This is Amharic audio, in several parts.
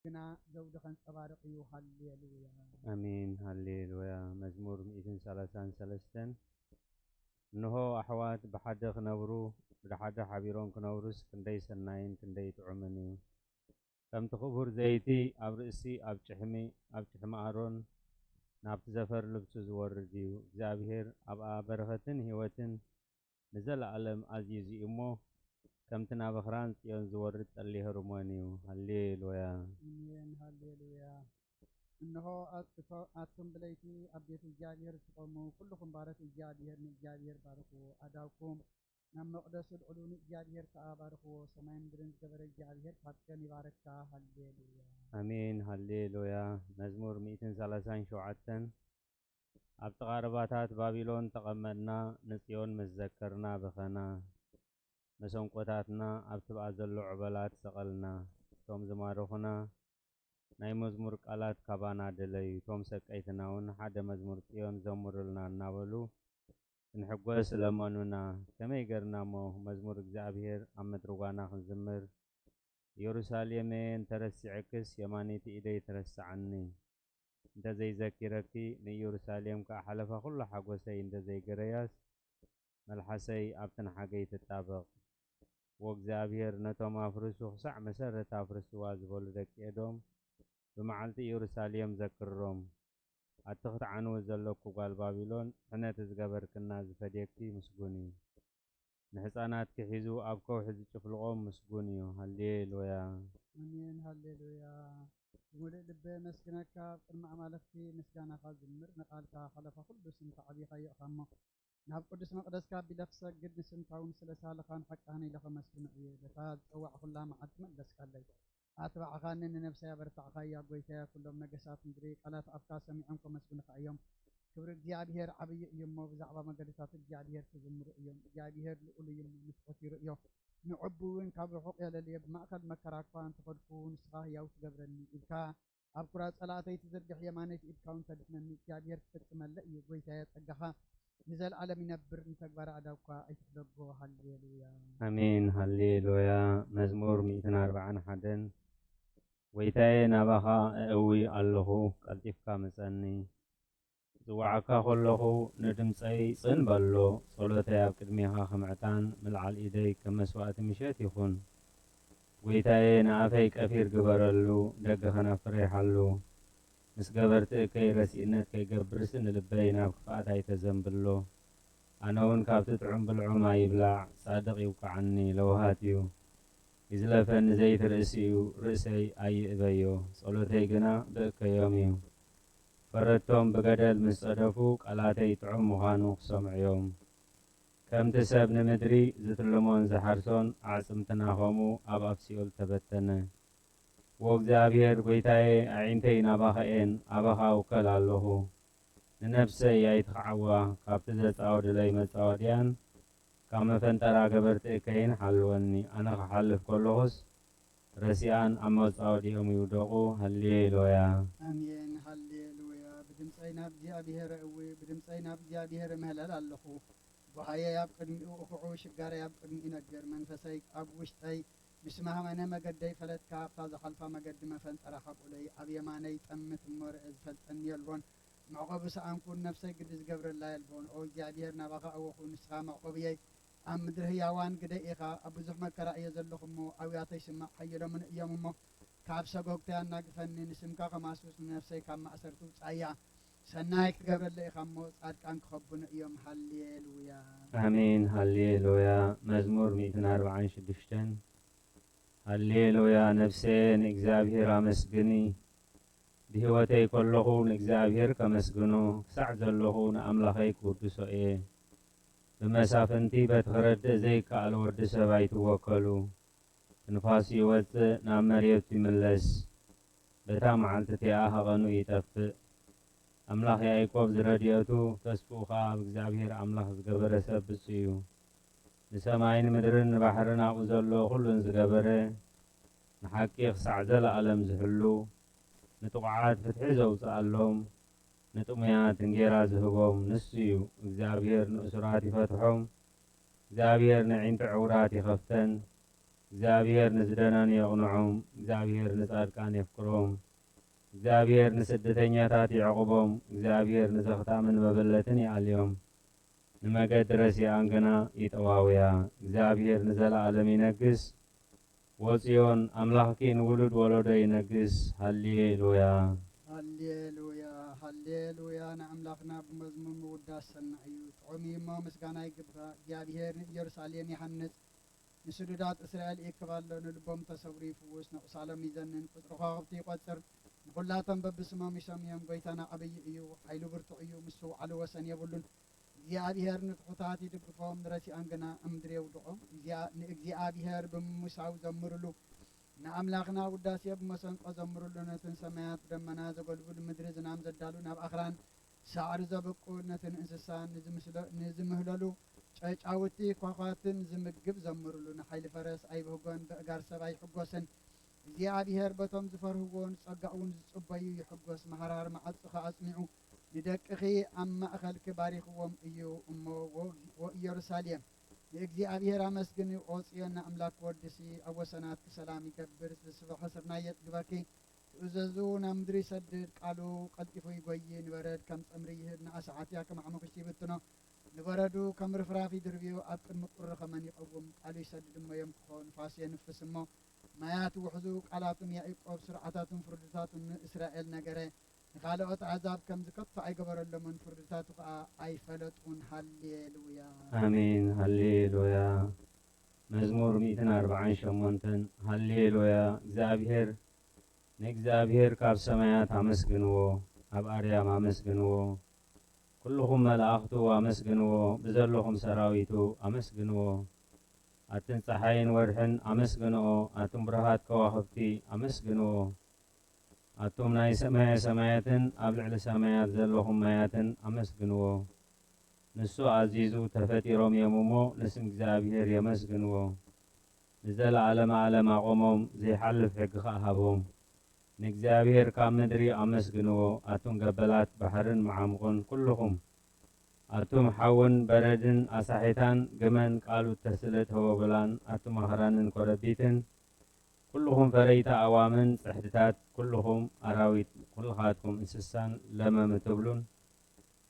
ግና ዘውድ ከንጸባርቕ እዩ። ሃሌሉያ አሜን ሃሌሉያ። መዝሙር 133 እንሆ ኣሕዋት ብሓደ ክነብሩ ብሓደ ሓቢሮም ክነብሩስ ክንደይ ሰናይን ክንደይ ጥዑምን እዩ። ከምቲ ክቡር ዘይቲ ኣብ ርእሲ ኣብ ጭሕሚ ኣሮን ናብቲ ዘፈር ልብሱ ዝወርድ እዩ። እግዚአብሔር ኣብኣ በረኸትን ህይወትን ንዘለኣለም ኣዝዩ እሞ ከምቲ ናብ ኣኽራን ጽዮን ዝወርድ ጠሊህ ርሞን እዩ። ሃሌሉያ አሜን ሃሌሉያ። እነሆ ኣቶም ብለይቲ ኣብ ቤት እግዚአብሔር ትቆሙ ኩልኩም ባረክ እግዚአብሔር ንእግዚአብሔር ባርክዎ። ኣዳውኩም ናብ መቅደሱ ልዕሉ ንእግዚአብሔር ከዓ ባርክዎ። ሰማይ ምድርን ዝገበረ እግዚአብሔር ካብከን ይባረክካ። ሃሌሉያ አሜን ሃሌሉያ። መዝሙር 137 ኣብ ተቓረባታት ባቢሎን ተቐመጥና ንጽዮን መዘከርና በኸና መሰንቆታትና ኣብ ትብኣ ዘሎ ዕበላት ሰቐልና። እቶም ዝማረኹና ናይ መዝሙር ቃላት ካባና ደለዩ። እቶም ሰቀይትና እውን ሓደ መዝሙር ጽዮን ዘሙሩልና እናበሉ ክንሕጐስ ለመኑና። ከመይ ገርና እሞ መዝሙር እግዚአብሔር ኣብ ምድርጓና ክንዝምር። ኢየሩሳሌም እንተረሲዕክስ የማነይቲ ኢደይ ተረስዓኒ። እንተዘይዘኪረኪ ንኢየሩሳሌም ከዓ ሓለፋ ኩሉ ሓጐሰይ እንተዘይገረያስ መልሓሰይ ኣብተን ሓገይ ትጣበቕ። ወእግዚአብሔር ነቶም ኣፍርሱ ክሳዕ መሰረት ኣፍርስዋ ዝበሉ ደቂ ኤዶም ብመዓልቲ ኢየሩሳሌም ዘክርሮም። ኣቲ ክትዓንው ዘለኩ ጓል ባቢሎን ሕነት ዝገበርክና ዝፈድየኪ ምስጉን እዩ። ንህፃናት ክሒዙ ኣብ ከውሒ ዝጭፍልቖም ምስጉን እዩ። ሃሌሉያ አሜን ሃሌሉያ። ሙሉእ ልበ መስግነካ ቅድሚ ኣማልክቲ ምስጋናኻ ዝምር ንቓልካ ሓለፋ ኩሉ ስምካ ዓብይኻ እየኻ እሞ ናብ ቅዱስ መቅደስካ ኣቢለ ክሰግድ ንስምካውን ስለሳለኻን ሓቃን ኢለ ከመስግኖ እየ። በታ ዝፀዋዕ ኩላ መዓልቲ መለስካለይ ኣትባዕኻኒ ንነብሰይ ኣበርታዕኻያ ጎይታያ። ኩሎም ነገሳት ምድሪ ቃላት ኣፍካ ሰሚዖም ከመስግኑካ እዮም። ክብሪ እግዚአብሔር ዓብይ እዩ እሞ ብዛዕባ መገድታት እግዚአብሔር ክዝምሩ እዮም። እግዚአብሔር ልዑል እዩ ንፍቆት ይርእዮ ንዕቡ እውን ካብ ርሑቕ የለልየ። ብማእከል መከራ እኳ እንተኸድኩ ንስኻ ህያው ትገብረኒ ኢልካ ኣብ ኩራ ጸላእተይ ትዝርግሕ የማነይቲ ኢድካ እውን ተድሕነኒ። እግዚአብሔር ክፍጽመለ እዩ ጎይታየ ጸጋኻ ንዘለዓለም ይነብር። ንተግባር ኣዳውካ ኣይትሕደጎ። ሃሌሉያ አሜን ሃሌሉያ። መዝሙር 141 ጎይታየ ናባኻ ኣእዊ ኣለኹ ቀልጢፍካ ምጸኒ። ዝዋዓካ ከለኹ ንድምፀይ ጽን በሎ። ጸሎተይ ኣብ ቅድሜኻ ከምዕታን ምልዓል ኢደይ ከም መስዋእቲ ምሸት ይኹን። ጎይታየ ንኣፈይ ቀፊር ግበረሉ ደገ ከነፍረ ይሓሉ። ምስ ገበርቲ እከይ ረሲእነት ከይገብርስ ንልበይ ናብ ክፍኣት ኣይተዘንብሎ። ኣነ እውን ካብቲ ጥዑም ብልዑማ ይብላዕ ጻድቕ ይውቃዓኒ ለውሃት እዩ። ይዝለፈኒ ዘይቲ ርእሲ እዩ ርእሰይ ኣይእበዮ። ጸሎተይ ግና ብእከዮም እዩ። ፈረድቶም ብገደል ምስ ጸደፉ ቃላተይ ጥዑም ምዃኑ ክሰምዕዮም። ከምቲ ሰብ ንምድሪ ዝትልሞን ዝሓርሶን ኣዕጽምትና ኸምኡ ኣብ ኣፍሲኦል ተበተነ። ወእግዚአብሔር ጎይታየ ኣዒንተይ ናባኻ እየን ኣባኻ ውከል ኣለኹ። ንነፍሰይ ኣይትኸዓዋ ካብቲ ዘጻወድለይ መጻወድያን ካብ መፈንጠራ ገበርቲ እከይን ሓልወኒ። ኣነ ክሓልፍ ከለኹስ ረሲኣን ኣብ መጻወዲኦም ይውደቑ። ሃሌሉያ አሜን ሃሌሉያ። ብድምፀይ ናብ እግዚአብሔር እዊ ብድምፀይ ናብ እግዚአብሔር እምህለል ኣለኹ። ጉሃየይ ኣብ ቅድሚኡ እኽዑ ሽጋረይ ኣብ ቅድሚኡ ይነግር። መንፈሰይ ኣብ ውሽጠይ ምስማህመነ መገደይ ፈለጥካ ኣብታ ዝሓልፋ መገዲ መፈንጠራኻ ቁለይ። ኣብ የማነይ ጠምት እሞ ርአ ዝፈልጠኒ የልቦን። መዕቆቢ ሰኣንኩን ነፍሰይ ግዲ ዝገብረላ የልቦን። ኦ እግዚአብሔር ናባኻ ኣወኹ ንስኻ መዕቆብየይ። ኣብ ምድሪ ህያዋን ግደይ ኢኻ። ኣብ ብዙሕ መከራ እየ ዘለኹ እሞ ኣብያተይ ስማዕ ሓየሎምን እዮም እሞ ካብ ሰጎግተይ ኣናግፈኒ። ንስምካ ከማስውስ ንነፍሰይ ካብ ማእሰርቲ ውፃእያ። ሰናይ ክገብረለ ኢኻ እሞ ጻድቃን ክኸቡኒ እዮም። ሃሌሉያ አሜን ሃሌሉያ። መዝሙር 146 ሃሌሉያ። ነፍሴ ንእግዚአብሔር ኣመስግኒ። ብህይወተይ ከለኹ ንእግዚአብሔር ከመስግኖ ክሳዕ ዘለኹ ንኣምላኸይ ክውድሶ እየ። ብመሳፍንቲ በቲ ክረድእ ዘይከኣል ወዲ ሰብ ኣይትወከሉ። ትንፋሱ ይወፅእ ናብ መሬት ይምለስ። በታ መዓልቲ እቲኣ ሃቐኑ ይጠፍእ። ኣምላኽ ያዕቆብ ዝረድኤቱ ተስፍኡ ከዓ ኣብ እግዚአብሔር ኣምላኽ ዝገበረ ሰብ ብፁዕ እዩ። ንሰማይን ምድርን ንባሕርን ኣብኡ ዘሎ ኩሉን ዝገበረ ንሓቂ ክሳዕ ዘለኣለም ዝሕሉ ንጥቑዓት ፍትሒ ዘውፅኣሎም ንጥሙያት እንጌራ ዝህቦም ንሱ እዩ። እግዚአብሔር ንእሱራት ይፈትሖም። እግዚአብሔር ንዒንቲ ዕውራት ይኸፍተን። እግዚአብሔር ንዝደናን የቕንዖም እግዚአብሔር ንጻድቃን የፍቅሮም እግዚአብሔር ንስደተኛታት ይዕቕቦም እግዚአብሔር ንዘኽታምን መበለትን ይኣልዮም ንመገድ ረሲኣን ግና ይጠዋውያ እግዚአብሔር ንዘለዓለም ይነግስ ወጽዮን አምላኽኪ ንውሉድ ወለዶ ይነግስ ሃሌሉያ ሃሌሉያ ሃሌሉያ ንኣምላኽና ብመዝሙር ምውዳስ ሰናይ እዩ ጥዑም ምስጋና ይግብካ እግዚአብሔር ንኢየሩሳሌም ይሃንጽ ንስዱዳት እስራኤል ይክባሎ ንልቦም ተሰብሩ ይፍውስ ንቑሳሎም ይዘንን ቁፅሪ ከዋኽብቲ ይቖፅር ንኹላቶም በብስሞም ይሰምዮም ጎይታና ዓብይ እዩ ሓይሉ ብርቱዕ እዩ ምስ ውዓሉ ወሰን የብሉን እግዚአብሔር ንትሑታት ይድግፎም ንረሲኣን ግና እምድሪ የውድቖም ንእግዚአብሔር ብምሙሳው ዘምርሉ ንኣምላኽና ውዳሴ ብመሰንቆ ዘምርሉ ነትን ሰማያት ደመና ዘገልብሉ ምድሪ ዝናም ዘዳሉ ናብ ኣኽራን ሳዕሪ ዘበቁል ነትን እንስሳ ንዝምህለሉ ጨጫውቲ ኳኳትን ዝምግብ ዘምርሉ ንሓይሊ ፈረስ ኣይብህጎን ብእጋር ሰብ ኣይሕጐስን እግዚአብሔር በቶም ዝፈርህዎን ጸጋኡን ዝጽበዩ ይሕጐስ መሃራር መዓጽኸ ኣጽኒዑ ንደቅኺ ኣብ ማእኸልኪ ባሪኽዎም እዩ እሞ ወኢየሩሳሌም ንእግዚአብሔር ኣመስግን ኦጽዮን ንኣምላክ ወድሲ ኣብ ወሰናት ሰላም ይገብር ዝስበሐ ስርናይ የጥግበኪ ትእዘዙ ናብ ምድሪ ይሰድድ ቃሉ ቀልጢፉ ይጐይ ንበረድ ከም ጸምሪ ይህብ ንኣሰዓትያ ከም ሓመኩሽቲ ይብትኖ ንበረዱ ከም ርፍራፍ ይድርብዩ ኣብ ቅድሚ ቁሪ ኸመን ይቐውም ቃሉ ይሰድድ እሞ ዮም ክኾን ንፋስ የንፍስ እሞ ማያት ውሕዙ ቃላቱን ያዕቆብ ስርዓታቱን ፍርድታቱን ንእስራኤል ነገረ ንኻልኦት ኣሕዛብ ከም ዝከፍ ኣይገበረሎምን ፍርድታቱ ከዓ ኣይፈለጡን ሃሌሉያ አሜን ሃሌሉያ መዝሙር 148 ሃሌሉያ እግዚአብሔር ንእግዚአብሔር ካብ ሰማያት አመስግንዎ ኣብ ኣርያም አመስግንዎ ኩልኹም መላእኽቱ አመስግንዎ ብዘለኹም ሰራዊቱ አመስግንዎ ኣትን ፀሓይን ወርሕን አመስግንኦ ኣቱም ብርሃት ከዋኽብቲ አመስግንዎ ኣቱም ናይ ሰማየ ሰማያትን ኣብ ልዕሊ ሰማያት ዘለኹም ማያትን አመስግንዎ ንሱ ኣዚዙ ተፈጢሮም እዮም እሞ ንስም እግዚአብሔር የመስግንዎ ንዘለዓለመ ዓለም ኣቆሞም ዘይሓልፍ ሕጊ ከኣሃቦም ንእግዚአብሔር ካብ ምድሪ አመስግንዎ ኣቱም ገበላት ባሕርን መዓምቁን ኩልኹም ኣቱም ሓውን በረድን ኣሳሒታን ግመን ቃሉ ተስለት ተወብላን ኣቱም ኣኽራንን ኮረቢትን ኩልኹም ፈረይታ ኣዋምን ጽሕድታት ኩልኹም ኣራዊት ኩልኻትኩም እንስሳን ለመም ትብሉን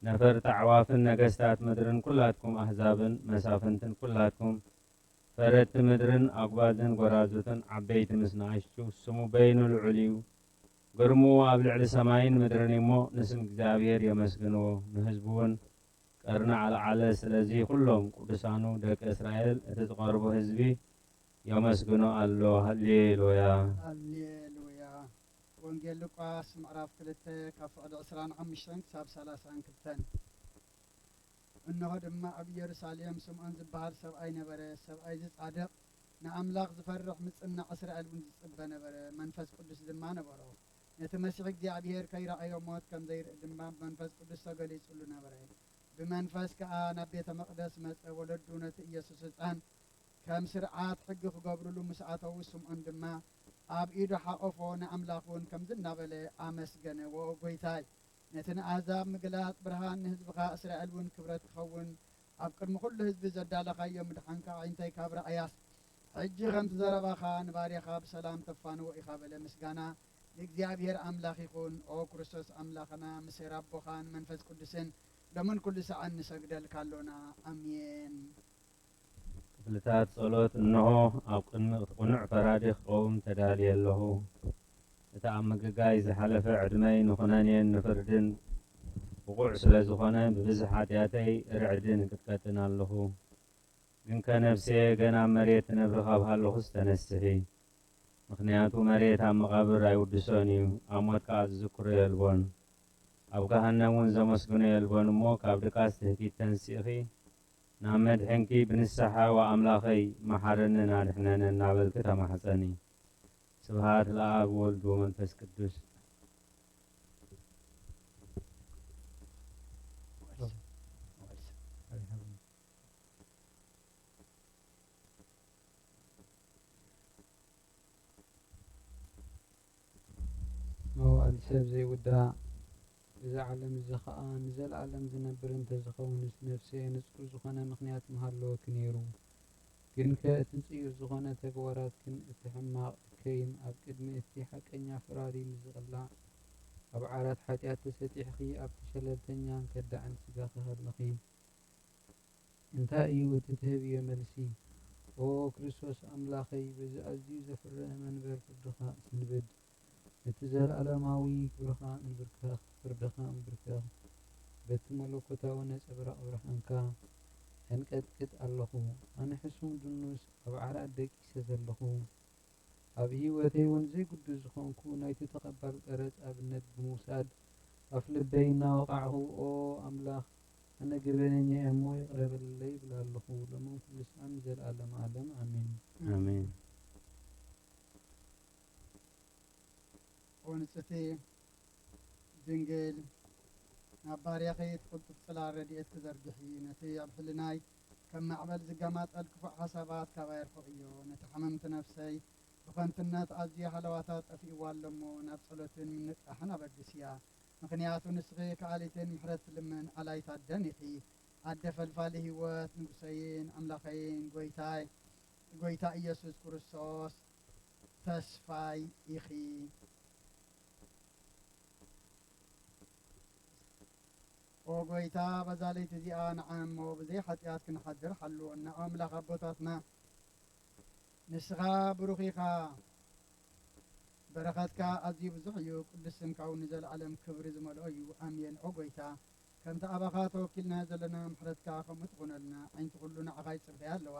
ነፈርቲ ኣዕዋፍን ነገስታት ምድርን ኩላትኩም ኣሕዛብን መሳፍንትን ኩላትኩም ፈረድቲ ምድርን ኣጓዝን ጎራዙትን ዓበይቲ ምስ ንኣሽቱ ስሙ በይኑ ልዑል እዩ ግርሙ ኣብ ልዕሊ ሰማይን ምድርን እሞ ንስም እግዚአብሔር የመስግንዎ ንህዝቡ እውን ቀርኒ ዓለዓለ ስለዚ ኩሎም ቅዱሳኑ ደቂ እስራኤል እቲ ዝቐርቡ ህዝቢ የመስግኖ ኣሎ ሃሌሉያ ሃሌሉያ ወንጌል ሉቃስ ምዕራፍ 2 ካብ ፍቕዲ 25 ክሳብ 32 እነሆ ድማ ኣብ ኢየሩሳሌም ስምዖን ዝበሃል ሰብኣይ ነበረ ሰብኣይ ዝጻድቕ ንኣምላኽ ዝፈርሕ ምጽናዕ እስራኤል እውን ዝጽበ ነበረ መንፈስ ቅዱስ ድማ ነበሮ ነቲ መሲሕ እግዚአብሔር ከይረኣዮ ሞት ከም ዘይርኢ ድማ ብመንፈስ ቅዱስ ተገሊጹሉ ነበረ ብመንፈስ ከዓ ናብ ቤተ መቕደስ መጸ ወለዱ ነቲ ኢየሱስ ህፃን ከም ስርዓት ሕጊ ክገብርሉ ምስ ኣተዉ ስምዖን ድማ ኣብ ኢዱ ሓቆፎ ንኣምላኽ እውን ከምዚ እናበለ ኣመስገነዎ ጎይታይ ነቲ ንኣሕዛብ ምግላፅ ብርሃን ንህዝብኻ እስራኤል እውን ክብረት ክኸውን ኣብ ቅድሚ ኩሉ ህዝቢ ዘዳለኻዮ ምድሓንካ ዓይንተይ ካብ ረኣያስ ሕጂ ከምቲ ዘረባኻ ንባርያኻ ብሰላም ተፋንዎ ኢኻ በለ ምስጋና ንእግዚአብሔር ኣምላኽ ይኹን ኦ ክርስቶስ ኣምላኽና ምስ ረቦኻን መንፈስ ቅዱስን ሎምን ኩሉ ሰዓት ንሰግደልካ ኣሎና ኣሜን ክፍልታት ጸሎት እንሆ ኣብ ቅድሚ ቁኑዕ ፈራዲ ክቀውም ተዳልየ ኣለኹ እቲ ኣብ ምግጋይ ዝሓለፈ ዕድመይ ንኹነኔን ንፍርድን ብቑዕ ስለ ዝኾነ ብብዝሕ ሓጢኣተይ ርዕድን ቅጥቀጥን ኣለኹ ግን ከነፍሴ ገና መሬት ትነብሪ ካብ ሃለኹስ ተነስሒ ምክንያቱ መሬት ኣብ መቓብር ኣይውድሶን እዩ ኣብ ሞት ከዓ ዝዝክሮ የልቦን ኣብ ገሃነም እውን ዘመስግኖ የልቦን እሞ ካብ ድቃስ ትሕቲት ተንሲእኺ ናብ መድሕንኪ ብንስሓ ወኣምላኸይ መሓረንን ኣድሕነንን እናበልኪ ተማሕፀኒ ስብሃት ለኣብ ወልድ ወመንፈስ ቅዱስ መዋዕል ሰብ ዘይውዳእ እዚ ዓለም እዚ ከዓ ንዘለዓለም ዝነብር እንተዝኸውንስ ነፍሴ ንጹር ዝኾነ ምክንያት ምሃለወኪ ነይሩ ግን ከትንጽኢር ዝኾነ ተግባራትክን እቲ ሕማቕ ከይን ኣብ ቅድሚ እቲ ሓቀኛ ፈራዲ ንዝቕላዕ ኣብ ዓራት ሓጢኣት ተሰጢሕኺ ኣብቲ ሸለልተኛን ከዳዕን ስጋ ከኸድንኺ እንታይ እዩ እቲ ትህብዮ መልሲ? ኦ ክርስቶስ ኣምላኸይ በዚ ኣዝዩ ዘፍርህ መንበር ፍርድኻ ስንብድ ነቲ ዘለኣለማዊ ክብርኻ ፍርድኻ እምብርከኽ በቲ መለኮታዊ ነጸብራቕ ብርሃንካ ሕንቀጥቅጥ ኣለኹ። ኣነ ሕሱም ድኑስ ኣብ ዓራት ደቂሰ ዘለኹ ኣብ ህይወተይ እውን ዘይግዱስ ዝኾንኩ ናይቲ ተቐባሊ ቀረፅ ኣብነት ብምውሳድ ኣፍ ልበይ እናወቃዕኹ ኦ ኣምላኽ ኣነ ገበነኛ እሞ ይቕረበለይ ይብል ኣለኹ። ሎሞን ኩሉ ሰዓት ንዘለኣለመ ዓለም ኣሜን ኣሜን። ወንጽቲ ድንግል ናብ ባርያኸ ትቕልጡፍ ጽላል ረድኤት ክዘርግሒ ነቲ ኣብ ሕልናይ ከም ማዕበል ዝገማጠል ክፉእ ሓሳባት ካባይ ይርሕቕ እዮ። ነቲ ሓመምቲ ነፍሰይ ብኸንትነት ኣዝዩ ሃለዋታት ጠፊእዋ ኣሎሞ ናብ ጸሎትን ምንቅቃሕን ኣበግስ እያ። ምክንያቱ ንስኺ ከኣሊትን ምሕረት ትልምን ኣላይታ ኣደን ኢኺ ኣደ ፈልፋሊ ህይወት ንጉሰይን ኣምላኸይን ጎይታ ኢየሱስ ክርስቶስ ተስፋይ ኢኺ። ኦ ጎይታ በዛ ለይቲ እዚኣ ንዓሞ ብዘይ ሓጢኣት ክንሓድር ሓልወና። ኣምላኽ ኣቦታትና ንስኻ ብሩኽ ኢኻ በረኸትካ ኣዝዩ ብዙሕ እዩ። ቅዱስ ስምካ እውን ንዘለኣለም ክብሪ ዝመልኦ እዩ። ኣሜን። ኦ ጎይታ ከምቲ ኣባኻ ተወኪልና ዘለና ምሕረትካ ከምኡ ትኹነልና። ዓይንቲ ኩሉ ንዓኻ ይፅበያ ኣለዋ።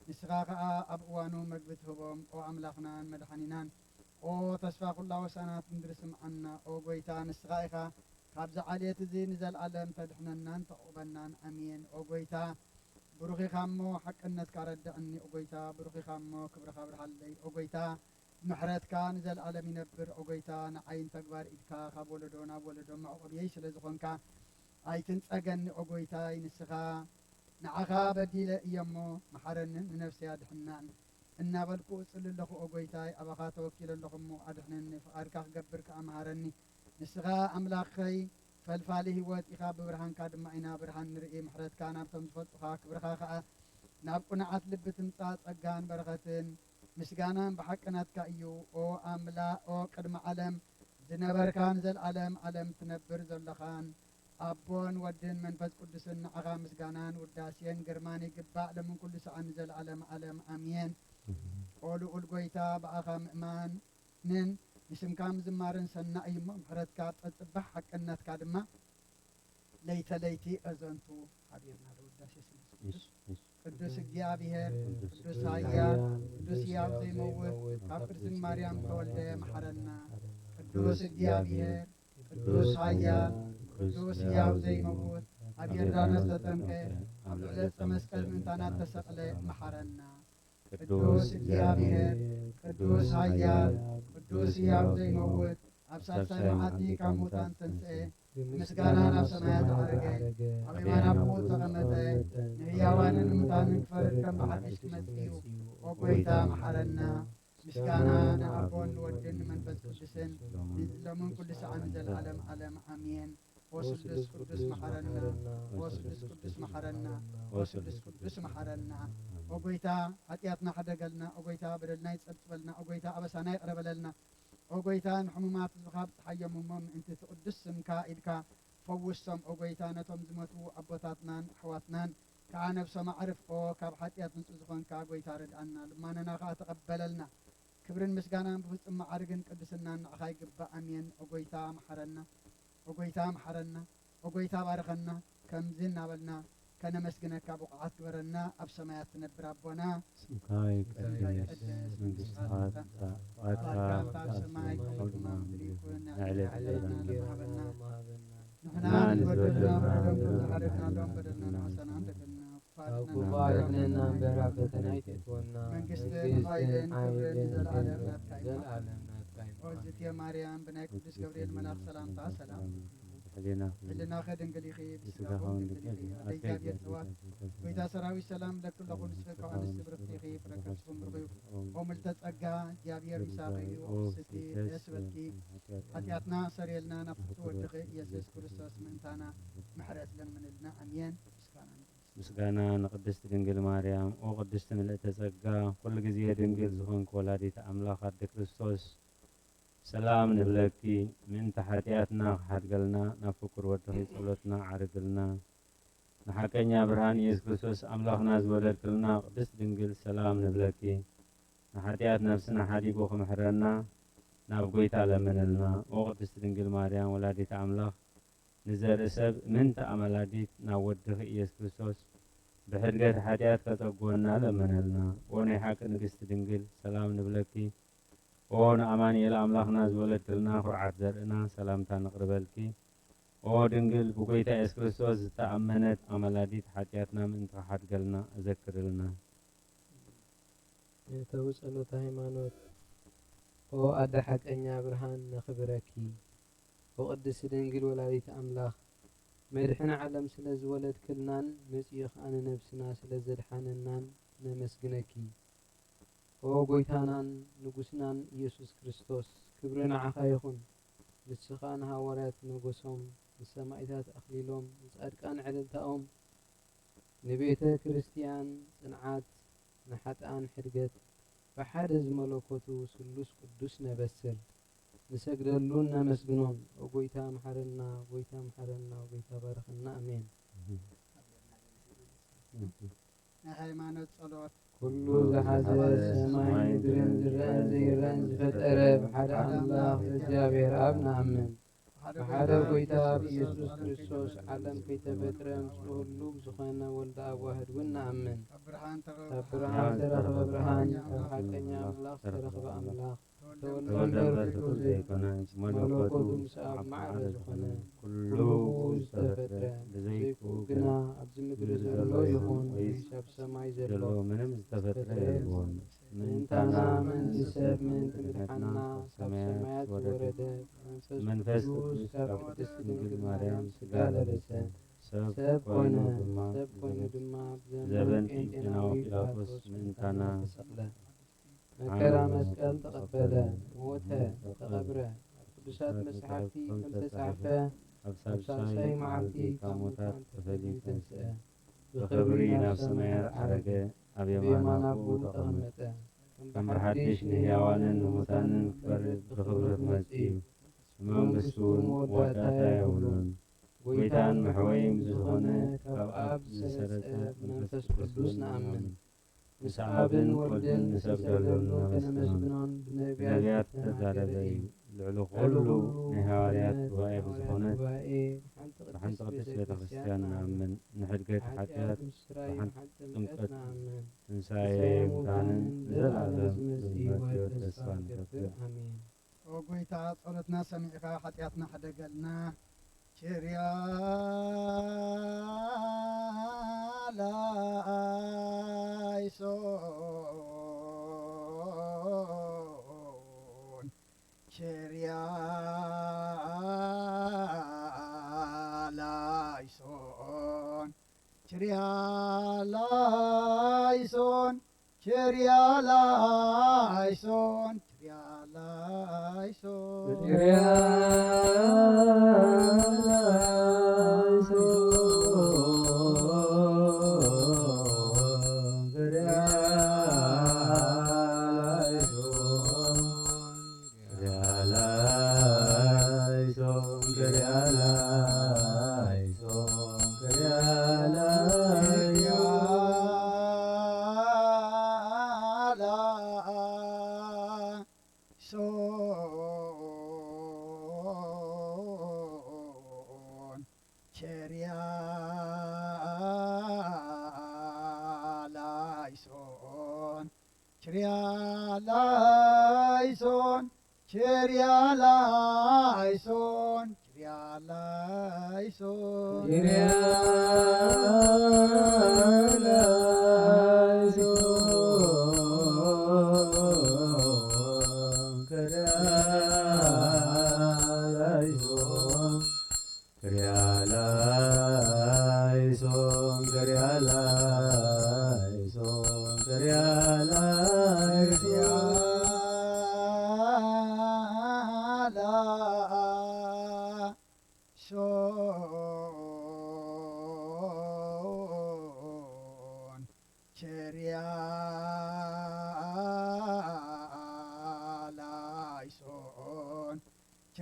ንስኻ ከዓ ኣብ እዋኑ መግቢ ትህቦም። ኦ ኣምላኽናን መድሓኒናን ኦ ተስፋ ኩላ ወሰናት ምድሪ ስምዓና። ኦ ጎይታ ንስኻ ኢኻ ካብዚ ዓልየት እዚ ንዘለኣለም ተድሕነናን ተቕበናን። ኣሜን። ኦ ጎይታ ብሩኽ ኢኻ እሞ ሓቅነትካ ረድዕኒ። ኦ ጎይታ ብሩኽ ኢኻ እሞ ክብርኻ ብርሃለይ። ኦ ጎይታ ምሕረትካ ንዘለኣለም ይነብር። ኦ ጎይታ ንዓይን ተግባር ኢድካ ካብ ወለዶ ናብ ወለዶ መዕቆብየይ ስለ ዝኾንካ ኣይትንጸገኒ። ኦ ጎይታይ ንስኻ ንዓኻ በዲለ እየ እሞ መሓረንን ንነፍሰይ ኣድሕናን እናበልኩ እጽሊ ኣለኹ። ኦ ጎይታይ ኣባኻ ተወኪለ ኣለኹ እሞ ኣድሕነኒ። ፍቓድካ ክገብር ከዓ መሃረኒ። ንስኻ ኣምላኽኸይ ፈልፋሊ ህይወት ኢኻ ብብርሃንካ ድማ ኢና ብርሃን ንርኢ። ምሕረትካ ናብቶም ዝፈልጡኻ ክብርኻ ከዓ ናብ ቁንዓት ልቢ ትምጻእ ጸጋን በረኸትን ምስጋናን ብሓቅናትካ እዩ። ኦ ኦ ቅድሚ ዓለም ዝነበርካን ዘለዓለም ዓለም ትነብር ዘለኻን ኣቦን ወድን መንፈስ ቅዱስን ንዓኻ ምስጋናን ውዳሴን ግርማን ይግባእ ለምን ኩሉ ሰዓት ንዘለዓለም ዓለም ኣሜን። ኦ ልዑል ጎይታ ብኣኻ ምእማንን ንስምካ ምዝማርን ሰናእ እዩ እሞ ምሕረትካ ጠጽባሕ ሓቅነትካ ድማ ለይተለይቲ እዘንቱ ሃቢርና ለውዳሴ ስሉስ ቅዱስ እግዚአብሔር ቅዱስ ኃያል ቅዱስ ሕያው ዘይመውት ካብ ቅድስት ማርያም ተወልደ መሐረና። ቅዱስ እግዚአብሔር ቅዱስ ኃያል ቅዱስ ሕያው ዘይመውት ኣብ ዮርዳኖስ ተጠምቀ ኣብ ልዕሊ ዕፀ መስቀል ምእንታናት ተሰቕለ መሐረና። ቅዱስ እግዚአብሔር ቅዱስ ኃያል ቅዱስ ሕያው ዘይመውት ኣብ ሳልሳይ መዓልቲ ካብ ሙታን ተንሥአ ምስጋና ናብ ሰማያት ዓረገ ኣብ የማነ አቡኡ ተቐመጠ ንሕያዋንን ንሙታንን ክፈርድ ከም ብሓድሽ ክመጽእ እዩ። ኦ ጎይታ መሐረና። ምስጋና ንኣቦን ንወድን ንመንፈስ ቅዱስን ሎምን ኩሉ ሰዓት ንዘለዓለም ዓለም ኣሜን። ኦ ስሉስ ቅዱስ መሐረና። ኦ ስሉስ ቅዱስ መሐረና። ኦ ስሉስ ቅዱስ መሐረና። ኦ ጎይታ ኃጢአትና ሓደገልና። ኦ ጎይታ በደልና ይጸብጽበልና። ኦ ጎይታ ኣበሳና ይቕረበለልና። ኦ ጎይታ ንሕሙማት ህዝብኻ ብትሓዮም እሞም ምእንቲ ትቅዱስ ስምካ ኢድካ ፈውሶም። ኦ ጎይታ ነቶም ዝመቱ ኣቦታትናን ኣሕዋትናን ከዓ ነብሶም ኣዕርፍኦ ካብ ሓጢአት ንጹህ ዝኾንካ ጎይታ ርድኣና። ልማነና ከዓ ተቐበለልና። ክብርን ምስጋናን ብፍጹም ማዕርግን ቅድስናን ንዓኻ ይግባእ። ኣሜን። ኦ ጎይታ መሐረና። ኦ ጎይታ መሐረና። ኦ ጎይታ ባርኸና። ከምዚ እናበልና ከነመስግነካ ብቑዓት ግበረና። ኣብ ሰማያት ትነብር ኣቦና ስምካ ይቅደስ መንግሥትኻ ትምጻእ ፈቃድካ ኣብ ሰማይ ከምኡ ድማ ምድሪ ይኩን። ንዕለት ሃበና ንሕና ንበደልና በደሎም ዝሓደግናሎም በደልና ንዓሰና እንደገና ካብ ጉባኤና እምበር ኣብ ፈተና ኣይተእትወና መንግሥትን ኃይልን ክብርን ዘለዓለም ናትካ እዩ። ዘለዓለም ናትካ እዩ። ኦ እግዝእትየ ማርያም ብናይ ቅዱስ ገብርኤል መልኣክ ሰላምታ ሰላም ሕሊናኸ ድንግል ኢኺ ብስጋኹም ድንግል ኢኺ ኣደ እግዚአብሔር ጽዋት ጎይታ ሰራዊት ሰላም ለኩለኹ ንስኺ ካብ ኣንስቲ ብርክቲ ኢኺ ፍረ ከርስኩም ብሩኽ እዩ። ኦ ምልዕተ ጸጋ እግዚአብሔር ምሳኺ እዩ። ኦ ፍስቲ ደስ በልኪ ኃጢአትና ሰሪየልና ናብ ፍቱ ወድኺ ኢየሱስ ክርስቶስ ምእንታና ምሕረት ለምንልና ኣሜን። ምስጋና مسغانا نقدست دنجل مريم او قدست ملئت ጸጋ كل ጊዜ ድንግል ዝኾንክ ወላዲተ ኣምላኽ ኣደ ክርስቶስ ሰላም ንብለኪ ምንተ ሓጢኣትና ክሓድገልና ናብ ፍቁር ወድኺ ጸሎትና ዓርግልና ንሓቀኛ ብርሃን ኢየሱስ ክርስቶስ ኣምላኽና ዝወለድክልና ቅድስት ድንግል ሰላም ንብለኪ ንሓጢኣት ነፍስና ሓዲጉ ክምሕረና ናብ ጎይታ ለምንልና ኦ ቅድስት ድንግል ማርያም ወላዲተ ኣምላኽ ንዘርኢ ሰብ ምንተ ኣመላዲት ናብ ወድኺ ኢየሱስ ክርስቶስ ብሕድገት ሓጢኣት ከጸግወና ለምንልና ኦ ናይ ሓቂ ንግስቲ ድንግል ሰላም ንብለኪ ኦ ንኣማኑኤል ኣምላኽና ዝወለድክልና ኩርዓት ዘርእና ሰላምታ ነቕርበልኪ ኦ ድንግል ብጎይታ ኢየሱስ ክርስቶስ ዝተኣመነት ኣመላዲት ሓጢኣትና ምእንቲ ክሓድገልና ኣዘክርልና የተው ጸሎተ ሃይማኖት ኦ ኣደ ሓቀኛ ብርሃን ነኽብረኪ ኦ ቅድስት ድንግል ወላዲተ ኣምላኽ መድሕን ዓለም ስለ ዝወለድክልናን መጺእኽ ኣነ ነብስና ስለ ዘድሓነናን ነመስግነኪ ኦ ጎይታናን ንጉስናን ኢየሱስ ክርስቶስ ክብሪ ንዓኻ ይኹን ንስኻ ንሃዋርያት ንጎሶም ንሰማዕታት ኣኽሊሎም ንጻድቃን ዕልልታኦም ንቤተ ክርስቲያን ጽንዓት ንሓጥኣን ሕድገት ብሓደ ዝመለኮቱ ስሉስ ቅዱስ ነበስር ንሰግደሉን ነመስግኖም ኦ ጎይታ መሐረና ጎይታ መሐረና ጎይታ ባርኸና ኣሜን ሃይማኖት ጸሎት ኩሉ ዝሓዘ ሰማይ ምድርን ዝረአን ዘይረአን ዝፈጠረ ብሓደ ኣምላኽ እግዚአብሔር ኣብ ንኣምን ብሓደ ጎይታ ብኢየሱስ ክርስቶስ ዓለም ከይተፈጥረ ምስሉ ሁሉ ዝኾነ ወልደ ኣብ ዋህድ እውን ንኣምን ካብ ብርሃን ተረኽበ ብርሃን ካብ ሓቀኛ ኣምላኽ ተረኽበ ኣምላኽ ተወልደ ፍጡር ዘይኮነ መለኮቱ ምስ ኣብ ማዕረ ዝኾነ ኩሉ ዝተፈጥረ ብዘይኩ ግና ኣብዚ ምድሪ ዘሎ ይኹን ወይስ ኣብ ሰማይ ዘሎ ምንም ዝተፈጥረ የልዎን ምንታና ምንቲ ሰብ ምንቲ ምድሓና ካብ ሰማያት ዝወረደ መንፈስ ቅዱስ ካብ ቅድስት ድንግል ማርያም ሥጋ ለበሰ ሰብ ኮነ ድማ ብዘመን ጴንጤናዊ ጲላጦስ ምንታና ተሰቕለ መከራ መስቀል ተቐበለ ሞተ ተቐብረ ኣብ ቅዱሳት መጽሓፍቲ ከም ዝተጻሕፈ ኣብ ሳልሳይ መዓልቲ ካብ ሙታን ተፈልዩ ተንሥአ ብኽብሪ ናብ ሰማያት ዓረገ ኣብ የማነ ኣቡኡ ተቐመጠ ከም ብሓድሽ ንሕያዋንን ንሙታንን ክፈርድ ብኽብሪ ክመጽእ እዩ መንግሥቱ እውን መወዳእታ የብሉን ጎይታን መሕወይም ዝኾነ ካብ ኣብ ዝሰረጸ መንፈስ ቅዱስ ንኣምን ምስ ኣብን ወልድን ንሰግደሉ ከነመስግኖን ብነቢያት ተዛረበ እዩ ልዕሊ ኩሉ ናይ ሃዋርያት ጉባኤ ብዝኾነት ብሓንቲ ቅድስት ቤተ ክርስቲያን ንኣምን ንሕድገት ሓጢኣት ብሓንቲ ጥምቀት ትንሣኤ ሙታንን ዘለዓለም ንመትዮ ተስፋ ንገብር ኣሜን ኦ ጎይታ ጸሎትና ሰሚዕካ ሓጢኣትና ሓደገልና ቸርያ ላይሶን ቸርያ ላይሶን ቸርያ ላይሶን ቸርያ ላይሶን ቸርያ ላይሶን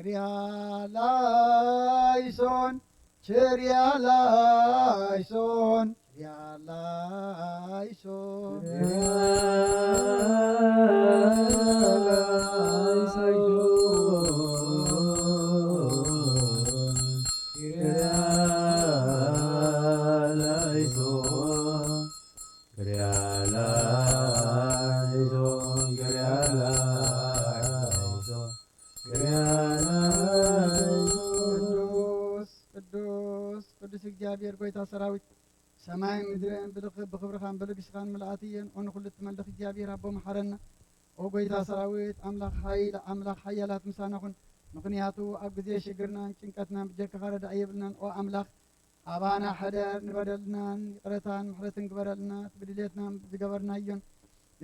Krialaison, Kyrialaison, Kyrialaison. ቅዱስ እግዚአብሔር ጎይታ ሰራዊት ሰማይ ምድርን ብክብርኻን ብልግስኻን ምልኣትየን ኦን ኩሉ ትመልኽ እግዚአብሔር ኣቦ መሓረና ኦ ጎይታ ሰራዊት ኣምላኽ ሓይል ኣምላኽ ሓያላት ምሳና ኩን ምክንያቱ ኣብ ግዜ ሽግርናን ጭንቀትናን ብጀካኻ ረዳእ የብልናን ኦ ኣምላኽ ኣባና ሕደር ንበደልናን ይቕረታን ምሕረትን ግበረልና ትብድልየትናን ዝገበርናዮን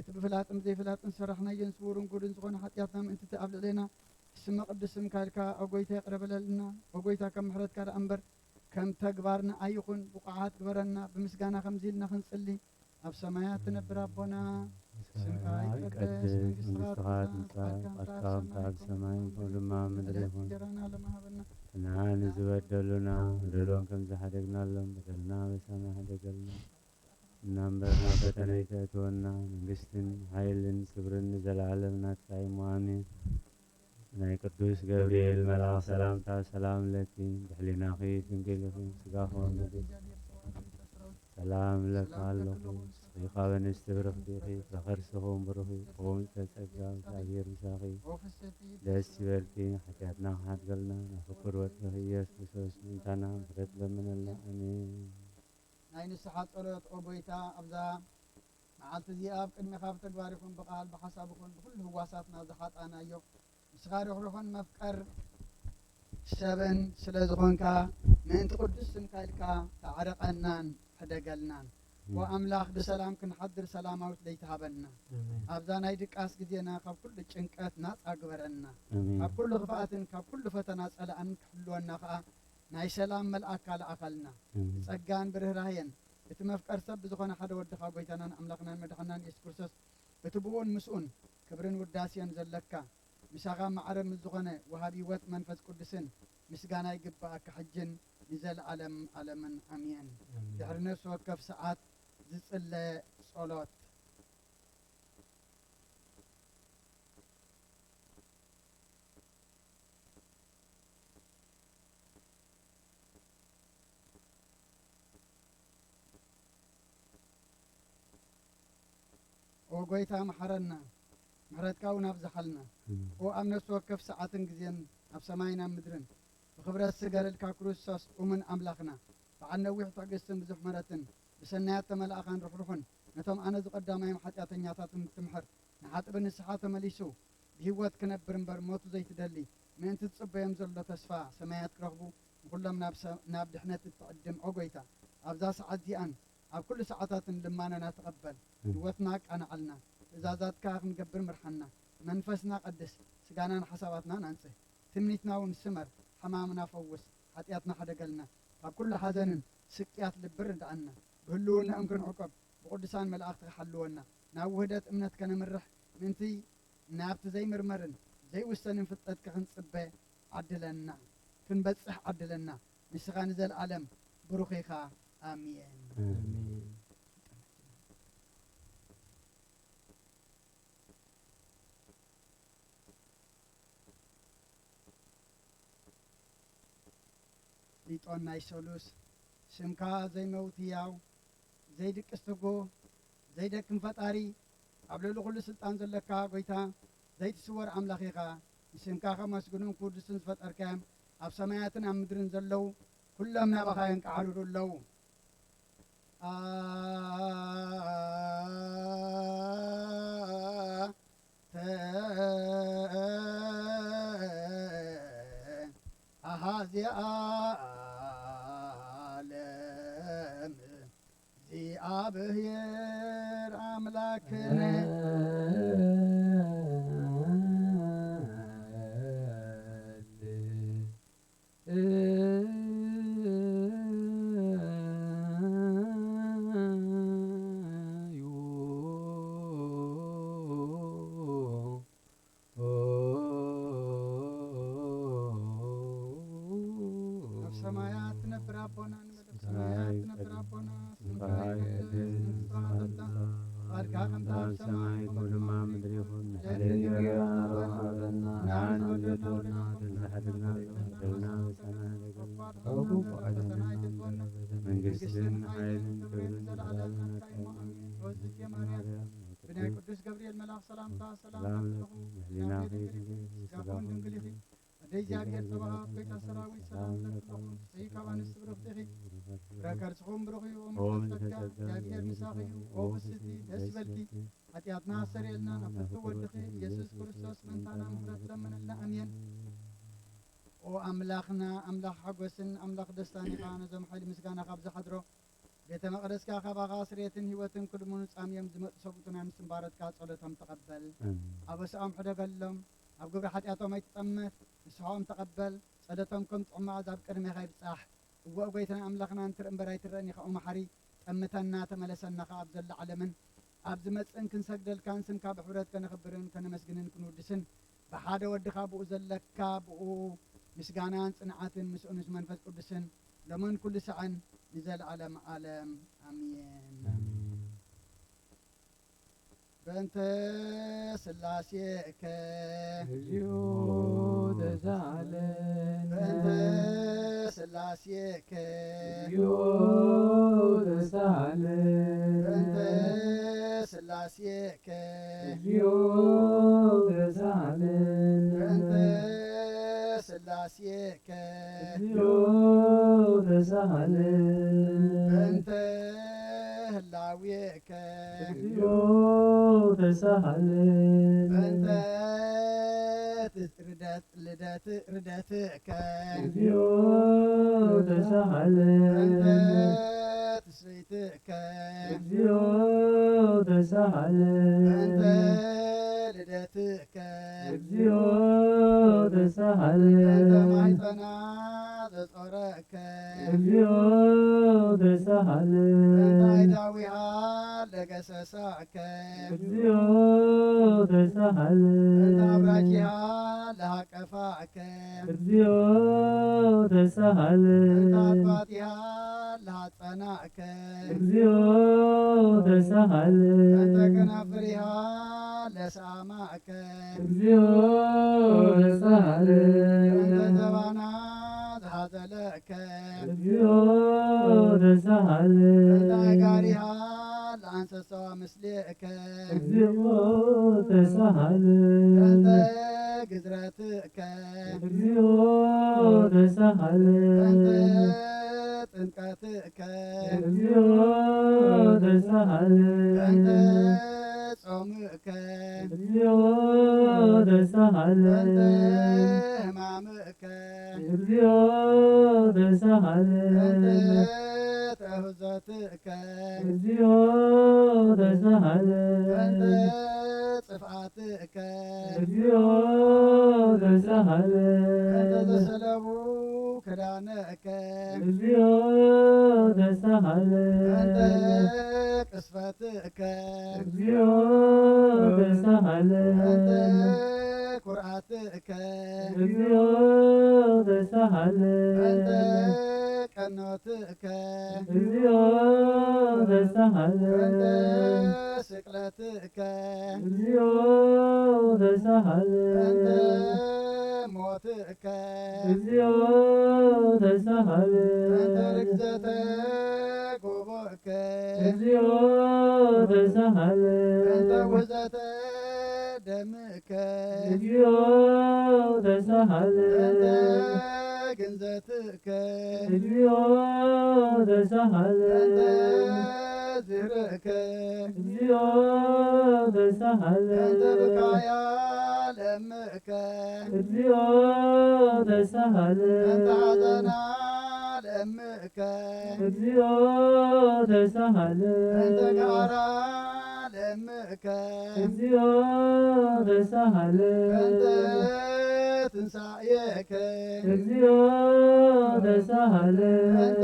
እቲ ብፍላጥን ዘይፍላጥን ዝሰራሕናዮን ስውርን ጉድን ዝኾነ ሓጢኣትና ምእንቲ ኣብ ልዕልና ስመ ቅዱስም ካልካ ኦ ጎይታ ይቕረበለልና ኦ ጎይታ ከም ምሕረትካ ዳኣ እምበር ከም ተግባርና ኣይኹን ብቑዓት ግበረና ብምስጋና ከምዚ ኢልና ክንጽሊ ኣብ ሰማያት ትነብር ኣቦና ስምካ ይትቀደስ መንግስትኻ ትምጻእ ቃልካ ኣብ ሰማይ ከምኡድማ ምድሪ ይኹን እንጀራና ለመሃበና ንዓና ዝበደሉና በደሎም ከም ዝሓደግናሎም በደልና በሰማይ ሓደገልና እና እምበርና ፈተና ይተእትወና መንግስትን ሓይልን ክብርን ንዘለዓለም ናትካ እዩ ኣሜን። ናይ ቅዱስ ገብርኤል መልኣኽ ሰላምታ ሰላም ለኪ ብሕሊናኺ ድንግል ኢኺ ስጋኺ ወንድምኪ ሰላም ለካ ኣለኹ ስኺኻ በንስቲ ብርኽቲ ኢኺ ብኸርሲኹም ብሩኽ ቁሙዕ ተጸጋ እግዚአብሔር ምሳኺ ደስ ይበልኪ ሓጢኣትና ክሓድገልና ናብ ፍቁር ወድኺ ኢየሱስ ክርስቶስ ምንታና ምሕረት ለምነልና ኣሜን። ናይ ንስሓ ጸሎት ኦ ጎይታ ኣብዛ መዓልቲ እዚኣ ኣብ ቅድሚኻ ብተግባር ይኹን ብቓል ብሓሳብ ይኹን ብኩሉ ህዋሳትና ዝሓጣናዮ ምስኻ ርኅሩኅን መፍቀር ሰብን ስለ ዝኾንካ ምእንቲ ቅዱስ ስምካ ኢልካ ተዓረቐናን ሕደገልናን ወኣምላኽ ብሰላም ክንሓድር ሰላማዊት ለይትሃበና ኣብዛ ናይ ድቃስ ግዜና ካብ ኩሉ ጭንቀት ናፃ ግበረና ካብ ኩሉ ክፍኣትን ካብ ኩሉ ፈተና ጸላእን ክሕልወና ከዓ ናይ ሰላም መልኣክካ ለኣኸልና ብጸጋን ብርህራህየን እቲ መፍቀር ሰብ ብዝኾነ ሓደ ወድኻ ጎይታናን ኣምላኽናን መድሓናን ኢየሱስ ክርስቶስ እቲ ብኡን ምስኡን ክብርን ውዳስየን ዘለካ ምሳኻ ማዕረም ዝኾነ ወሃቢ ህይወት መንፈስ ቅዱስን ምስጋና ይግባአካ ሕጅን ንዘለዓለም ዓለምን ኣሜን። ድሕሪ ነፍሲ ወከፍ ሰዓት ዝጽለ ጸሎት ኦ ጎይታ መሓረና ምሕረትካ እውን ኣብዝሓልና ኦ ኣብ ነፍሲ ወከፍ ሰዓትን ግዜን ኣብ ሰማይና ምድርን ብኽብረት ስገለልካ ክርስቶስ እሙን ኣምላኽና በዓል ነዊሕ ትዕግስትን ብዙሕ ምሕረትን ብሰናያት ተመላእኻን ርኅሩኅን ነቶም ኣነ ዝቐዳማዮም ኃጢአተኛታትን ትምሕር ንሓጥቢ ንስሓ ተመሊሱ ብህይወት ክነብር እምበር ሞቱ ዘይትደሊ ምእንቲ ዝጽበዮም ዘሎ ተስፋ ሰማያት ክረኽቡ ንኩሎም ናብ ድሕነት እትዕድም ኦ ጎይታ ኣብዛ ሰዓት እዚኣን ኣብ ኩሉ ሰዓታትን ልማነና ተቐበል ህይወትና ቃናዓልና ትእዛዛትካ ክንገብር ምርሓና መንፈስና ቀድስ ስጋናን ሓሳባትና ናንጽህ ትምኒትና እውን ስመር ሕማምና ፈውስ ኃጢአትና ሓደገልና ካብ ኩሉ ሓዘንን ስቅያት ልብር ዳኣና ብህልውና እንክንዕቆብ ብቅዱሳን መላእኽቲ ክሓልወና ናብ ውህደት እምነት ከነምርሕ ምንቲ ናብቲ ዘይምርመርን ዘይውሰንን ፍልጠት ክንጽበ ዓድለና ክንበጽሕ ዓድለና ንስኻ ንዘለዓለም ብሩኽ ኢኻ ኣሜን። ሊጦን ናይ ሰሉስ ስምካ ዘይመውት ሕያው ዘይድቅስ ትጎ ዘይደክም ፈጣሪ ኣብ ልዕሊ ኩሉ ስልጣን ዘለካ ጎይታ ዘይትስወር ኣምላኽ ኢኻ ንስምካ ከመስግኑን ክውድስን ዝፈጠርካዮም ኣብ ሰማያትን ኣብ ምድርን ዘለዉ ኩሎም ናባኻ የንቀዓልሉ ኣለዉ ኣሃዚ ዓለም እግዚአብሔር አምላክነ በሰማያት ትነብር አቦና እንበል በሰማያት ትነብር አቦና ስምከ ይቀደስ መንግሥትከ ፈቃድከ ከመ በሰማይ كلما مدري يكون عليه ولا نعم وجدنا تزحدنا وجدنا وسنا من قسم حيث كبرنا بناء قدوس جبريل ملاك سلامتا سلام لكم أهلنا خير سلام دنقلخي أدي جاكير طبعا كيت سراوي سلام لكم سيكا وانس برختخي راكر سخوم برخي ومتفكا جاكير مساخي وبسدي دسبلتي ኃጢአትና ሰሪልና ነፍሱ ወድኺ ኢየሱስ ክርስቶስ መንታና ምሕረት ለምንና አሜን። ኦ አምላኽና አምላኽ ሓጎስን ኣምላኽ ደስታን ኢኻ ነዞም ሓይሊ ምስጋና ካብ ዝሓድሮ ቤተ መቕደስካ ካባኻ ስርየትን ህይወትን ቅድሙን ጻምዮም ዝመፁ ሰብኡትና ምስንባረትካ ጸሎቶም ተቐበል። ኣበስኦም ሕደገሎም ኣብ ግብሪ ሓጢኣቶም ኣይትጠመት ንስሖም ተቐበል። ጸሎቶም ከም ጽማዕ ኣብ ቅድሜኻ ይብጻሕ። እወ ጐይትና ኣምላኽና እንትርኢ እምበር ኣይትረአን ኢኻ ኦ መሓሪ ጠምተና ተመለሰናኻ ኣብ ዘሎ ዓለምን ኣብ ዝመፅን ክንሰግደልካን ስምካ ብሕብረት ከነኽብርን ከነመስግንን ክንውድስን ብሓደ ወድኻ ብኡ ዘለካ ብኡ ምስጋናን ጽንዓትን ምስኡ ንስ መንፈስ ቅዱስን ሎምን ኩሉ ሰዓን ንዘለዓለም ዓለም ኣሜን። በእንተ ስላሴከ እግዚኦ ተሳለን በእንተ ስላሴከ እግዚኦ ተሳለን በእንተ ስላሴከ እግዚኦ ተሳለን በእንተ ስላሴከ እግዚኦ ተሳለን በእንተ ህላዌከ እግዚኦ ተሳለን በእንተ ርደትከ እግዚኦ በእንተ ተሳለን ትስብእትከ እግዚኦ በእንተ ተሳለን ልደትከ እግዚኦ በእንተ ተሳለን ማኅፀና ዘጾረከ እግዚኦ በእንተ ተሳለን አይዳዊሃ ለገሰሳከ እግዚኦ በእንተ ተሳለን አብራኪሃ ለሃቀፋከ እግዚኦ በእንተ ተሳለን አጥባጢሃ ለሃጸናከ እግዚኦ በእንተ ተሳለን ከናፍሪሃ ለሳማከ እግዚኦ በእንተ ተሳለን ዘባና ዘሐዘለከ እግዚኦ በእንተ ተሳለን አይጋሪሃ ለአንሰሳ ምስሌከ እግዚኦ በእንተ ተሳለን ግዝረትከ እግዚኦ በእንተ ተሳለን ጥምቀትከ እግዚኦ በእንተ ተሳለን ጾምከ እግዚኦ በእንተ ተሳለን ሕማምከ እግዚኦ በእንተ ተሳለን ተህዘትከ እግዚኦ በእንተ ተሳለን ጽፍአትከ እግዚኦ በእንተ ተሳለን ዘሰለቡ ክዳነከ እግዚኦ በእንተ ተሳለን ቅስፈትከ እግዚኦ በእንተ ተሳለን ኩርዓትከ እግዚኦ በእንተ ተሳለን ቀኖትከ እግዚኦ በእንተ ተሳለን ስቅለትከ እግዚኦ በእንተ ተሳለን ሞትከ እግዚኦ በእንተ ተሳለን ርግዘተ ጎቦከ እግዚኦ በእንተ ተሳለን ውህዘተ ደምከ እግዚኦ በእንተ ተሳለን ግንዘትከ እግዚኦ በእንተ ተሳለን ዝህርከ እግዚኦ በእንተ ተሳለን ብካያ ለምከ እግዚኦ በእንተ ተሳለን ሐዘና ለምከ እግዚኦ በእንተ ተሳለን ጋራ ለምከ እግዚኦ በእንተ ተሳለን ትንሣኤከ እግዚኦ በእንተ ተሳለን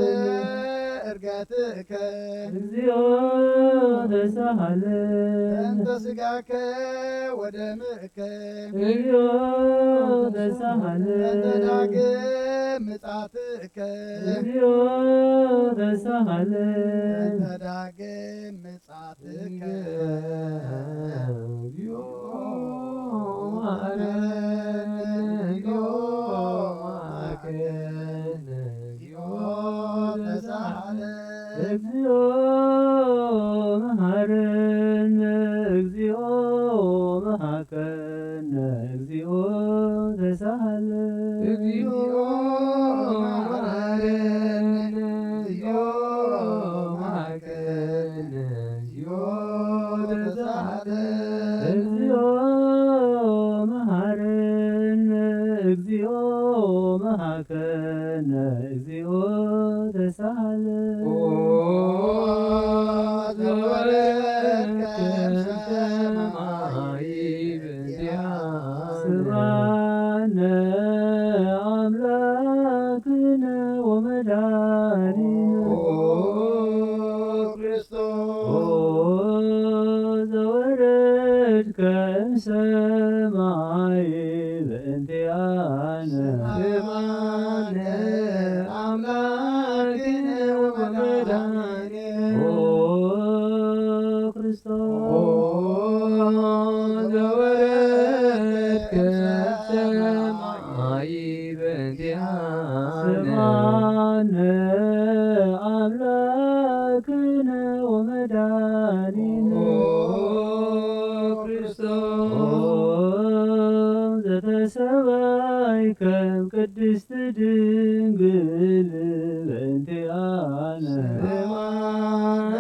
እርገትከ ሰውነትከ እግዚኦ ተሳሃለን እንተ ሥጋከ ወደምከ እግዚኦ እንተ ተሳሃለን ዳግም ምጽአትከ እግዚኦ ተሳሃለን እንተ ዳግም ምጽአትከ እግዚኦ መሐረነ እግዚኦ መሐከነ እግዚኦ ተሳሃለን እግዚኦ መሐረነ እግዚኦ መሐከነ እግዚኦ ተሳሃለን እግዚኦ መሐረነ እግዚኦ መሐከነ እግዚኦ ተሳሃለን እግዚኦ መሐረነ እግዚኦ መሐከነ እግዚኦ ተሳሃለን ስብሐነ አምላክነ ወመድኃኒነ ዘወረድከ እምሰማይ በእንቲአነ ስብሐነ አምላክነ ወመድኃኒነ ክርስቶስ ዘወረድከ እምሰማይ በእንቲአነ ስብሐነ አምላክነ ወመድኃኒነ ክርስቶስ ዘተሰባይከ ቅድስት ድንግል በእንቲአነ ስብሐነ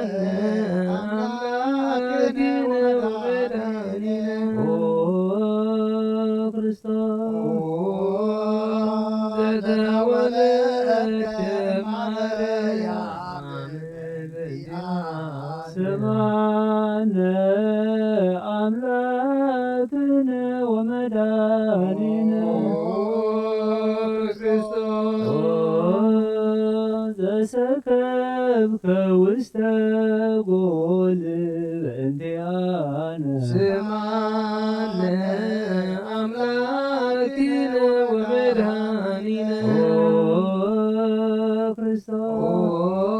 አምላክነ ወመድኃኒነ ክርስቶስ ዘተወለድከ ማርያም ስብሐነ አምላክነ ወመድኃኒነ ክርስቶስ ዘሰከብከ ውስተ ጎል በእንቲአነ ስብሐነ አምላክነ ወመድኃኒነ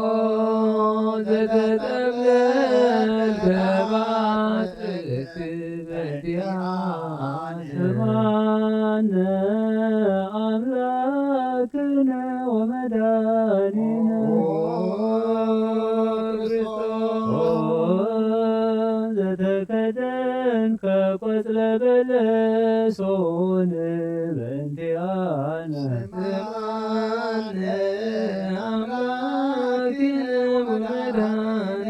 ክርስቶስ ዘተጠቅለልከ በአጽብዕት በእንቲአነ ስብሐነ አምላክነ ወመድኃኒነ ክርስቶስ ዘተከደንከ ቆጽለ በለሶን በእንቲአነ ስብሐነ አምላክነ ወመድኃኒነ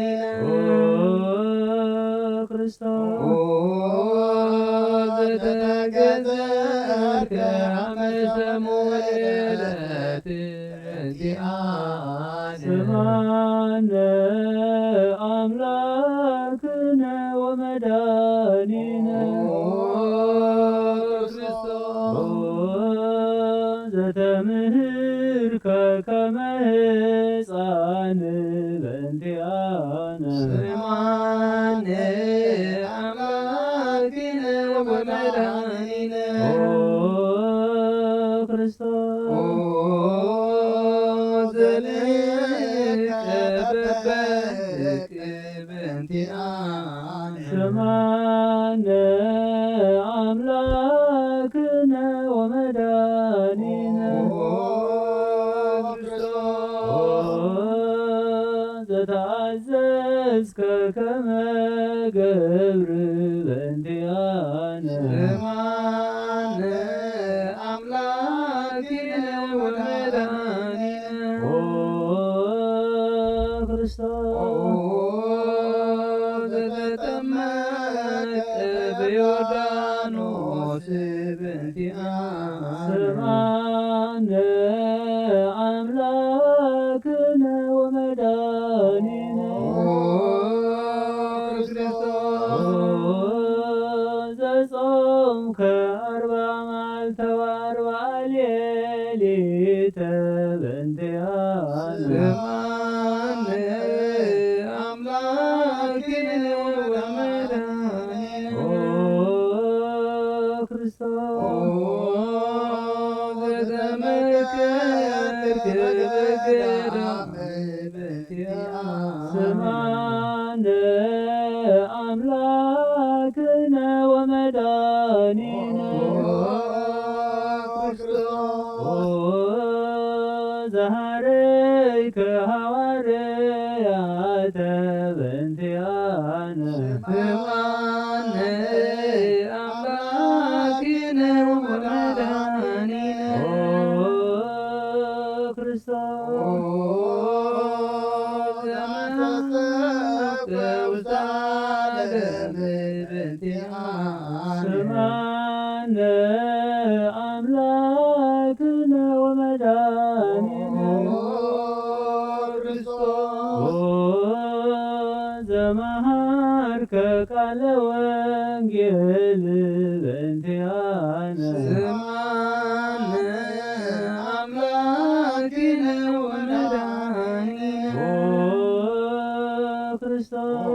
ክርስቶስ ዘተገዘርከ አመ ሰሙነ ዕለት በእንቲአነ ስብሐነ አምላክነ ወመድኃኒነ ክርስቶስ ዘተምህርከ ከመ ሕፃን በእንቲአነ ስብሐነ አምላክነ ወመድኃኒነ ክርስቶስ ዘልከ በበልክ በእንቲአነ ስብሐነ አምላክነ ወመድኃኒነ ክርስቶስ ዘተአዘዝከ ከመ ገብር በእንቲአነ ስብሐነ አምላክነ ወመድኃኒነ ክርስቶስ ዘተጠመቀ በዮርዳኖስ በእንቲአነ ስብሐነ አምላክነ ወመድኃኒነ ክርስቶስ ዘጾምከ 40 መዓልተ ወ40 ሌሊተ በእንቲአነ ስብሐነ ገዳም በእንቲአነ ስማነ አምላክነ ወመድኃኒነ ዘሃረይከ ሐዋርያተ በእንቲአነ ስማነ አምላክነ ወመድኃኒነ ክርስቶስ ዘመንተ ውስተ ዓለም በእንቲአነ ስማነ አምላክነ ወመድኃኒነ ዘመሃርከ ቃለ ወንጌል በእንቲአነ ስማነ አምላክነ ወመድኃኒነ ክርስቶስ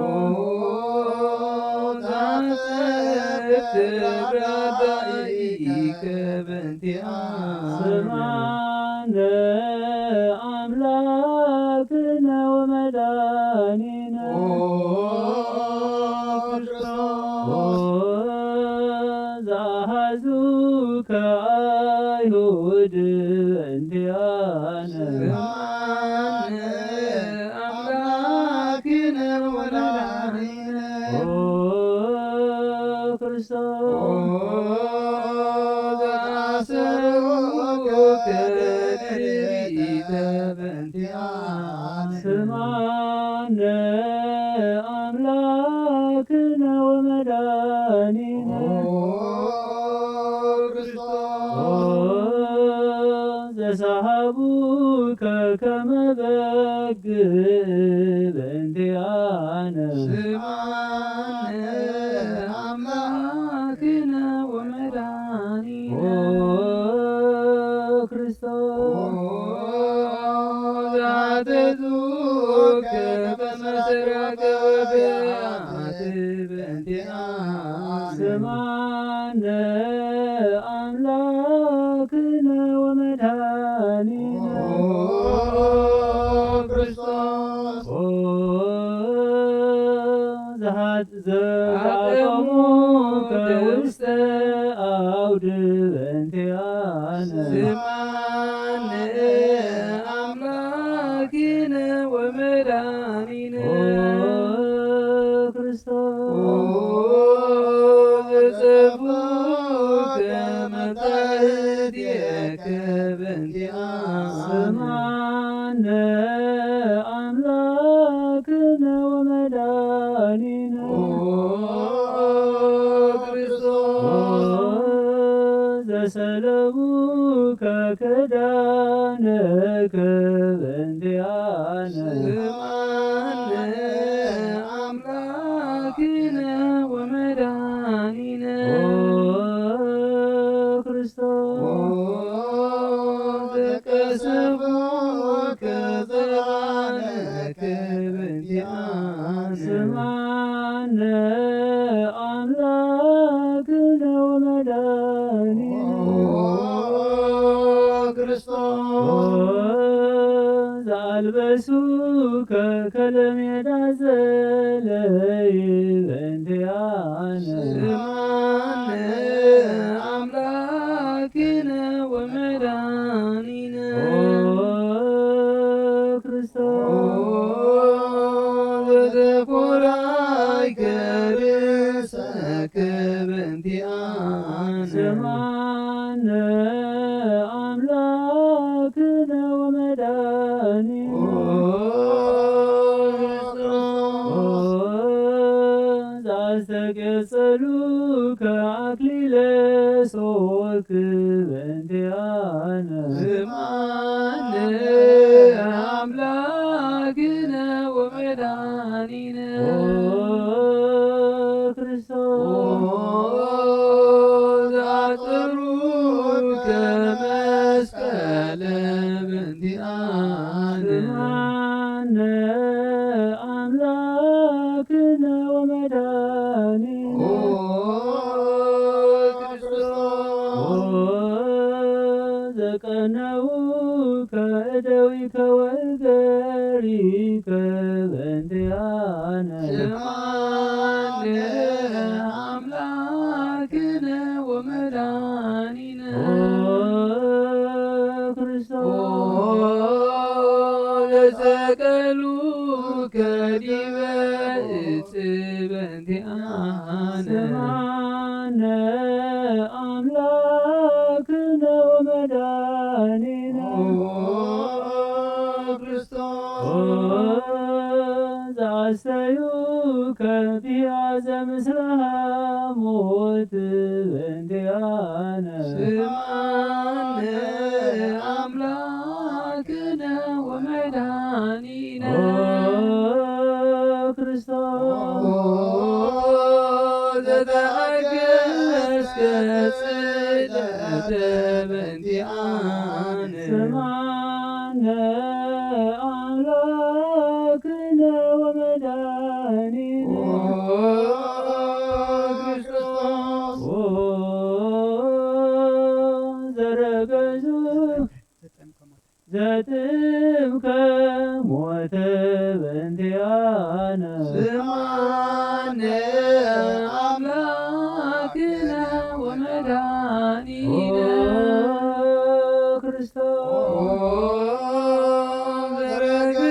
ተራዳኢከ በእንቲአነ ስማነ አምላክነ ወመድኃኒነ ዘአሐዙከ አይሁድ በእንቲአነ ስማነ አምላክነ ወመድኃኒነ ክርስቶስ ዘአሰሩከ ለትዕቢተ በእንቲአነ ስማነ አምላክነ ወመድኃኒነ ዘሰሃቡከ ከመ በግዕ በእንቲአነ ስማነ አምላክነ ወመድኃኒነ ክርስቶስ ዘአተቱከ በመሰረከ ወበአት በእንቲአነ ስማነ አምላክነ ወመድኃኒነ ክርስቶስ ዘአቆሙከ ውስተ አውድ በእንቲአነ ስማነ አምላክነ ወመድኃኒነ ክርስቶስ ዘጸፉከ መጻሕፍትከ በእንቲአነ ስማነ አምላክነ ወመድኃኒነ ክርስቶስ ዘሰለሙከ ክዳነከ በእንቲአነ ስማነ አምላክነ ወመድኃኒነ ክርስቶስ ዘቀሰፉከ ዘባነከ በእንቲአነ ስማነ አምላክነ ወመድኃኒነ ክርስቶስ ዘአልበሱከ ከለሜዳ ዘለይ በእንቲአነ ስማነ አምላክነ ወመድኃኒነ ክርስቶስ ዘተኮራይከ ርእሰከ በእንቲአነ ስማነ አምላክነ ወመድኃኒነ ዘአስተቄጸሉከ አክሊለ ሦክ በእንቲአነ ስማነ አምላክነ ወመድኃኒነ ክርስቶስ ዘአጽሩከ መስቀለ በእንቲአነ ስማነ አምላክነ ወመድኃኒነ ዘቀነውከ እደዊከ ወገሪከ በእንቲአነ ስምዓነ አምላክነ ወመድኃኒነ ለሰቀሉከ ዲበ ዕፅ በእንቲአነ ስምዓነ አምላክነ ወመድኃኒነ ዘአስተዩከ ቢያዘ ምስለ ሐሞት በእንቲአነ ስምዓነ አምላክነ ወመድኃኒነ ዘተአገሥከ ጽልመተ በእንቲአነ ስምዓነ አምላክነ ወመድኃኒነ ዘረገዙ ዘጥምከ ሞተ በእንቲአነ ስምዓነ አምላክነ ወመድኃኒነ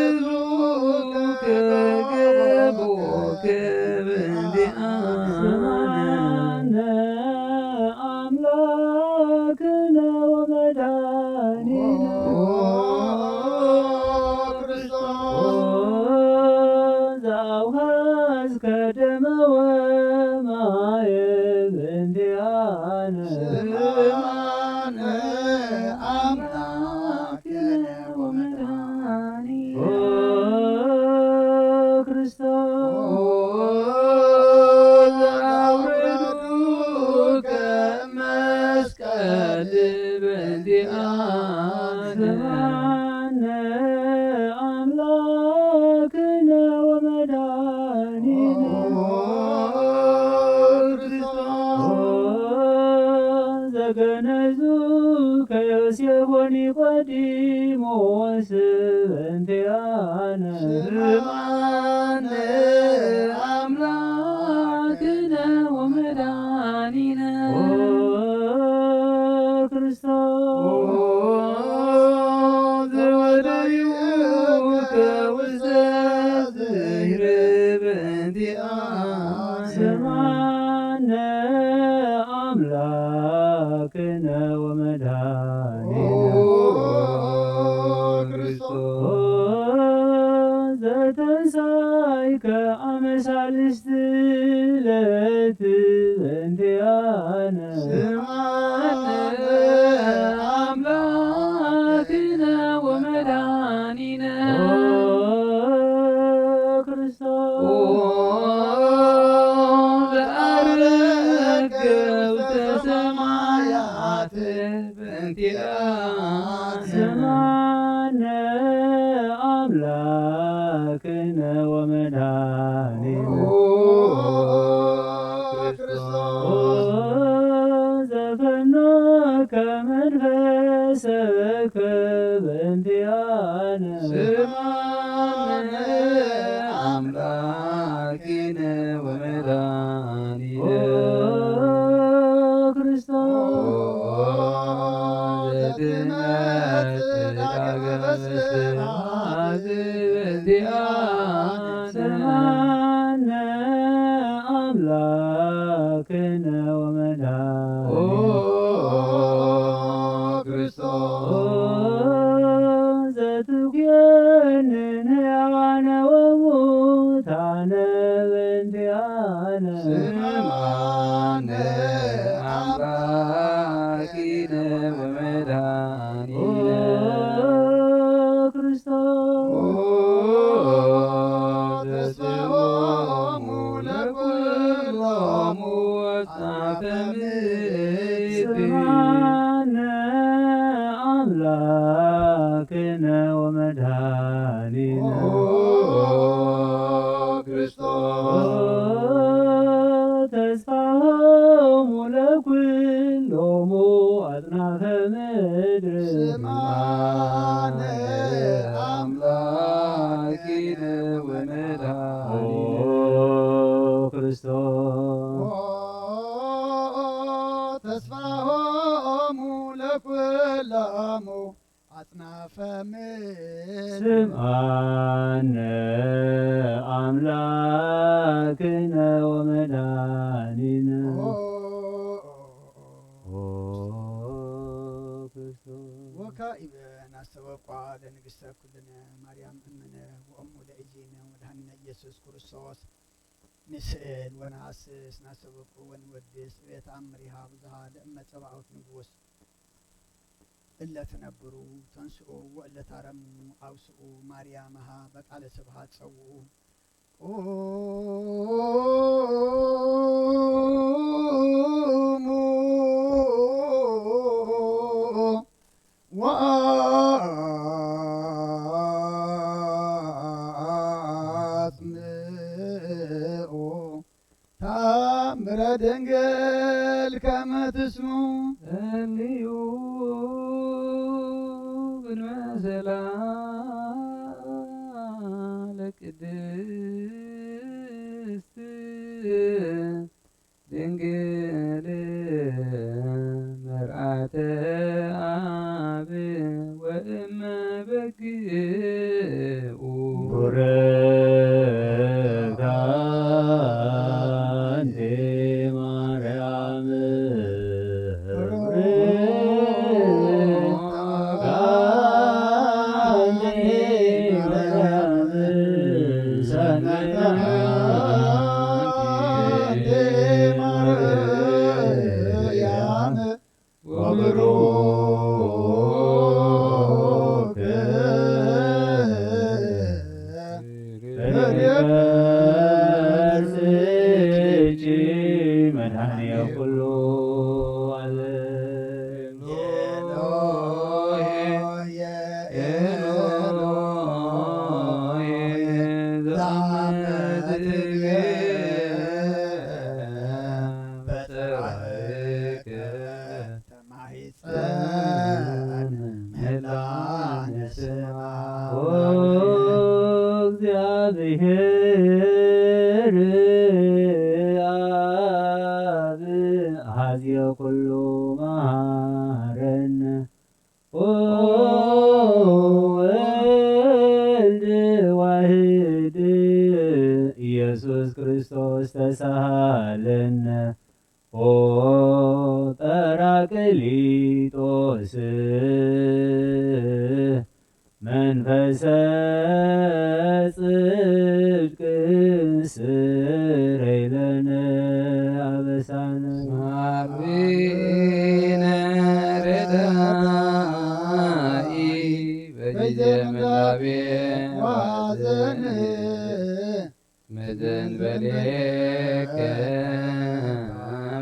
ዘረግዙከ ገቦከ በእንቲአነ ስምዓነ አምላክነ ወመድኃኒነ ዘአውሃዝከ ደመ ወማየ በእንቲአነ ስምዓነ አምላክነ ወመድኃኒነ ዘአውርዱከ መስቀል በእንቲአነ ስምዓነ አምላክነ ወመድኃኒነ ዘገነዙከ ዮሴፍ ወኒቆዲሞስ በእንቲአነ ስምዓነ አምላክነ ወመድኃኒነ ዘወደዩከ ውስተ ዝሕረ በእንቲአነ ስምዓነ አምላክነ ወመድኃኒነ ዘተንሣእከ አመሳልስት ዕለት በእንቲአነ ስምዓነ አምላክነ ወመድኃኒነ ዘዐረግከ ውስተ ሰማያት በእንቲአነ ስምዓነ አምላክነ ወመድኃኒነ ዘፈኖከ መንፈሰከ በእንቲአነ ስምዓነ አምላክነ ወመድኃኒነ ዘትመጽእ ዳግመ በስብሐት በእንቲአነ ስምዓነ አምላክነ ወመድኃኒነ ዘትኩነን ሕያዋነ ወሙታነ በእንቲአነ ስምዓነ አምላክነ ወመድኃኒነ ዘጽዮሙ ለኵሎሙ ወጻተ ምድር ስምዓነ አምላክነ ወመድኃኒነ ተስፋሆሙ ለኵሎሙ አጽናፈ ምድር ስምዓነ ስምዓነ አምላክነ ወመድኃኒነ ወካኢበ ናስተበቋ ለንግሥተ ኩልነ ማርያም እምነ ወእሙ ለእግዚእነ ወመድኃኒነ ኢየሱስ ክርስቶስ ንስእል ወነሐስስ ናስተበቁ ወንወድስ ቤተአምሪሃ ብዙሃ ለእመ ጸባኦት ንጉሥ እለ ትነብሩ ተንስኡ ወእለ ታረሙ አውስኡ ማርያምሃ በቃለ ስብሐት ጸውኡ ቁሙ ወአጽምዑ ተአምረ ድንግል ከመ ትስሙ እልዩ ብንመሰላ ለቅድስት ድንግል መርአተ አብ ወእመ በግኡ ቡርክት አንቲ ማርያም እግዚአብሔር አብ ኀዝየ ኩሉ መሐረነ ወወልድ ዋሕድ ኢየሱስ ክርስቶስ ተሳሃለነ ኦ ጰራቅሊጦስ መንፈሰ ጽድቅ ስረይ ለነ አበሳነ ማሪነ ረዳኢ በጀመላቤ ዋዘን መዘንበሌከ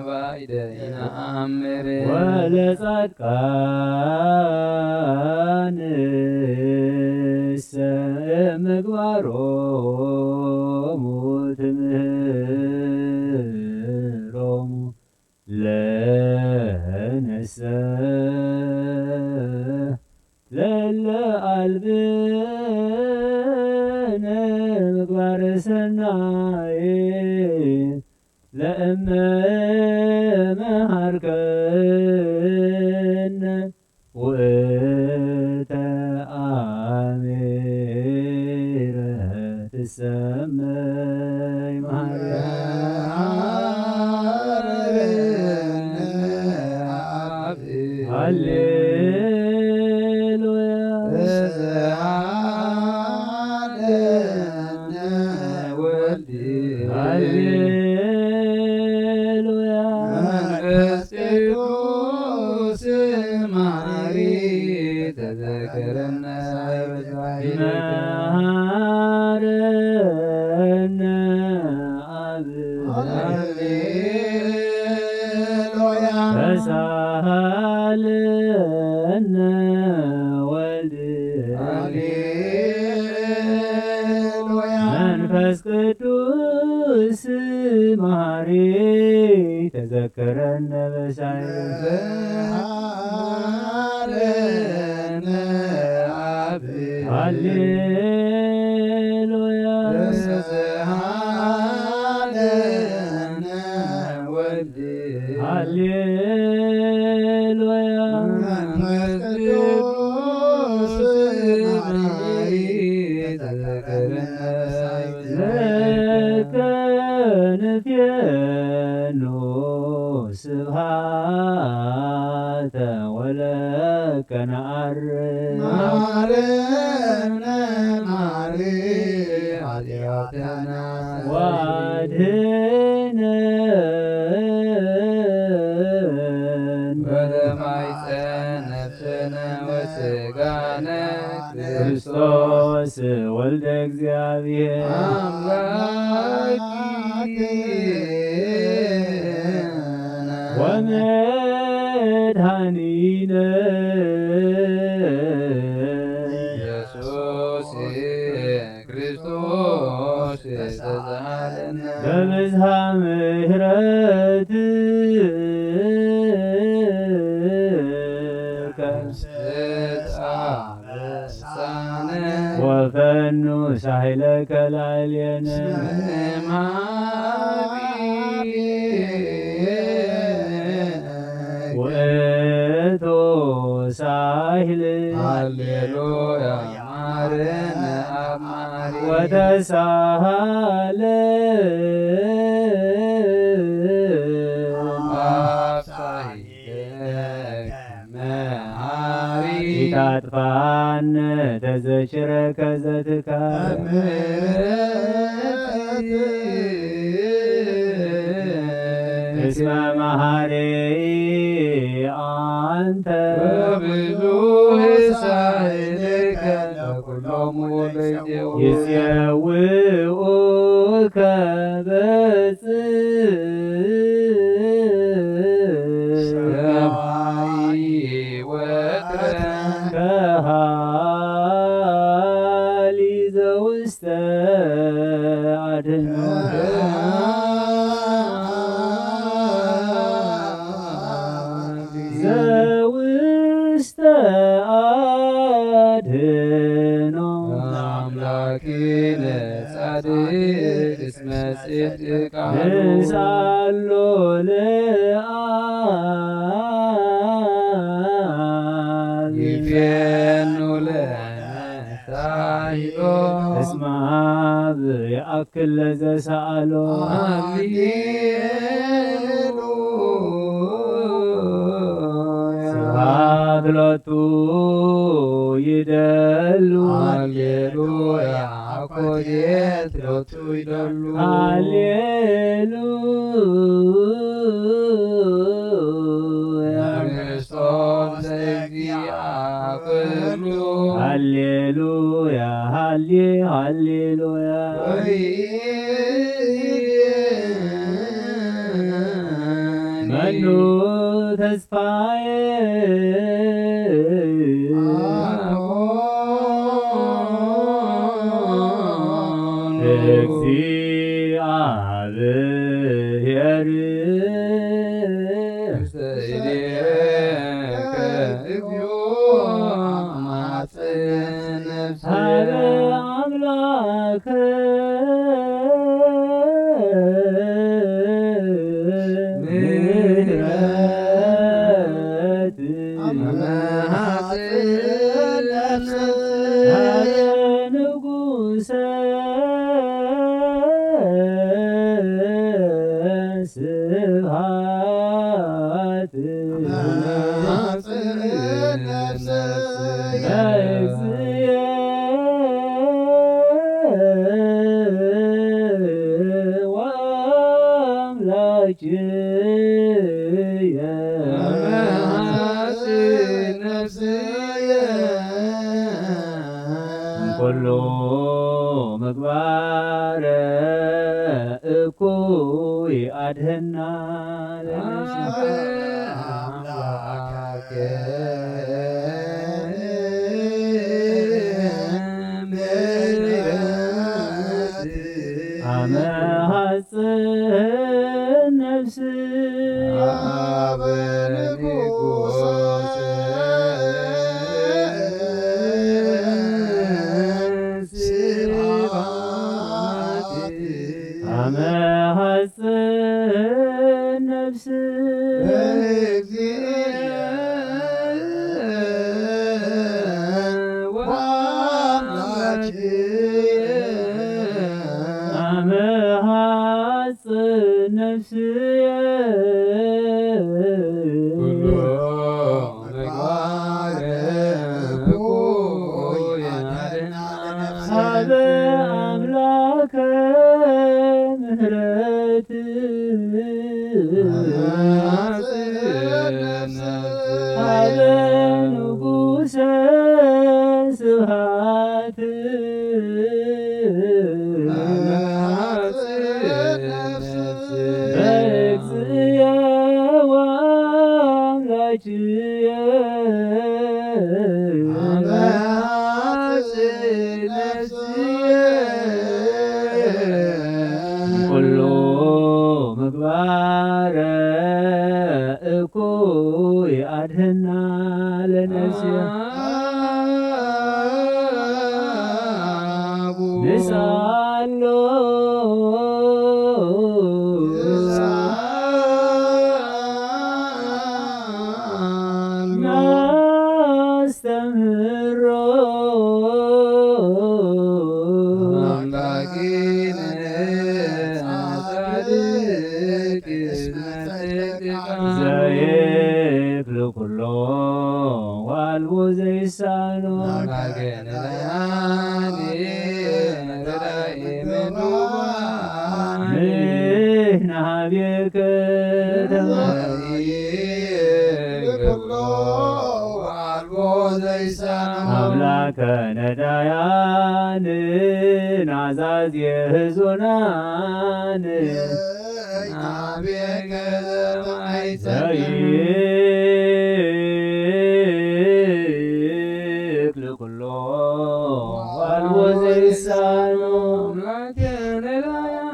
ባይደ ይነአምር ወለጻድቃን ምግባሮሙ ትምህሮሙ ለነሰ ለለ አልብነ ምግባረ ሰናይ ለእመ መሃርከነ ውእተ አሜረ ትሰመይ ማርያም ሃሌሉያ ተሳሃለነ ወልድ ሃሌሉያ መንፈስ ቅዱስ ማሪ ተዘከረነ መሐረነ አብ ሃሌሉያ ተሳሃለነ ወልድ ሃሌሉያ መንፈስ ቅዱስ መሐሪ ተዘከረነ በሳይለ ተሳሃለነ አብ ሃሌሉያ ተሳሃለነ ወልድ ሃሌሉያ መንፈስ ቅዱስ ማሪ ለከ ንትየኑ ስብሃተ ወለከ ነዐርግ ማረነ ማሪ ኃጢአተነ ወአድኅነን በለማይፀን ነፍስነ ወሥጋነ ክርስቶስ ወልደ እግዚአብሔር አምላኪነ ወመድኃኒነ ኢየሱስ ክርስቶስ ተሳሃለነ በብዝሃ ምሕረትከ ስጻበሳነ ወፈኑ ሳህለከ ላዕሌነ ውእቱ ሳህል ሃሌሉያ ማረነ አብ ማሪ ወተሳሃለ ኢታጥፋነ ተዘሽረከ ዘትካል እስመ መሐሪ አንተ በብዙ ሳህልከ ለኩሎሙ ለይዜው ይፄውኡከ ሰማይ ወትረ ከሃሊ ዘውስተ አድኅኖ ዘውስተ አድኅኖ አምላኪነ ጻድቅ እስመ ጽድቃሉ ንሳሎ ለአብ ይፌኑ ለነ ሳሂሎ እስመ አብ የአክል ለዘሰአሎ ስብሐት ሎቱ ይደሉ ሃሌሉያ ኮቴት ሎቱ ይደሉ ሃሌሉያ ክርስቶስ ለእግዚአ ኩሉ ሃሌሉያ ሃሌሉያ መኑ ተስፋዬ እግዚአብሔር ሀበ አምላከ ምሕረት ሀበ ንጉሠ ስብሐት ኩሉ ምግባረ እኩይ አድኅና አመ ሐጽን ነፍስ አመ ሐጽን ነፍስ ነፍስየ ኩሉ ምግባረ እኩይ አድኅና ሀበ አምላከ ምህረት ሀበ ንጉሰ ስብሐት በእግዚእየ ወአምላክየ ኩሉ ምግባረ እኩይ አድኅና ለነፍስየ ንሳሎ ናስተምህሮ አምላኪነ ጻድቅ ዘይክል ኩሎ ዋልቦ ዘይሳኖ አምላኬነ ለያኒ ረዳኢ ምሉዋን ንሕና ኀቤከ ኩሎ ዋልቦ ዘይሳኖ አምላከ ነዳያን ናዛዝ የህዙናን አቤከ ዘማይፀነ ዘይክል ኩሎ ዋልቦ ዘይሳኖ አምላኬነ ለያኒ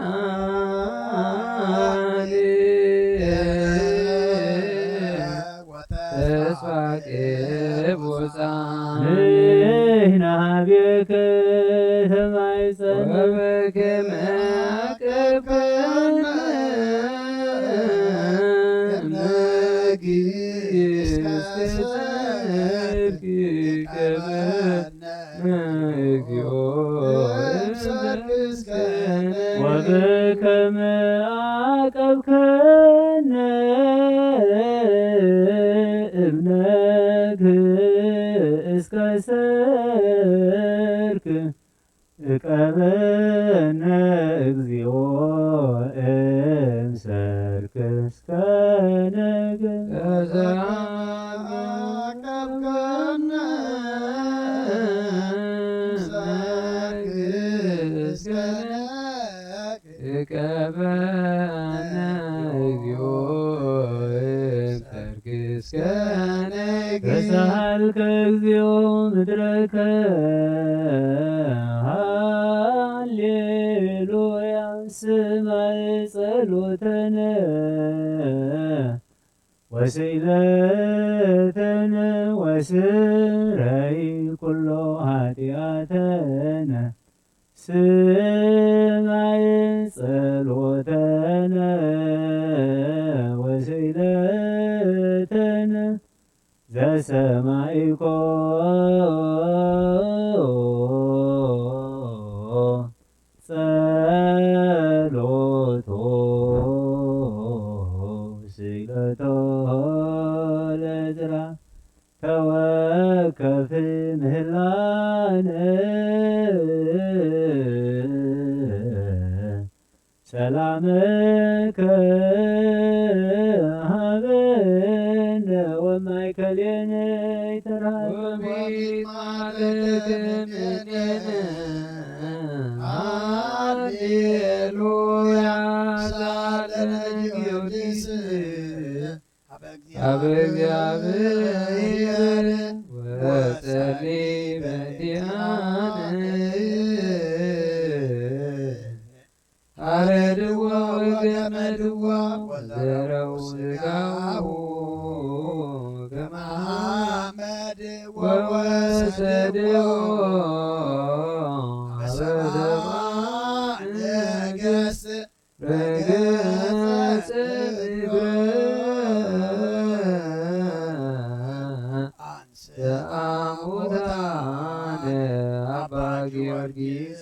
ተስፋ ቅቡፃን ንሕና ኀቤከ ተማይፀነ ወበከመ አቀብከነ እምነግሥተ ጽድቅ ቅበነ እግዚኦ እምሰርክስከነ ወበከመ አቀብከነ እምነግሥተ ሰርክ እቀበነ እግዚኦ እምሰርክ እስከ ነገ ተዘአቀብከነ እምሰርክስከነ እቀበነ እግዚኦ እምሰርክስከነ ተሳሃልከ እግዚኦ ምድረከ ሃሌሉያ ስማዕ ጸሎተነ ወስእለተነ ወስረይ ኩሎ ኃጢአተነ ስማዕ ጸሎተነ ወስእለተነ ዘሰማዕኮ ጸሎቶ ስእለቶ ለዕዝራ ተወከፍ ምህላነ ሰላመከ ሀበነ ወማእከሌነ ይትረሀብ ሃሌሉያ ሳለነ ጊዮርጊስ አበ እግዚአብሔር ወጸልይ በእንቲአነ አረድዋ ወገመድዋ ወዘረው ሥጋሁ ከመሐመድ ወወሰድዎ አበደማ ነገሥት ረገጸ እግረ ዘአሙታነ አባ ጊዮርጊስ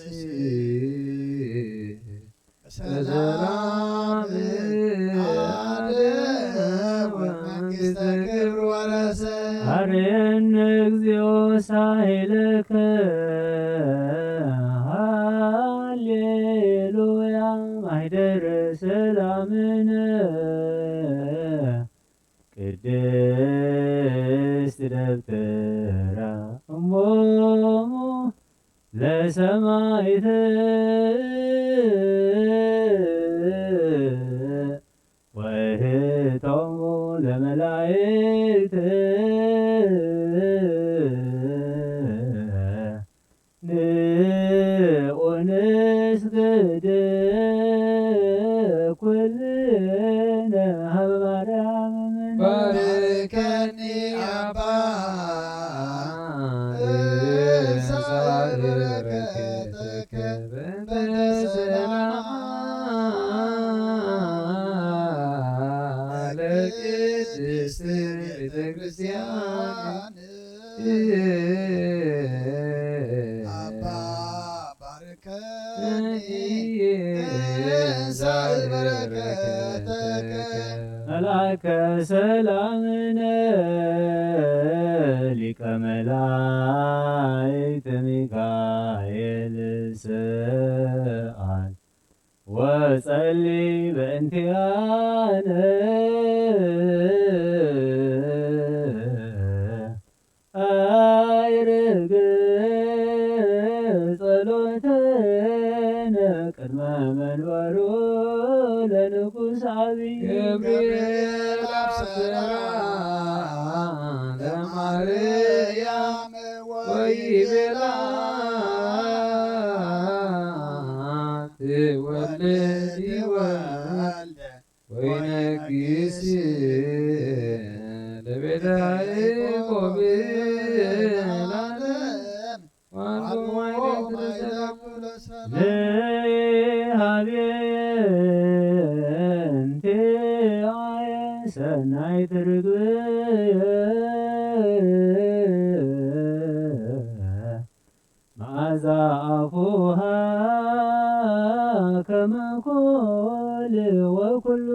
በሰላም ወሳይለከ ሃሌሉያ ማኅደረ ሰላምነ ቅድስት ደብተራ እሞሙ ለሰማዕት ወእህቶሙ ለመላእክት ንስግድ ኩልነ ሀበ ማርያም ባርከኒ አባ በረከተከ በእንተ ሰላም ለቅድስት ቤተ ክርስቲያን አባ ባርከኒ በረከተከ መላከ ሰላምነ ሊቀ መላእክት ሚካኤል ስአል ወጸልይ በእንቲአነ አይርግ ጸሎተነ ቅድመ መንበሩ ለንጉሥ አብይ ገብርኤል አብሰራ ለማርያም ወይቤላ ትወልድ ወልደ ወይነግሥ ለቤተ ያዕቆብ ለዓለም ወአልቦ ለሰላም ለሃቤንቴ አየ ሰናይ ትርግየ መዓዛ አፉሃ ከመ ኮል ወኩሉ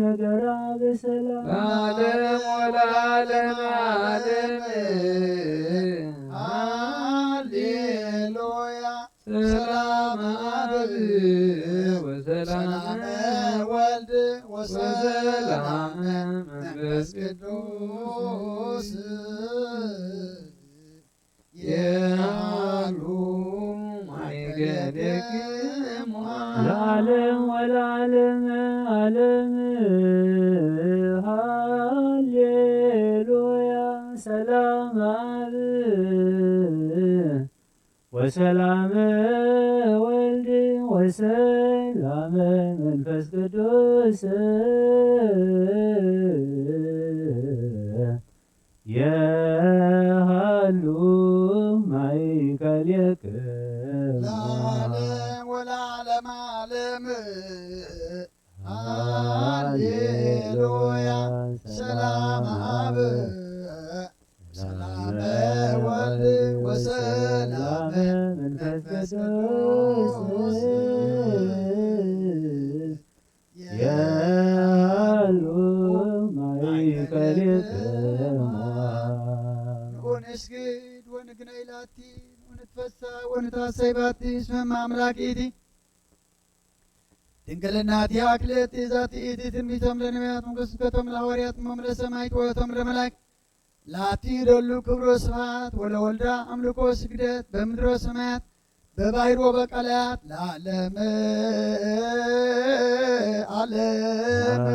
ነገራ በሰላም ለዓለም ወለዓለመ ዓለም ሃሌሉያ ሰላም አብ ወሰላም ወልድ ወሰላም መንፈስ ቅዱስ ያሉ ማይገደክሙ ለዓለም ወለዓለመ ዓለም ሃሌሉያ ሰላም አብ ወሰላም ወልድ ወሰላም መንፈስ ቅዱስ የሃሉ ማእከልክሙ ለዓለም ወለዓለመ ዓለም ሃሌሉያ ሰላም አብ ሰላም ወልድ ወሰላም መንፈስ ቅዱስ ያሉ ማእከልክሙ ወንስግድ ወንግነይ ላቲ ወንትፈሳ ወንታሰይ ባቲ እስመ አምላኪቲ ድንግልናቲ አክልኤቲ ዛቲ ኢቲ ትንቢቶም ለነቢያት ወስብከቶም ለሐዋርያት እሞም ለሰማዕት ወእቶም ለመላእክት ላቲ ይደሉ ክብሮ ስብሐት ወለወልዳ አምልኮ ስግደት በምድረ ሰማያት በባሕር ወበቀላያት ለዓለመ ዓለም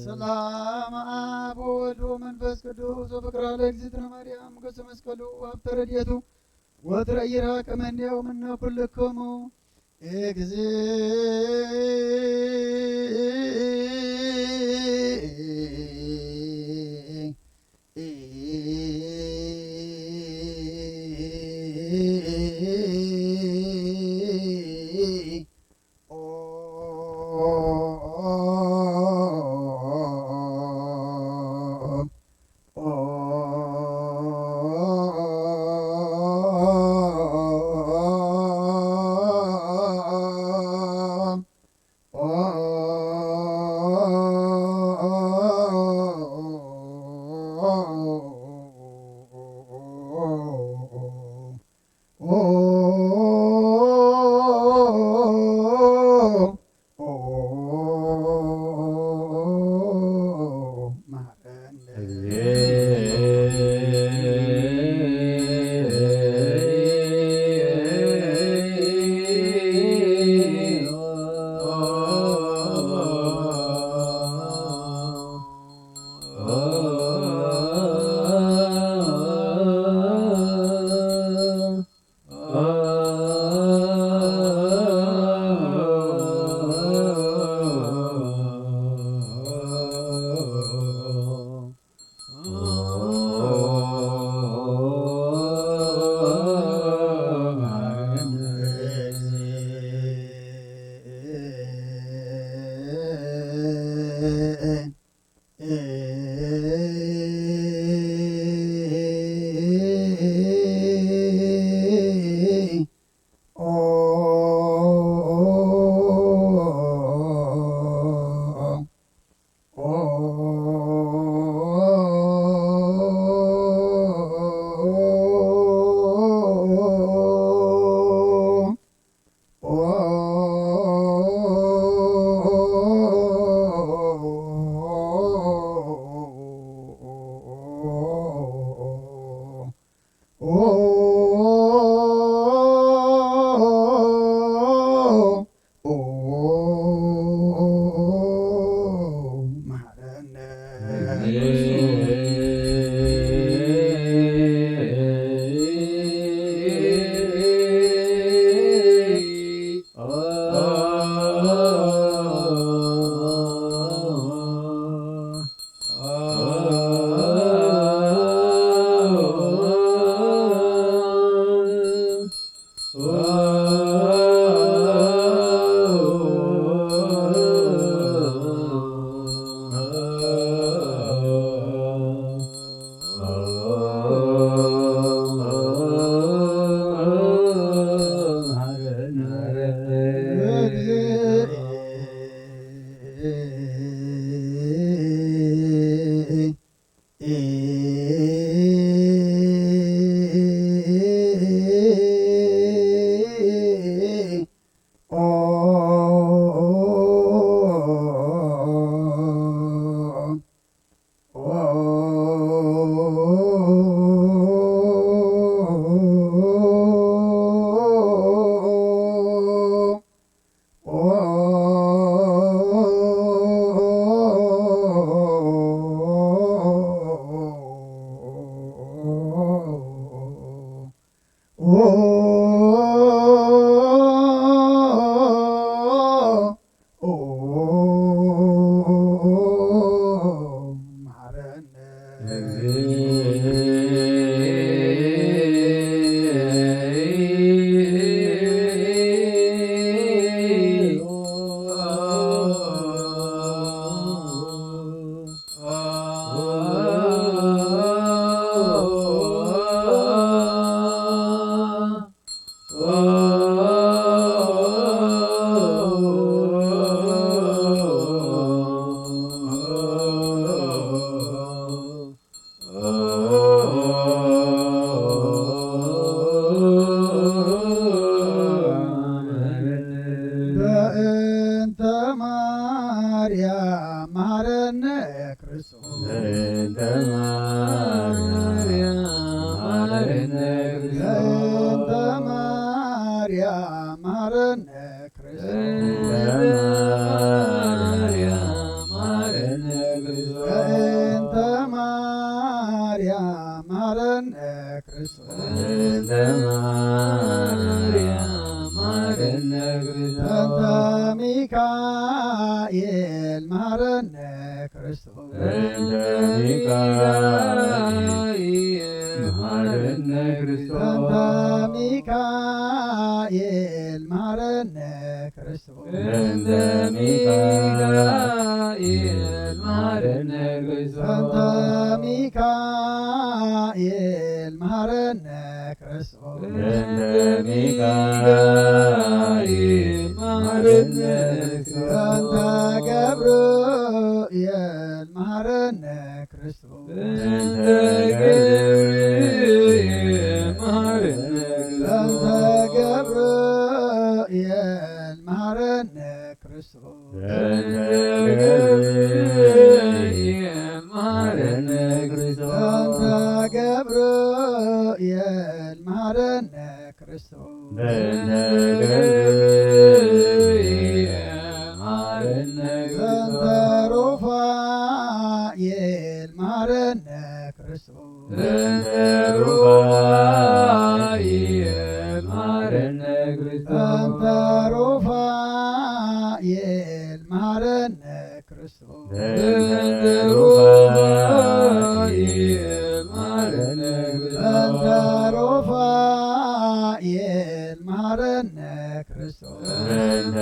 ሰላም አብ ወወልድ ወመንፈስ ቅዱስ ወፍቅር ለእግዝእትነ ማርያም ገጸ መስቀሉ ወሀብተ ረድኤቱ ወትረኢራ ከመኔው ምነ ኩልክሙ Christus በእንተ ገብርኤል መሐረነ ክርስቶስ በእንተ ገብርኤል መሐረነ በእንተ ሩፋኤል መሐረነ ክርስቶስ በእንተ ሩፋኤል መሐረነ ክርስቶስ በእንተ ሩፋኤል መሐረነ ክርስቶስ በእንተ ሩፋኤል መሐረነ በእንተ ክርስቶስ ሩፋኤል መሐረነ ክርስቶስ በእንተ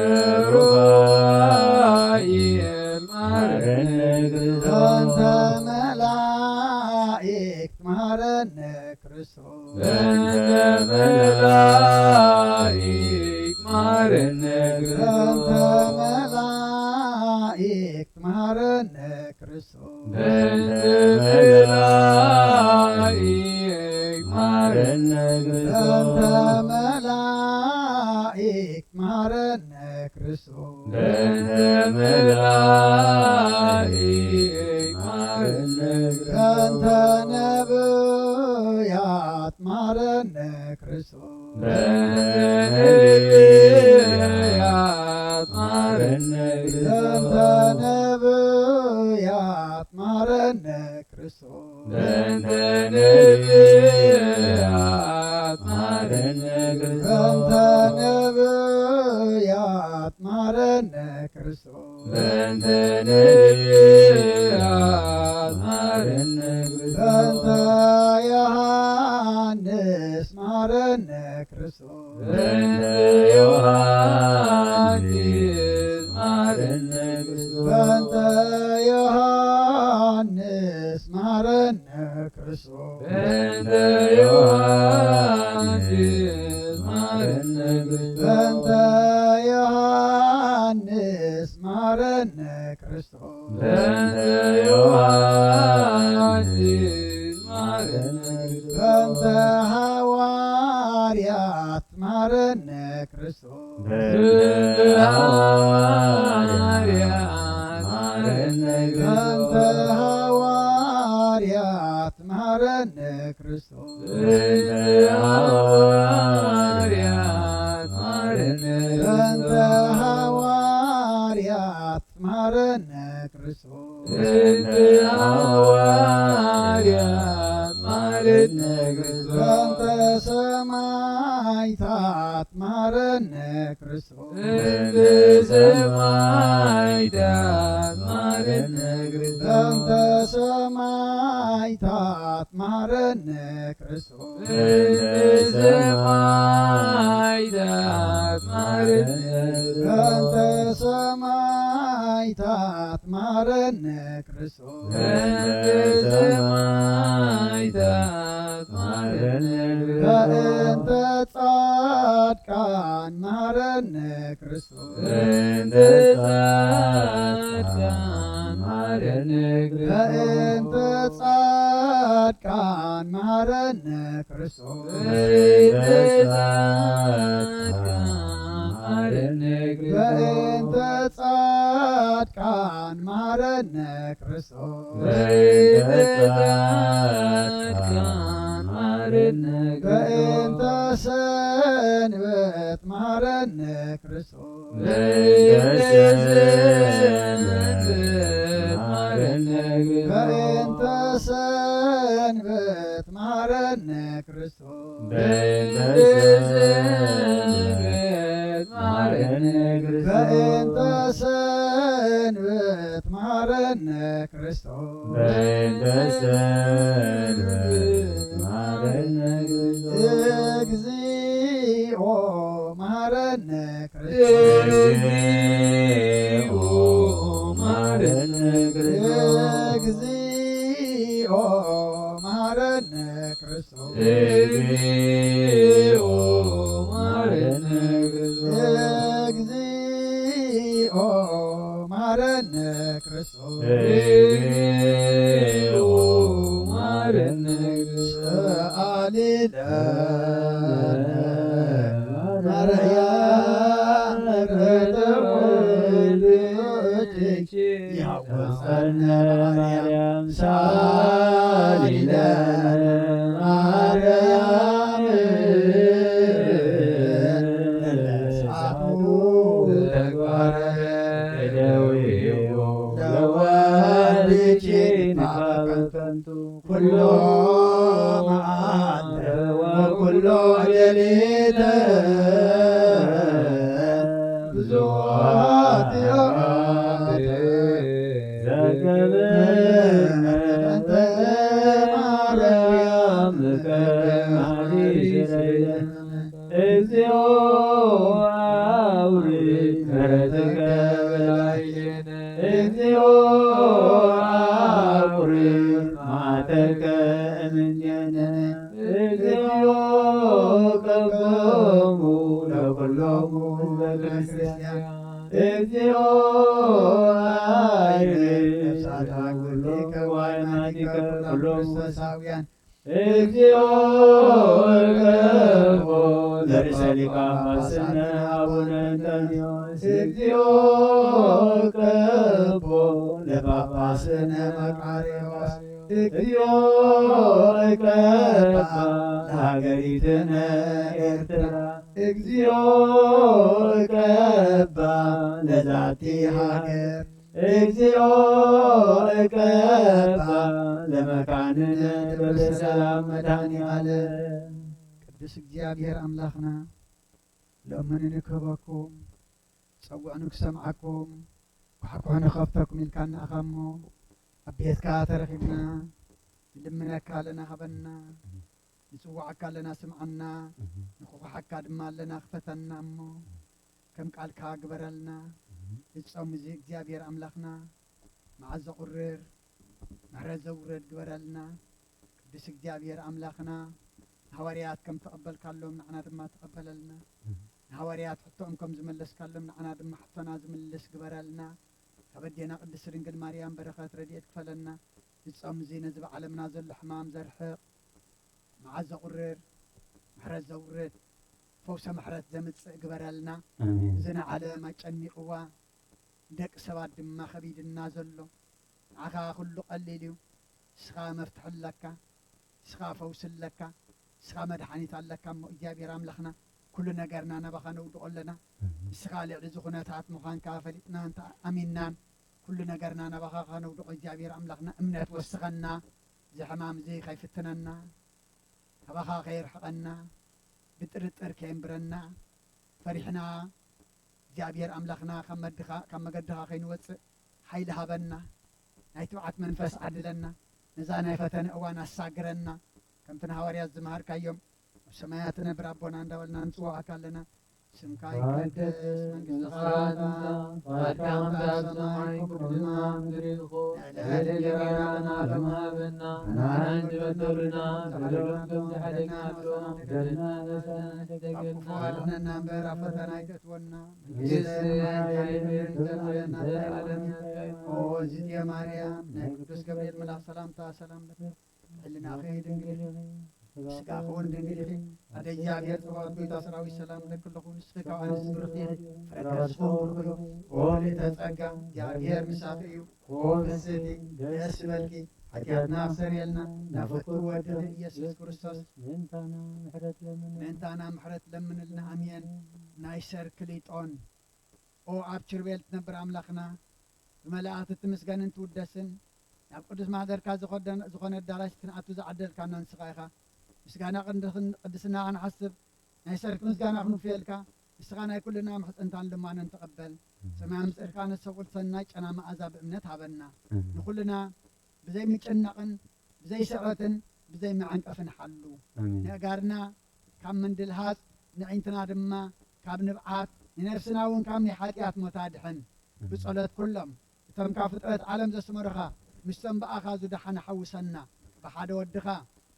ሩፋኤል መሐረነ ክርስቶስ በእንተ መላእክት መሐረነ ክርስቶስ በእንተ መላእክት መሐረነ በእንተ ክርስቶስ መላእክት መሐረነ ክርስቶስ በእንተ መላእክት መሐረነ በእንተ ክርስቶስ መላእክት መሐረነ ክርስቶስ በእንተ መላእክት መሐረነ በእንተ ክርስቶስ ነቢያት መሐረነ ክርስቶስ በእንተ ነቢያት መሐረነ በእንተ ክርስቶስ ነቢያት መሐረነ ክርስቶስ በእንተ ነቢያት መሐረነ በእንተ ክርስቶስ ነቢያት መሐረነ ክርስቶስ በእንተ ነቢያት መሐረነ በእንተ ክርስቶስ ዮሐንስ መሐረነ ክርስቶስ በእንተ ዮሐንስ መሐረነ በእንተ ክርስቶስ ዮሐንስ መሐረነ ክርስቶስ በእንተ ዮሐንስ መሐረነ በእንተ ክርስቶስ ዮሐንስ መሐረነ ክርስቶስ በእንተ ዮሐንስ መሐረነ በእንተ ክርስቶስ ሐዋርያት መሐረነ ክርስቶስ በእንተ ሐዋርያት መሐረነ በእንተ ክርስቶስ ሐዋርያት መሐረነ ክርስቶስ በእንተ ሐዋርያት መሐረነ በእንተ ክርስቶስ ሐዋርያት መሐረነ ክርስቶስ በእንተ ሐዋርያት መሐረነ ክርስቶስ በእንተ ሰማዕታት መሐረነ ክርስቶስ በእንተ ሰማዕታት መሐረነ በእንተ ክርስቶስ ሰማዕታት መሐረነ ክርስቶስ በእንተ ሰማዕታት መሐረነ በእንተ ክርስቶስ ሰማዕታት መሐረነ ክርስቶስ በእንተ ሰማዕታት መሐረነ በእንተ ክርስቶስ ጻድቃን መሐረነ ክርስቶስ በእንተ ጻድቃን መሐረነ በእንተ ክርስቶስ ጻድቃን መሐረነ ክርስቶስ በእንተ ጻድቃን መሐረነ በእንተ ክርስቶስ ጻድቃን መሐረነ ክርስቶስ በእንተ ጻድቃን መሐረነ በእንተ ክርስቶስ ሰንበት መሐረነ ክርስቶስ በእንተ ሰንበት መሐረነ በእንተ ክርስቶስ ሰንበት መሐረነ ክርስቶስ በእንተ ሰንበት መሐረነ በእንተ ክርስቶስ ሰንበት መሐረነ ክርስቶስ በእንተ ሰንበት መሐረነ ክርስቶስ እግዚኦ መሐረነ ክርስቶስ እግዚኦ መሐረነ ክርስቶስ እግዚኦ መሐረነ ክርስቶስ እግዚኦ መሐረነ ክርስቶስ እግዚኦ መሐረነ ክርስቶስ እግዚኦ መሐረነ ክርስቶስ ሰአሊነ ማርያም ምሕረተ ወልድኪ ያወፀነ ማርያም ሳሊለነ ማርያም ለጻፉ ተግባረ እደዊሁ ለወልድኪ ናበከንቱ ኩሎ መዓልተ ወኩሎ ሌሊተ ብዙኃት ዘገብርነ በእንተ ማርያም ከማሪስለነ እግዚኦ አውርድ ምሕረትከ በላዕሌነ እግዚኦ አውርድ መዓተከ እምኔነ እግዚኦ ከበሙ ለኵሎሙ ህዝበ ክርስቲያን እግዚኦ አይርግ ነፍሳተ ኩሎከ ወአይማቲከ ኩሎሙ ክርስቶሳውያን እግዚኦ እርገቦ ለርእሰ ሊቃነ ጳጳስነ አቡነ እንጦንዮስ እግዚኦ እርገቦ ለጳጳስነ መቃርዮስ እግዚኦ እርገባ ለሀገሪትነ ኤርትራ እግዚኦ እርገባ ለዛቲ ሀገር እግዚኦ እርገባ ለመካንነ በሰላም መድኃኔዓለም። ቅዱስ እግዚአብሔር አምላኽና ለእመኒ ንክህበኩም ፀውዕኑ ክሰምዓኩም ኳሕኳሕ ንኸፍተኩም ኢልካ ንኣኸሞ ኣብ ቤትካ ተረኺብና ንልምነካ ኣለና ሃበና ንፅዋዕካ ኣለና ስምዓና ንኽኹሓካ ድማ ኣለና ክፈተና እሞ ከም ቃልካ ግበረልና እጾም እዚ እግዚአብሔር አምላኽና መዓዝ ዘቁርር ምሕረት ዘውርድ ግበረልና ቅዱስ እግዚአብሔር አምላኽና ሐዋርያት ከም ተቀበልካሎም ንዓና ድማ ተቀበለልና ሐዋርያት ሕቶኦም ከም ዝመለስካሎም ንዓና ድማ ሕቶና ዝምልስ ግበረልና ከበዴና ቅድስት ድንግል ማርያም በረኸት ረድኤት ክፈለና እጾም እዚ ነዚ ብዓለምና ዘሎ ሕማም ዘርሕቕ መዓዝ ዘቁርር ምሕረት ዘውርድ ፈውሰ ምሕረት ዘምጽእ ግበረልና እዝነ ዓለም ኣጨኒቕዋ ደቂ ሰባት ድማ ከቢድና ዘሎ ንዓኻ ኩሉ ቀሊል እዩ እስኻ መፍትሒ ኣለካ እስኻ ፈውሲ ኣለካ እስኻ መድሓኒት ኣለካ እሞ እግዚኣብሔር ኣምላኽና ኩሉ ነገርና ናባኻ ነውድቆ ኣለና እስኻ ልዕሊ እዚ ኩነታት ምዃንካ ፈሊጥና እንተ ኣሚንናን ኩሉ ነገርና ናባኻ ነውድቆ እግዚኣብሔር ኣምላኽና እምነት ወስኸና እዚ ሕማም እዚ ከይፍትነና ካባኻ ከይርሕቐና ብጥርጥር ከየንብረና ፈሪሕና እግዚአብሔር አምላኽና ካብ መገድኻ ከይንወፅእ ሓይሊ ሃበና ናይ ትብዓት መንፈስ ዓድለና ነዛ ናይ ፈተነ እዋን ኣሳግረና ከምቲ ንሃዋርያት ዝመሃርካዮም ኣብ ሰማያት ነብር ኣቦና እንዳበልና ንፅዋዕካ ኣለና ስምካ ይቀደስ መንግስትኻ ትምጻእ ፈቃድካ ከምቲ ኣብ ሰማይ ከምኡ ድማ ምድሪ ይኹን ዕለት እንጀራና ሎሚ ሃበና ንሕና እንበደሉና በደሎን ከም ዝሓደግናሎ በደልና ተገድናለና እምበር ኣብ ፈተና ኣይተእትወና መንግስቲ ሃይልን ዘለዓለና ዘለዓለም ኦ እግዝእትየ ማርያም ናይ ቅዱስ ገብርኤል መልኣክ ሰላምታ ሰላም ለኪ ሕሊናኺ ድንግል ስጋ ኸውን ድንግል ኢኺ ኣደ እግዚአብሔር ጽባኦት ጎይታ ሰራዊት ሰላም ለክለኹ ንስኺ ካብ ኣንስቲ ብርኽቲ ፍረከስኹ ብርክዩ ኦ ልዕተ ጸጋ እግዚአብሔር ምሳኺ እዩ ኦ ፍስሕቲ ደስ ይበልኪ ሓጢአትና ኣሰርየልና ናፍቅቱ ወድኺ ኢየሱስ ክርስቶስ ምእንታና ምሕረት ለምንልና ኣሜን ናይ ሰርክሊጦን ኦ ኣብ ችርቤል ትነብር ኣምላኽና ብመላእኽቲ ትምስገንን ትውደስን ናብ ቅዱስ ማህደርካ ዝኾነ ኣዳራሽ ክንኣቱ ዝዓደልካና ንስኻ ኢኻ ምስጋና ቅድስና ክንሓስብ ናይ ሰርክ ምስጋና ክንፍየልካ ንስኻ ናይ ኩልና ምሕፅንታን ልማንን ተቐበል ሰማይ ምፅርካ ነሰቁል ሰናይ ጨና መዓዛ ብእምነት ሃበና ንኩልና ብዘይ ምጭናቕን ብዘይ ስዕበትን ብዘይ መዓንቀፍን ሓሉ ንእጋርና ካብ ምንድልሃፅ ንዒንትና ድማ ካብ ንብዓት ንነፍስና እውን ካብ ናይ ሓጢኣት ሞታ ድሕን ብጸሎት ኩሎም እቶም ካብ ፍጥረት ዓለም ዘስመሩኻ ምስቶም በኣኻ ዝደሓነ ሓውሰና ብሓደ ወድኻ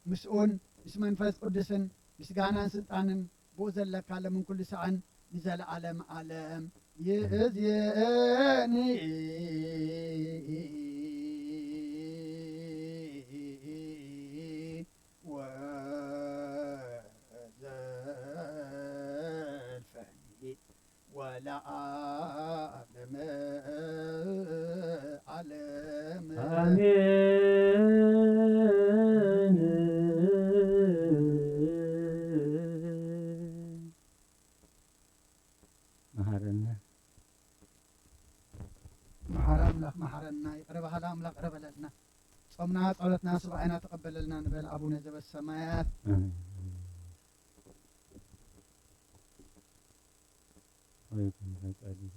ምስኡን ምስ መንፈስ ቅዱስን ምስጋናን ስልጣንን ብኡ ዘለካ ለምን ኩሉ ሰዓን ንዘለዓለም ዓለም ይእዜኒ ወዘልፈኒ ወለዓለመ ጾምና ጸሎትና ስብዓና ተቀበለልና ንበል አቡነ ዘበሰማያት ويكن فقده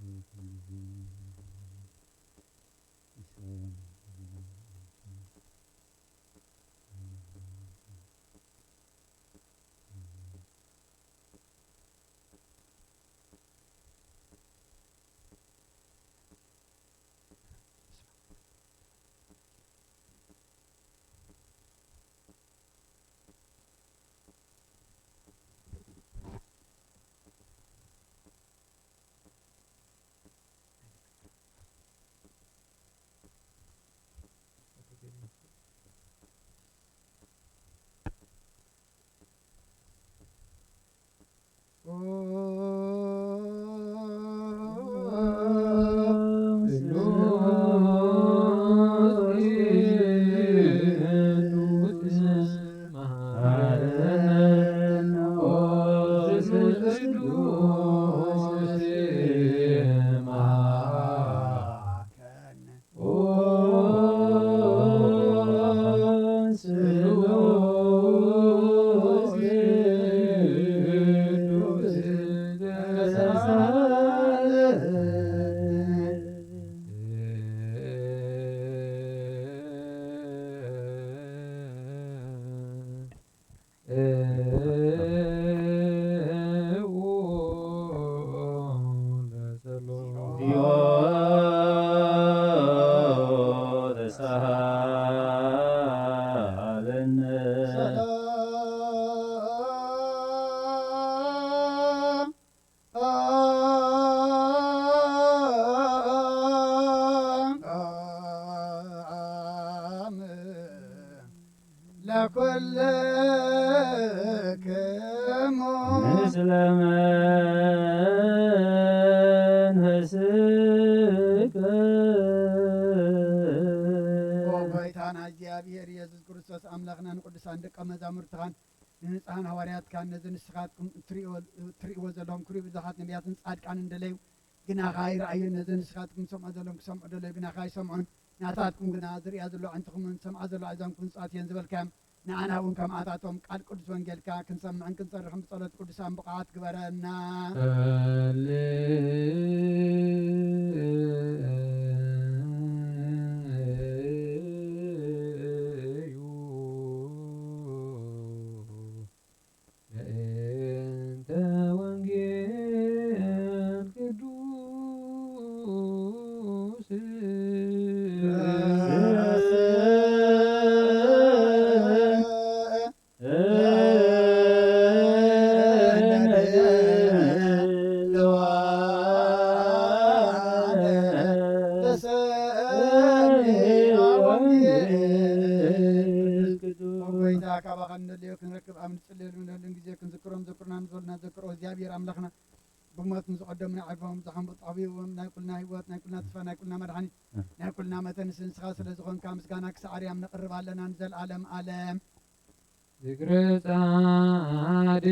ለኩልክሙ ምስለ መንፈስከ ጌታና እግዚአብሔር ኢየሱስ ክርስቶስ አምላክና ንቅዱሳን ደቀ መዛሙርትኻን ንንጹሐን ሐዋርያትካን ነዚ ንስኻትኩም ትርእይዎ ዘለኹም ክሪኡ ብዙሓት ነቢያትን ጻድቃን እንደለዩ ግና ኸ ይረአዩ ነዚ ንስኻትኩም ሰምዖ ዘለኹም ክሰምዑ ደለዩ ግና ኸ ይሰምዑን ናታትኩም ግና ዝርያ ዘሎ ዕንትኹምን ሰምዓ ዘሎ ኣእዛንኩም ንጹኣት እየን ዝበልካዮም ንኣና እውን ከምኣታቶም ቃል ቅዱስ ወንጌልካ ክንሰምዕን ክንጸርሕን ብጸሎት ቅዱሳን ብቕዓት ግበረና ክንረክብ ኣብ ንጽልየሉ ንለሉን ግዜ ክንዝክሮም ዘክርና ንዘሉና ዘክሮ እግዚኣብሔር ኣምላኽና ብሞት ንዝቐደሙና ዓርፎም ዝሓንበጡ ጠቢቦም ናይ ኩልና ህይወት ናይ ኩልና ተስፋ ናይ ኩልና መድሓኒት ናይ ኩልና መተንስ ንስኻ ስለ ዝኾንካ ምስጋና ክሳዕ ኣርያም ነቕርብ ኣለና ንዘለኣለም ኣለም ዝክረ ጻድቅ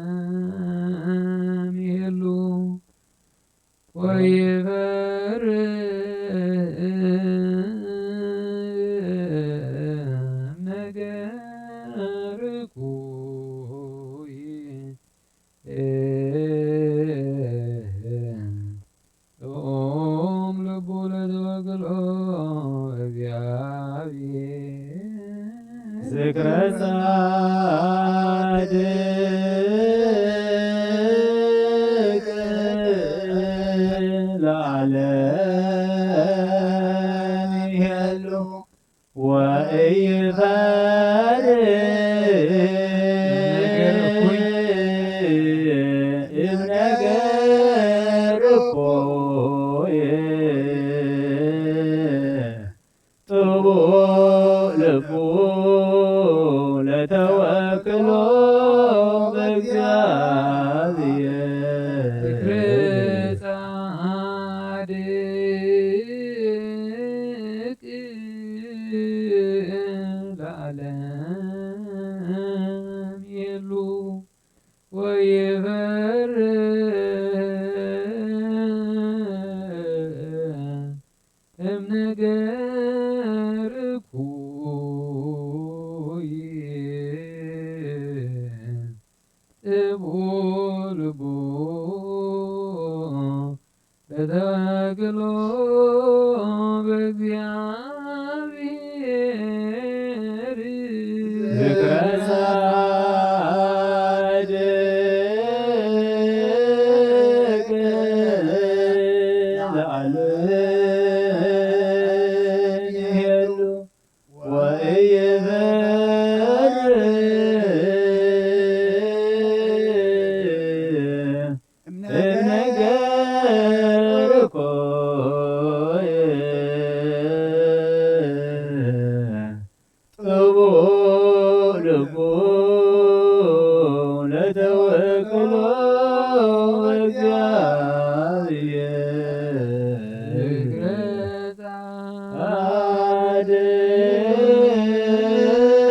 ለዓለም ይሄሉ ወይበር ነገርኩይ ኦም ልቡ ለዘወግልኦ እግዚአብሔር ዝክረ ጻድቅ ለዓለም ይሄሉ ወኢይፈር ነገርኩይ ጥቡዕ ልቡ ለተወክሎ በእግዚአብሔር ዝክረ ጻድቅ ነገር እኩይ ጥቡልቡ ለተክሎ በእግዚአብሔር ዝክረ ጻድቅ ለዓለም ይሄሉ ወኢይበር እምነገር እኩይ ጥቡልቡ ለተወክሎ ዝክረ እግዚአብሔር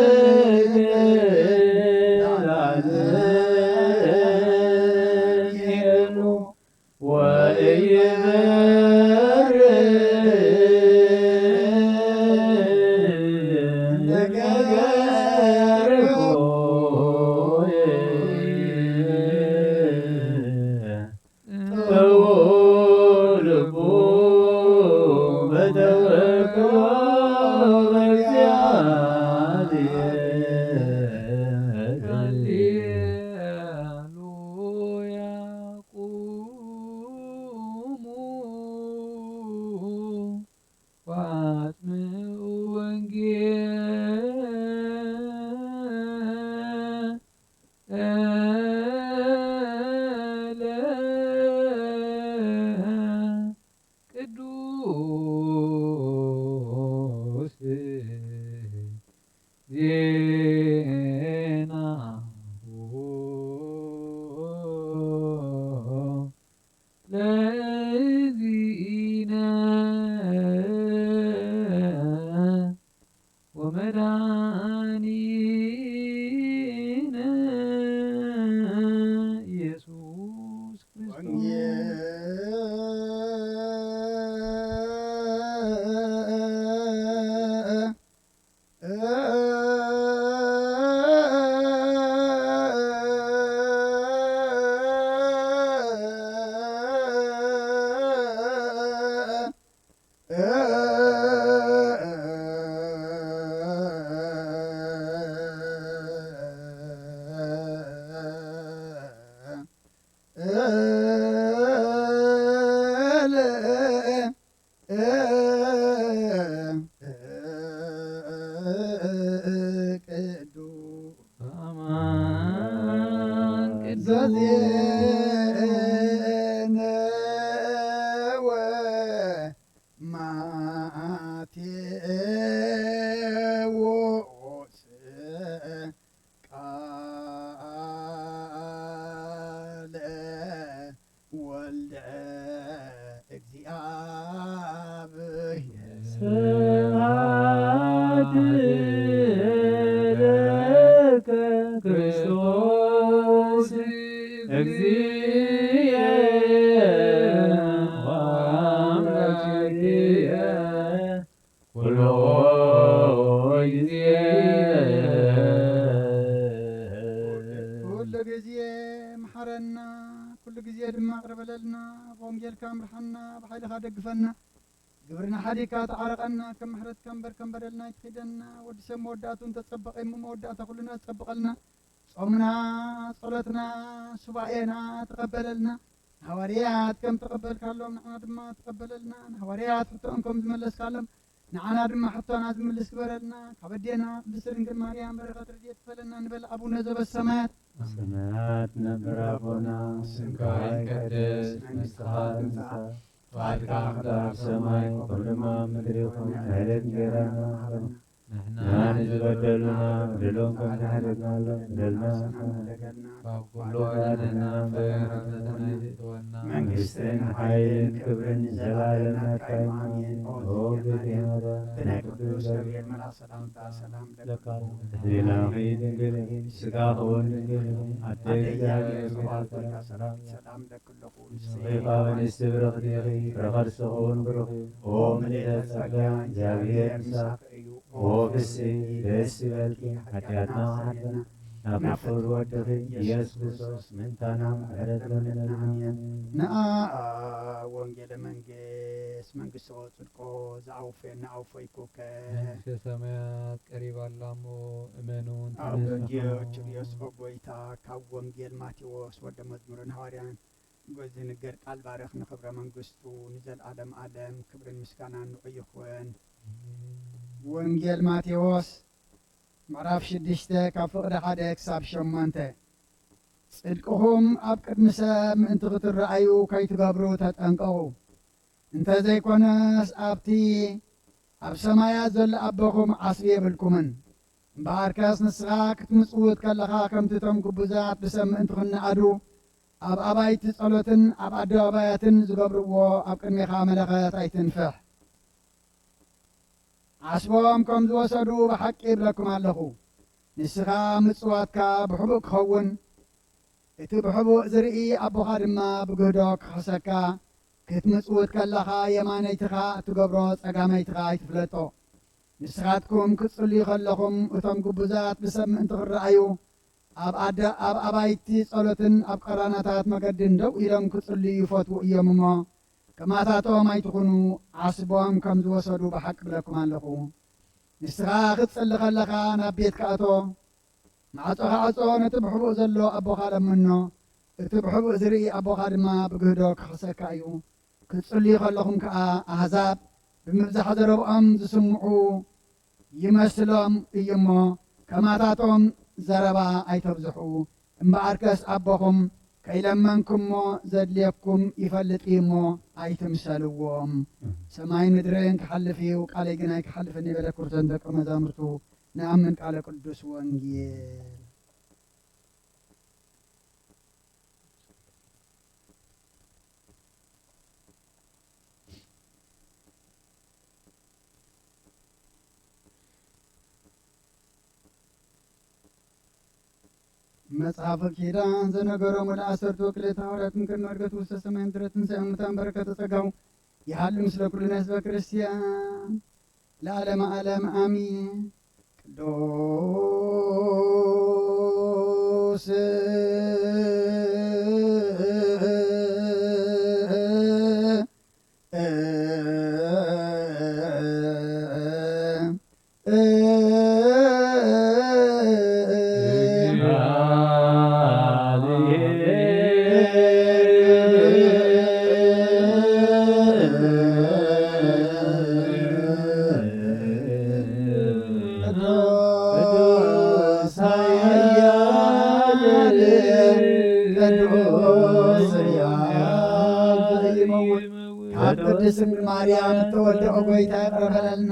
ጻድቅ ለዓለም ይሄሉ ወኢይበር ነገር እኩይ ጥቡልቡ በተወክሎ በእግዚአብሔር ሃሌሉያ ቁሙ ወአጽምዑ ወንጌለ ቅዱስ ዜናሁ ለእግዚእነ ወመድኃኒነ ኢየሱስ ክርስቶስ አማን ቅዱስ ማቴዎስ ቃለ ወልደ እግዚአብሔር ስብሐት ለከ ክርስቶስ እግዚእየ ወአምላክየ ኩሎ ጊዜ ኩሉ ጊዜ መሐረና ኩሉ ጊዜ ድማ ቅርበለልና ብወንጌልካ ምርሐና ብሓይልኻ ደግፈና ግብርና ሓዲካ ተዓረቐና ከም ምሕረትካ እምበር ከም በደልና ይትኺደና ወዲ ሰብ መወዳእቱ እንተፀበቀ እሞ መወዳእታ ኩሉና ትፀብቐልና ጾምና ጸሎትና ሱባኤና ተቀበለልና ሐዋርያት ከም ተቀበልካሎም ንዓና ድማ ተቀበለልና ሐዋርያት ሕቶኦም ከም ዝመለስካሎም ንዓና ድማ ሕቶና ዝምልስ ግበረልና ካብ ኣዴና ቅድስት ድንግል ማርያም በረኸት ረድኤት ትፈለና ንበል አቡነ ዘበሰማያት ሰማያት ነበር አቡና ስምከ ይትቀደስ መንግሥትከ ትምጻእ ፈቃድከ በከመ በሰማይ ከመ ምድር ይኩን። ዕለት እንጀራና ሀበነ نحن بدلنا بدلهم كم نحرقنا الله بدلنا كل وعدنا فأردنا يدتونا منجستن حيين كبرن زلالنا كايمانين أو بدينا بنقدوس ربيل ملا سلام تا سلام لك دينا خيد قلهم سقاهون قلهم أديا يسوع سلام سلام لك كله سقيقا ونستبرق ديغي رغر سخون برخي او ملئة سقيان جابير مساق وفسي بسي بالكي حتياتنا وحدنا نفر ودخي يسوس من تنام عرد لنا العمين ወንጌል መንግስት ወጽድቆ ዘአውፌና አውፌኩከ መንግሥተ ሰማያት ቀሪባላሞ እመኑን አበጂዎች የስቆ ጎይታ ካብ ወንጌል ማቴዎስ ወደ መዝሙርን ሐዋርያን ጎዝ ንገር ቃል ባረኽ ንኽብረ መንግስቱ ንዘለዓለም ዓለም ክብርን ምስጋናን ንቆይኹን ወንጌል ማቴዎስ ምዕራፍ 6 ካብ ፍቕዲ 1 ክሳብ 8 ጽድቅኹም ኣብ ቅድሚ ሰብ ምእንቲ ክትረአዩ ከይትገብሩ ተጠንቀቑ እንተዘይኮነስ ኣብቲ ኣብ ሰማያት ዘሎ ኣቦኹም ዓስቢ የብልኩምን እምበኣርካስ ንስኻ ክትምጽውት ከለኻ ከምቲ እቶም ግቡዛት ብሰብ ምእንቲ ክነኣዱ ኣብ ኣባይቲ ጸሎትን ኣብ ኣደባባያትን ዝገብርዎ ኣብ ቅድሚኻ መለኸት ኣይትንፍሕ ዓስቦም ከም ዝወሰዱ ብሓቂ ይብለኩም ኣለኹ ንስኻ ምጽዋትካ ብሕቡእ ክኸውን እቲ ብሕቡእ ዝርኢ ኣቦኻ ድማ ብግህዶ ክሕሰካ ክትምጽውት ከለኻ የማነይትኻ እትገብሮ ጸጋመይትኻ ኣይትፍለጦ ንስኻትኩም ክትጽልዩ ከለኹም እቶም ግቡዛት ብሰብ ምእንቲ ክረአዩ ኣብ ኣባይቲ ጸሎትን ኣብ ቀራናታት መገድን ደው ኢሎም ክጽልዩ ይፈትዉ እዮም እሞ ከማታቶም ኣይትኹኑ ዓስቦም ከም ዝወሰዱ ብሓቂ ብለኩም ኣለኹ ንስኻ ክትጽሊ ከለኻ ናብ ቤት ከኣቶ ማዕጾኻ ዓጾ ነቲ ብሕቡእ ዘሎ ኣቦኻ ለምኖ እቲ ብሕቡእ ዝርኢ ኣቦኻ ድማ ብግህዶ ክሕሰካ እዩ ክትጽልዩ ከለኹም ከዓ ኣሕዛብ ብምብዛሕ ዘረብኦም ዝስምዑ ይመስሎም እዩ እሞ ከማታቶም ዘረባ ኣይተብዝሑ እምበኣርከስ ኣቦኹም ከይለመንኩምሞ ዘድልየኩም ይፈልጥ እሞ ኣይትምሰልዎም ሰማይ ምድርን ክሓልፍ እዩ ቃለይ ግን ኣይክሓልፍን ይበለ ኩርተን ደቀ መዛሙርቱ نأمن على قدوس وانجيل መጽሐፈ ኪዳን ዘነገሮሙ ለአሰርቱ ወክልኤተ ሐዋርያት ምክር መርገት ውስተ ሰማይ ምድረ ትንሣኤ ሙታን በረከተ ጸጋው ይሃሉ ምስለ ኩልነ ህዝበ ክርስቲያን ለዓለመ ዓለም አሚን ቅዱስ ቅድስት ድንግል ማርያም ተወልደ ጎይታ ይቅረበለልና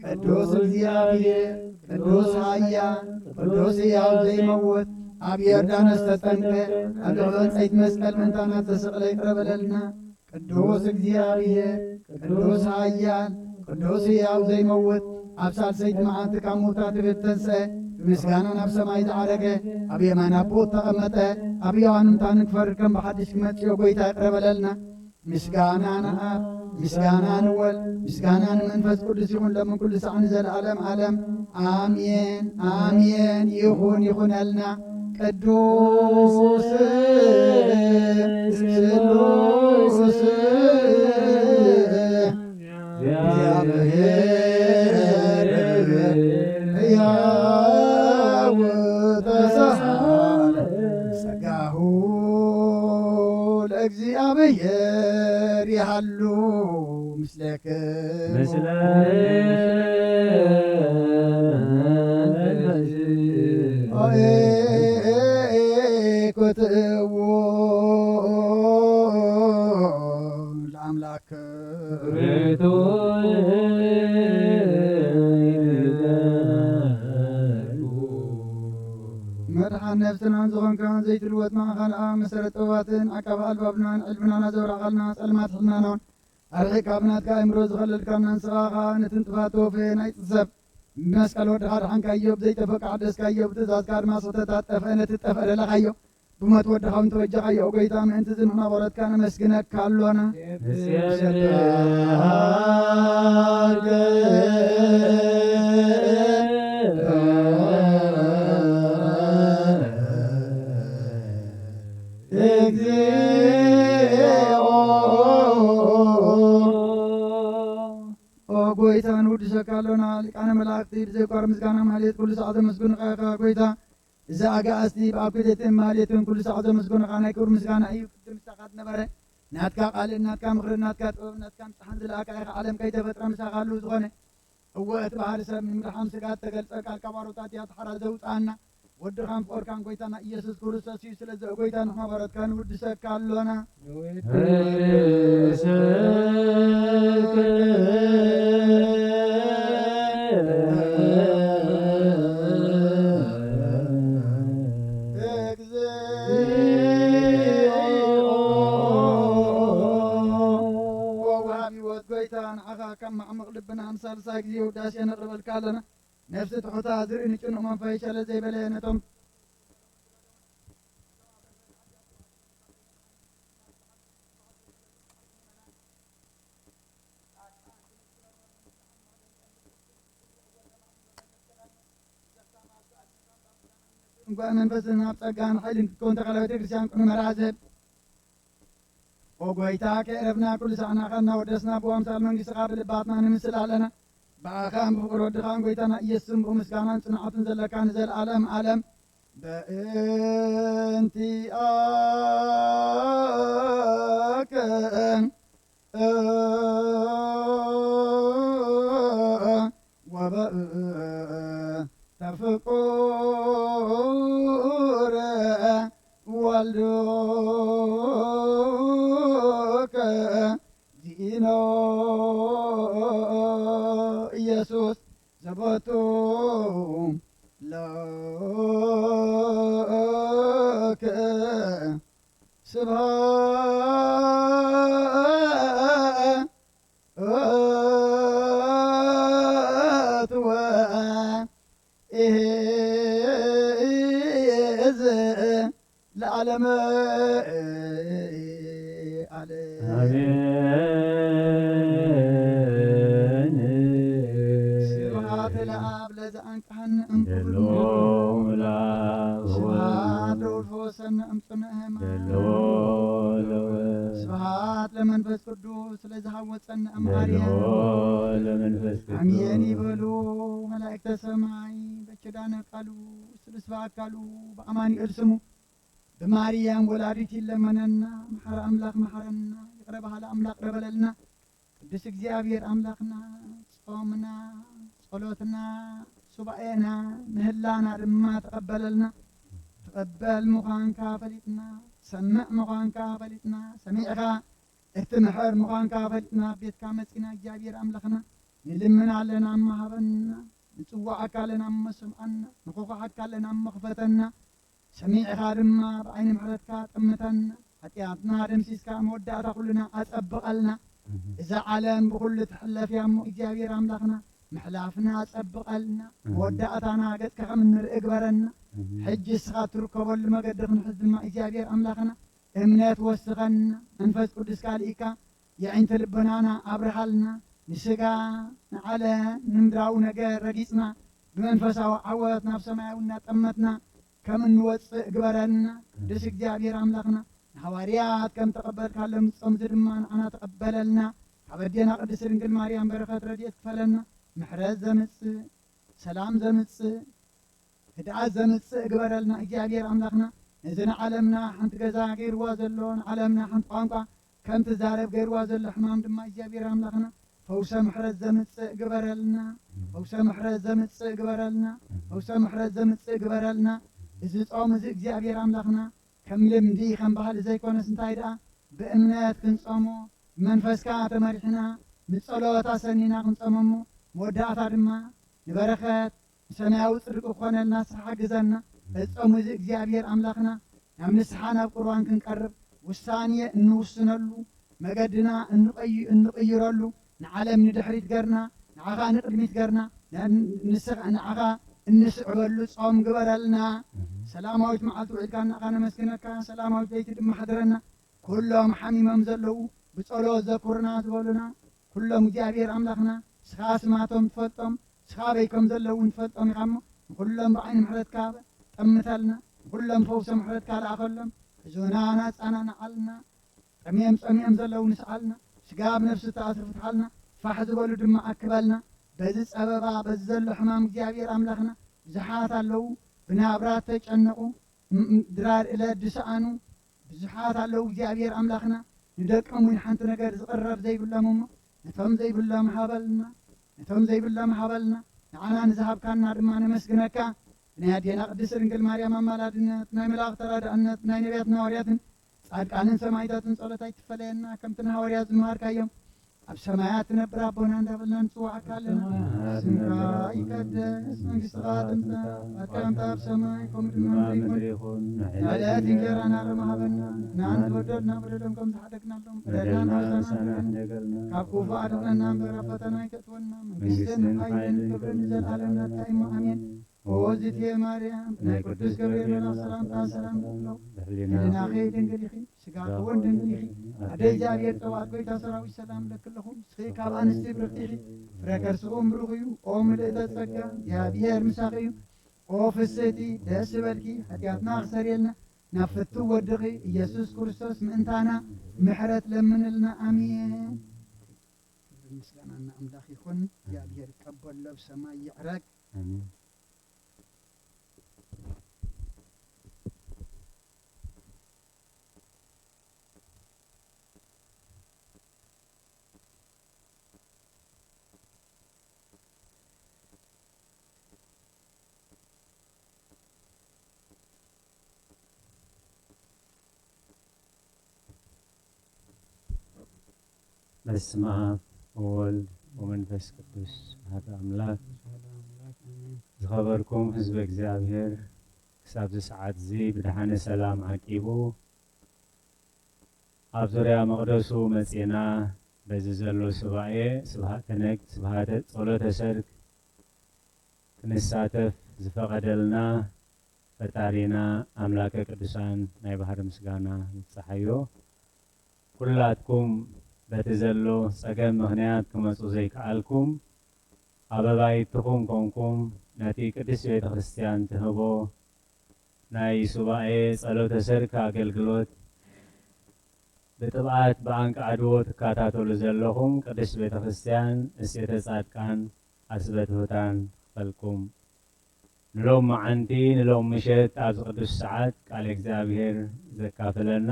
ቅዱስ እግዚአብሔር ቅዱስ ኃያል ቅዱስ ሕያው ዘይመውት ኣብ ዮርዳኖስ ተጠምቀ ኣብ ልዕሊ ዕንፀይቲ መስቀል ምእንታና ተሰቕለ ይቅረበለልና ቅዱስ እግዚአብሔር ቅዱስ ኃያል ቅዱስ ሕያው ዘይመውት ኣብ ሳልሰይቲ መዓልቲ ካብ ሙታን ተተንሥአ ብምስጋና ናብ ሰማይ ዝዓረገ ኣብ የማን ኣቦት ተቐመጠ ኣብ ሕያዋን ሙታንን ክፈርድ ከም ብሓድሽ ክመጽኦ ጎይታ ይቅረበለልና ምስጋና ንኣብ ምስጋና ንወልድ ምስጋና ንመንፈስ ቅዱስ ይኹን ሎምን ኩሉ ሰዓት ንዘለዓለም ዓለም አሜን አሜን። ይኹን ይኹነልና ቅዱስ ስሉስ እግዚአብሔር ሕያው ተሳሃለ ጸጋሁ ለእግዚአብሔር ይሃሉ ምስለክሙ ኮትእዎ ለአምላክ መሰረት ጥበባትን ዓቀብ ኣልባብናን ዕልምናና ዘብራቐልና ጸልማት ሕልናናውን ኣርሒቅ ካብናትካ እምሮ ዝኸለልካና ንስኻኻ ነትን ጥፋት ወፌ ናይ ጥሰብ መስቀል ወድኻ ድሓንካዮ ብዘይተፈቅዓ ደስካዮ ብትእዛዝካ ድማ ስሕተታት ጠፍአ ነቲ ጠፍአ ደለኻዮ ብሞት ወድኻ እውን ተወጀኻዮ ጐይታ ምእንቲ ዝንሕና ቆረትካ ነመስግነካ ኣሎና ጎይታ ንውድሰካ ኣሎና ሊቃነ መላእክቲ ብዘይቋር ምስጋና ማህሌት ኩሉ ሰዓት ዘመስግኑኻ ኢኻ ጎይታ እዛ ኣጋእዝቲ ብኣብ ክደትን ማህሌትን ኩሉ ሰዓት ዘመስግኑኻ ናይ ክብሪ ምስጋና እዩ ቅድም ምሳኻት ነበረ ናትካ ቃልን ናትካ ምክርን ናትካ ጥበብ ናትካ ምፅሓን ዝለኣካ ኢኻ ዓለም ከይተፈጥረ ምሳኻሉ ዝኾነ እወ እቲ ባህሪ ሰብ ምምራሓም ስጋት ተገልፀ ቃልካ ባሮታት እያ ተሓራ ዘውፃአና ወድኻን ፍቅርካን ጎይታና ኢየሱስ ክርስቶስ እዩ ስለዚ ጎይታ ንሕና ባሮትካ ንውድሰካ ኣሎና كم معمق لبنا أمثال ساقزي وداسي نقرب الكالنا نفس تحطها زري نشنو من فايشة لزي بلينتهم نقول منفسنا بساقان حيلين كنت خلوتي كريسيان كنو مرازب وقويتا كيرفنا كل سعنا خلنا ودسنا بوامثال من قصة قابل باتنا نمثل علينا بأخام بفقر ودخان قويتنا يسم بمسكانا صنعة زلكان زل عالم عالم بأنتي آكن وبأ تفقور والدو دينو يسوس زبطو لك سبحات وإذ لعلم سبحات الآب لزأنك حن جلو لا سبحات الفوسن أمسنهم سبحات لمنفس قدوس لزهوتن أماريا عميان يبلو ملائكة السماء بكدانا قالوا سلسبا قالوا بأماني أرسموا بماريام ولادتي لمننا محر أملاك محرنا يقربها لأملاك ربللنا قدس እግዚአብሔር أملاكنا صومنا صلوتنا سبعنا مهلانا لما تقبللنا تقبل مخانك فلتنا سمع مخانك فلتنا سمعها اهتمحر مخانك فلتنا بيتك مسكنا እግዚአብሔር أملاكنا نلمنا لنا مهبنا نتوعك لنا مسمعنا نخوخك لنا مخفتنا سميعها دما بعين محرتك تمتنا حتياتنا دمسيسكا مودعتا كلنا أتأبقلنا إذا عالم بكل تحلف يا أمو إجابير أملاخنا محلافنا أتأبقلنا مودعتنا قد كخمن رئقبرنا حج السخات تركبوا لما قدرنا حزب ما إجابير أملاخنا إمنات وسخنا أنفس قدس كالإيكا يعين تلبنانا أبرحلنا نسقا على نمدراو نقا رقيسنا بمنفسا وعواتنا بسماعونا تأمتنا كم نوصي قبرنا دس እግዚአብሔር أملاخنا حواريات كم تقبل كلام صمد دمان أنا تقبلنا عبدينا قدس رنجل مريم بركات رديت كفلنا محرز زمس سلام زمس هدعاء زمس قبرنا እግዚአብሔር أملاخنا نزنا علمنا حنت جزا غير وازلون علمنا حنت قانقا كم تزارب غير وازل حمام دما እግዚአብሔር أملاخنا فوسا محرز زمس قبرنا فوسا محرز زمس قبرنا فوسا محرز زمس قبرنا إذا صوم إذا እግዚአብሔር أملاخنا كم لمدي خم بحال زي كونس انتايدا بأمنات كنصومو منفسك تمرحنا بصلوات سنينا كنصومو مودعات دما نبرخات سماوي صدق كون الناس حجزنا الصوم إذا እግዚአብሔር أملاخنا ናብ ንስሓ ናብ ቁርባን ክንቀርብ ውሳኔ እንውስነሉ መገድና እንቕይረሉ ንዓለም ንድሕሪት ገርና ንዓኻ ንቅድሚት ገርና ንዓኻ እንስዕበሉ ጾም ግበረልና ሰላማዊት መዓልቲ ውዒልካ ንዓኻ ነመስግነካ ሰላማዊት ለይቲ ድማ ሓድረና ኩሎም ሓሚሞም ዘለዉ ብጸሎት ዘኩርና ዝበሉና ኩሎም እግዚአብሔር ኣምላኽና ስኻ ስማቶም ትፈልጦም ስኻ በይኮም ዘለዉ ትፈልጦም ኢኻ እሞ ኩሎም ብዓይኒ ምሕረትካ ጠምተልና ኩሎም ፈውሰ ምሕረትካ ለኣኸሎም ሕዙና ናፃና ንዓልና ፀሚኦም ዘለዉ ንስኣልና ስጋ ብነፍሲ ተኣስር ፍትሓልና ፋሕ ዝበሉ ድማ ኣክበልና በዚ ፀበባ በዚ ዘሎ ሕማም እግዚአብሔር ኣምላኽና ብዙሓት ኣለዉ ብናብራት ተጨነቑ ድራር እለት ድሰኣኑ ብዙሓት ኣለዉ እግዚአብሔር ኣምላኽና ንደቀም ወይ ሓንቲ ነገር ዝቕረብ ዘይብሎም እሞ ነቶም ዘይብሎም ሃበልና ንዓና ንዝሃብካና ድማ ነመስግነካ ናይ ኣዴና ቅድስት ድንግል ማርያም ኣማላድነት ናይ መላእኽቲ ተራድእነት ናይ ነቢያትን ሃዋርያትን ጻድቃንን ሰማዕታትን ጸሎት ኣይትፈለየና ከምቲ ንሃዋርያት ዝምሃርካዮም ኣብ ሰማያት ትነብር ኣቦና እንዳበልና ንጽዋዓካ ኣለና ስምካ ይቀደስ መንግሥትኻ ትምጻእ ፈቃድካ ኣብ ሰማይ ከምኡ ድማ ምድሪ ይኹን ዕለት እንጀራና ሃበና ንኣን ዝበደልና በደሎም ከም ዝሓደግናሎም በደልና ነገርና ካብ ክፉ ኣድሕነና እምበር ኣብ ፈተና ይተእትወና መንግሥትን ሓይልን ክብርን ዘለዓለም ናትካ እሞ ኣሜን ወዝቴ ማርያም ናይ ቅዱስ ገብርኤል መልአክ ሰላምታ ሰላም ንብሎ ህሊናኺ ድንግል ኢኺ ስጋኺ እውን ድንግል ኢኺ ኣደ እግዚአብሔር ጠዋት ጎይታ ሰራዊት ሰላም ለክለኹም እስኺ ካብ ኣንስቲ ብርክቲ ኢኺ ፍረ ከርስኹም ብሩኽ እዩ ኦ ምልእተ ጸጋ እግዚአብሔር ምሳኺ እዩ ኦ ፍስሕቲ ደስ በልኪ ኃጢአትና ክሰሪየልና ናብ ፍቱ ወድኺ ኢየሱስ ክርስቶስ ምእንታና ምሕረት ለምንልና ኣሜን ምስጋናና ኣምላኽ ይኹን እግዚአብሔር ይቀበሎ ብሰማይ ይዕረግ አሜን በስመ አብ ወወልድ ወመንፈስ ቅዱስ አሐዱ አምላክ ዝኸበርኩም ህዝቢ እግዚአብሔር ክሳብ ሰዓት እዚ ብድሓነ ሰላም ዓቂቡ ኣብ ዙርያ መቕደሱ መፂና በዚ ዘሎ ሱባኤ ስብሃተ ነግህ ስብሃተ ጸሎተ ሰርክ ክንሳተፍ ዝፈቐደልና ፈጣሪና ኣምላከ ቅዱሳን ናይ ባህሪ ምስጋና ይብፅሓዮ ኩላትኩም በቲ ዘሎ ፀገም ምክንያት ክመፁ ዘይከኣልኩም ኣበባይትኹም ኮንኩም ነቲ ቅድስት ቤተ ክርስቲያን ትህቦ ናይ ሱባኤ ጸሎተ ሰርክ ኣገልግሎት ብጥብዓት ብኣንቃዕድዎ ትከታተሉ ዘለኹም ቅድስት ቤተ ክርስቲያን እሴተ ጻድቃን ኣስበ ትሑታን ክፈልኩም ንሎም መዓንቲ ንሎም ምሸት ኣብዚ ቅዱስ ሰዓት ቃል እግዚአብሔር ዘካፍለና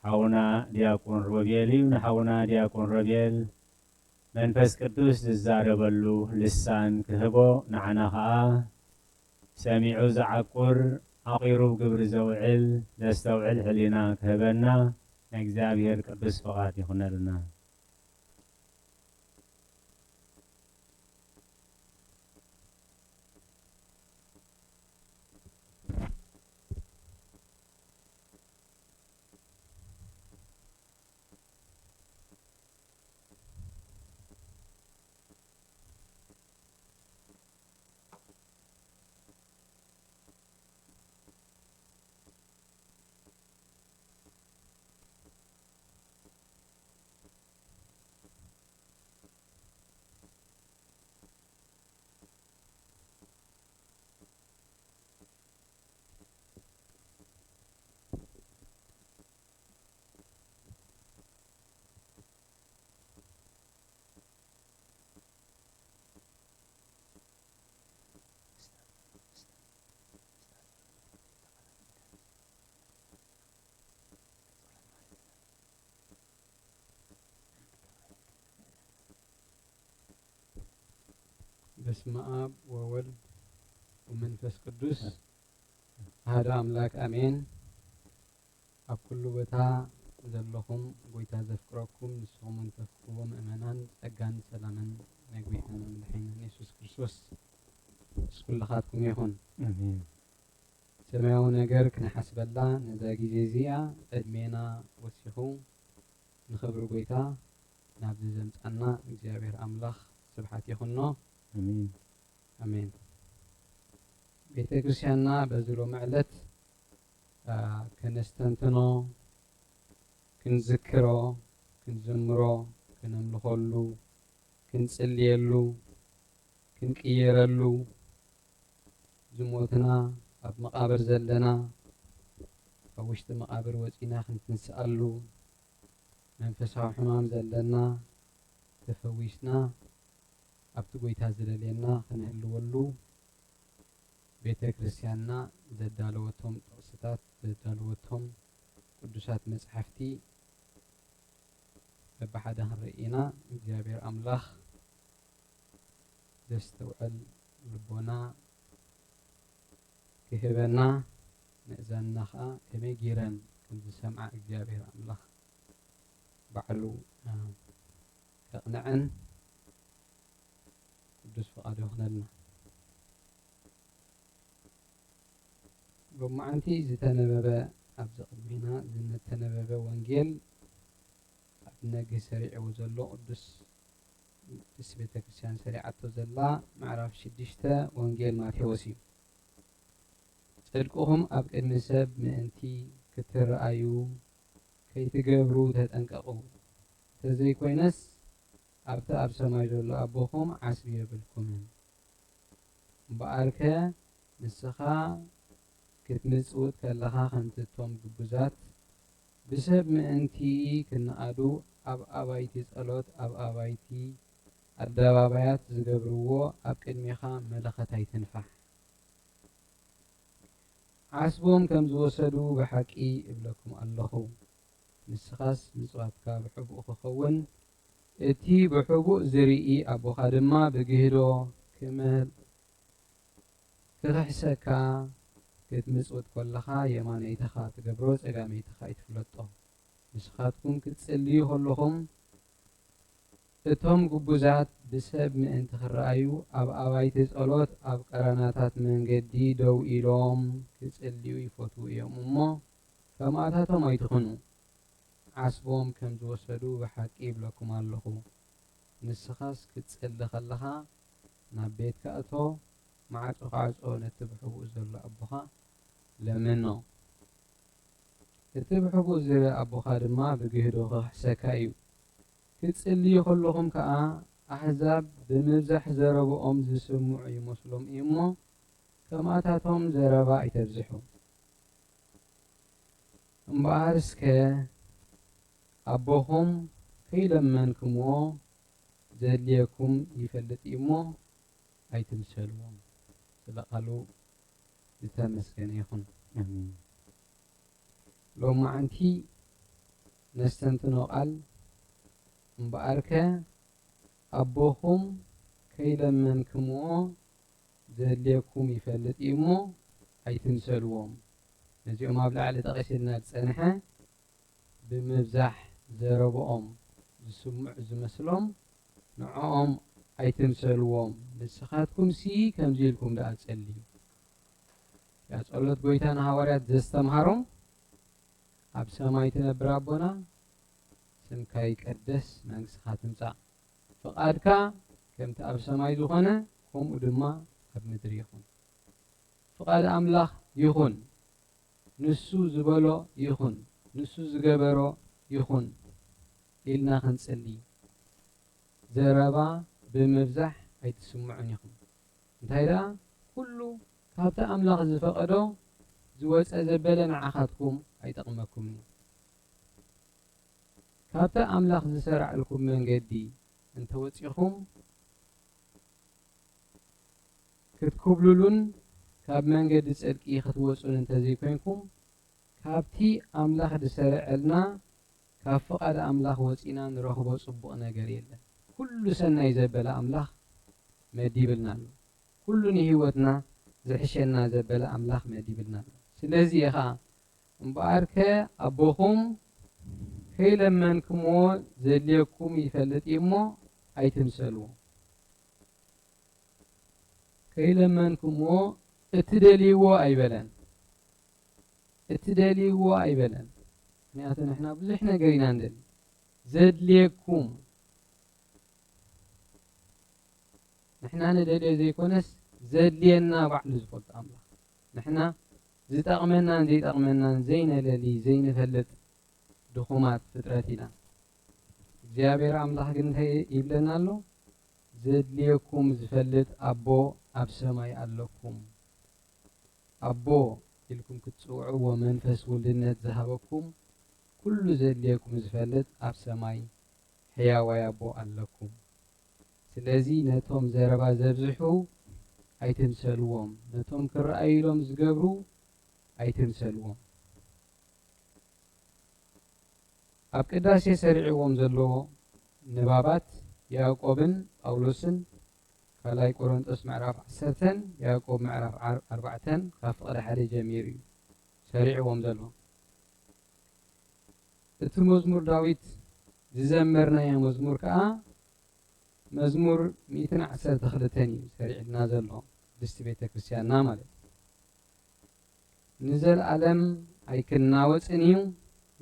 ሓውና ዲያቆን ሮቤል እዩ ንሓውና ዲያቆን ሮቤል መንፈስ ቅዱስ ዝዛረበሉ ልሳን ክህቦ ንዓና ከዓ ሰሚዑ ዝዓቁር ዓቂሩ ግብሪ ዘውዕል ዘስተውዕል ሕሊና ክህበና ናይ እግዚአብሔር ቅዱስ ፈቃድ ይኹነልና በስመ አብ ወወልድ ወመንፈስ ቅዱስ አሐዱ አምላክ አሜን። ኣብ ኩሉ ቦታ ዘለኹም ጎይታ ዘፍቅረኩም ንስኹም ተፍቅርዎ ምእመናን ጸጋን ሰላምን ነግቢእን መምልሒን ኢየሱስ ክርስቶስ ምስ ኩልኻትኩም ይኹን። አሜን። ሰማያዊ ነገር ክንሓስበላ ነዛ ግዜ እዚኣ ቅድሜና ወሲኹ ንኽብሪ ጎይታ ናብዚ ዘምፃና እግዚአብሔር ኣምላኽ ስብሓት ይኹኖ አሜን ኣሜን። ቤተ ክርስቲያንና በዚ ሎሚ ዕለት ከነስተንትኖ ክንዝክሮ ክንዝምሮ ክነምልኸሉ ክንጽልየሉ ክንቅየረሉ ዝሞትና ኣብ መቃብር ዘለና ኣብ ውሽጢ መቃብር ወፂና ክንትንስኣሉ መንፈሳዊ ሕማም ዘለና ተፈዊስና ኣብቲ ጎይታ ዝደልየና ክንህልወሉ ቤተ ክርስቲያንና ዘዳለወቶም ጥቕስታት ዘዳለወቶም ቅዱሳት መጽሓፍቲ በብሓደ ክንርኢና እግዚአብሔር ኣምላኽ ዘስተውዕል ልቦና ክህበና ምእዛንና ከዓ ከመይ ጌረን ከም ዝሰምዓ እግዚአብሔር ኣምላኽ ባዕሉ ከቕንዐን ቅዱስ ፍቃዱ ይኹነልና። ሎማዓንቲ ዝተነበበ ኣብዚ ቅድሚና ዝተነበበ ወንጌል ኣብ ነግህ ሰሪዕዎ ዘሎ ቅዱስ ቤተ ክርስቲያን ሰሪዓቶ ዘላ ምዕራፍ 6 ወንጌል ማቴዎስ እዩ። ጽድቅኹም ኣብ ቅድሚ ሰብ ምእንቲ ክትረአዩ ከይትገብሩ ተጠንቀቁ፣ እንተዘይኮይነስ ኣብቲ ኣብ ሰማይ ዘሎ ኣቦኹም ዓስቢ የብልኩምን። እምበኣርከ ንስኻ ክትምጽውት ከለኻ ከምቲ እቶም ግቡዛት ብሰብ ምእንቲ ክነኣዱ ኣብ ኣባይቲ ጸሎት ኣብ ኣባይቲ ኣደባባያት ዝገብርዎ ኣብ ቅድሚኻ መለኸት ኣይትንፋሕ። ዓስቦም ከም ዝወሰዱ ብሓቂ እብለኩም ኣለኹ። ንስኻስ ምጽዋትካ ብሕቡእ ክኸውን እቲ ብሕቡእ ዝርኢ ኣቦኻ ድማ ብግህዶ ክኽሕሰካ ክትምጽውት ከለኻ የማነይትኻ ትገብሮ ጸጋመይትኻ ይትፍለጦ። ንስኻትኩም ክትጽልዩ ከለኹም እቶም ግቡዛት ብሰብ ምእንቲ ክረአዩ ኣብ ኣባይቲ ጸሎት ኣብ ቀረናታት መንገዲ ደው ኢሎም ክጽልዩ ይፈትዉ እዮም እሞ ከምኣታቶም ኣይትኹኑ። ዓስቦም ከም ዝወሰዱ ብሓቂ ይብለኩም ኣለኹ። ንስኻስ ክትጽሊ ከለኻ ናብ ቤትካ እቶ ማዕጾ ካዕጾ ነቲ ብሕቡእ ዘሎ ኣቦኻ ለምኖ። እቲ ብሕቡእ ዝርኢ ኣቦኻ ድማ ብግህዶ ክኽሕሰካ እዩ። ክትጽልዩ ከለኹም ከዓ ኣሕዛብ ብምብዛሕ ዘረብኦም ዝስምዑ ይመስሎም እዩ እሞ ከምኣታቶም ዘረባ ኣይተብዝሑ። እምበኣርስከ ኣቦኹም ከይለመንክምዎ ዘድልየኩም ይፈልጥ እዩ እሞ ኣይትምሰልዎም። ስለ ቃሉ ዝተመስገነ ይኹን። አሜን ሎማዓንቲ ነስተንትኖ ቃል እምበኣርከ ኣቦኹም ከይለመንክምዎ ዘድልየኩም ይፈልጥ እዩ እሞ ኣይትምሰልዎም። ነዚኦም ኣብ ላዕሊ ጠቒስልና ዝጸንሐ ብምብዛሕ ዘረብኦም ዝስምዑ ዝመስሎም ንዕኦም ኣይትምሰልዎም። ንስኻትኩም ሲ ከምዚ ኢልኩም ደኣ ጸልዩ። ያ ጸሎት ጎይታ ንሃዋርያት ዘስተምሃሮም ኣብ ሰማይ ትነብር ኣቦና ስምካ ይቀደስ መንግሥትኻ ትምጻእ ፍቓድካ ከምቲ ኣብ ሰማይ ዝኾነ ከምኡ ድማ ኣብ ምድሪ ይኹን። ፍቓድ ኣምላኽ ይኹን፣ ንሱ ዝበሎ ይኹን፣ ንሱ ዝገበሮ ይኹን ኢልና ክንጽሊ ዘረባ ብምብዛሕ ኣይትስምዑን ይኹን። እንታይ ደኣ ኩሉ ካብቲ ኣምላኽ ዝፈቐዶ ዝወፀ ዘበለ ንዓኻትኩም ኣይጠቕመኩምን። ካብቲ ኣምላኽ ዝሰርዐልኩም መንገዲ እንተወፂኹም ክትኩብልሉን ካብ መንገዲ ጽድቂ ክትወፁን እንተዘይኮንኩም ካብቲ ኣምላኽ ዝሰርዐልና ካብ ፍቓድ ኣምላኽ ወፂና ንረኽቦ ጽቡቕ ነገር የለን። ኩሉ ሰናይ ዘበለ ኣምላኽ መዲብልና ኣሎ። ኩሉ ንህይወትና ዝሕሸና ዘበለ ኣምላኽ መዲብልና ኣሎ። ስለዚ ኢኻ እምበኣርከ ኣቦኹም ከይለመንክምዎ ዘድልየኩም ይፈልጥ እዩ እሞ ኣይትምሰልዎ። ከይለመንክምዎ እትደልይዎ ኣይበለን اتدليو أيبلن نياتو نحنا بزحنا قرينا ندل زدليكم نحنا ندلي زي كونس زدلينا بعد زفلت أملاخ نحنا زي تقمنا زي تقمنا زين للي زين فلت دخومات فترتنا እግዚአብሔር አምላክ ግን ይብለናል ዘድልየኩም ዝፈልጥ አቦ ኣብ ሰማይ ኣለኩም አቦ ኢልኩም ክትጽውዑ ወመንፈስ ወልድነት ዝሃበኩም ኩሉ ዘድልየኩም ዝፈልጥ ኣብ ሰማይ ሕያዋይ አቦ ኣለኩም ስለዚ ነቶም ዘረባ ዘብዝሑ ኣይትምሰልዎም ነቶም ክረአዩሎም ዝገብሩ ኣይትምሰልዎም ኣብ ቅዳሴ ሰሪዕዎም ዘለዎ ንባባት ያዕቆብን ጳውሎስን ካልኣይ ቆሮንጦስ ምዕራፍ 10 ያዕቆብ ምዕራፍ 4 ካብ ፍቕሪ 1 ጀሚሩ እዩ ሰሪዕዎም ዘሎ እቲ መዝሙር ዳዊት ዝዘመርናዮ መዝሙር ከዓ መዝሙር 112 እዩ ሰሪዕና ዘሎ ድስቲ ቤተ ክርስቲያንና ማለት ንዘለዓለም ኣይክናወፅን እዩ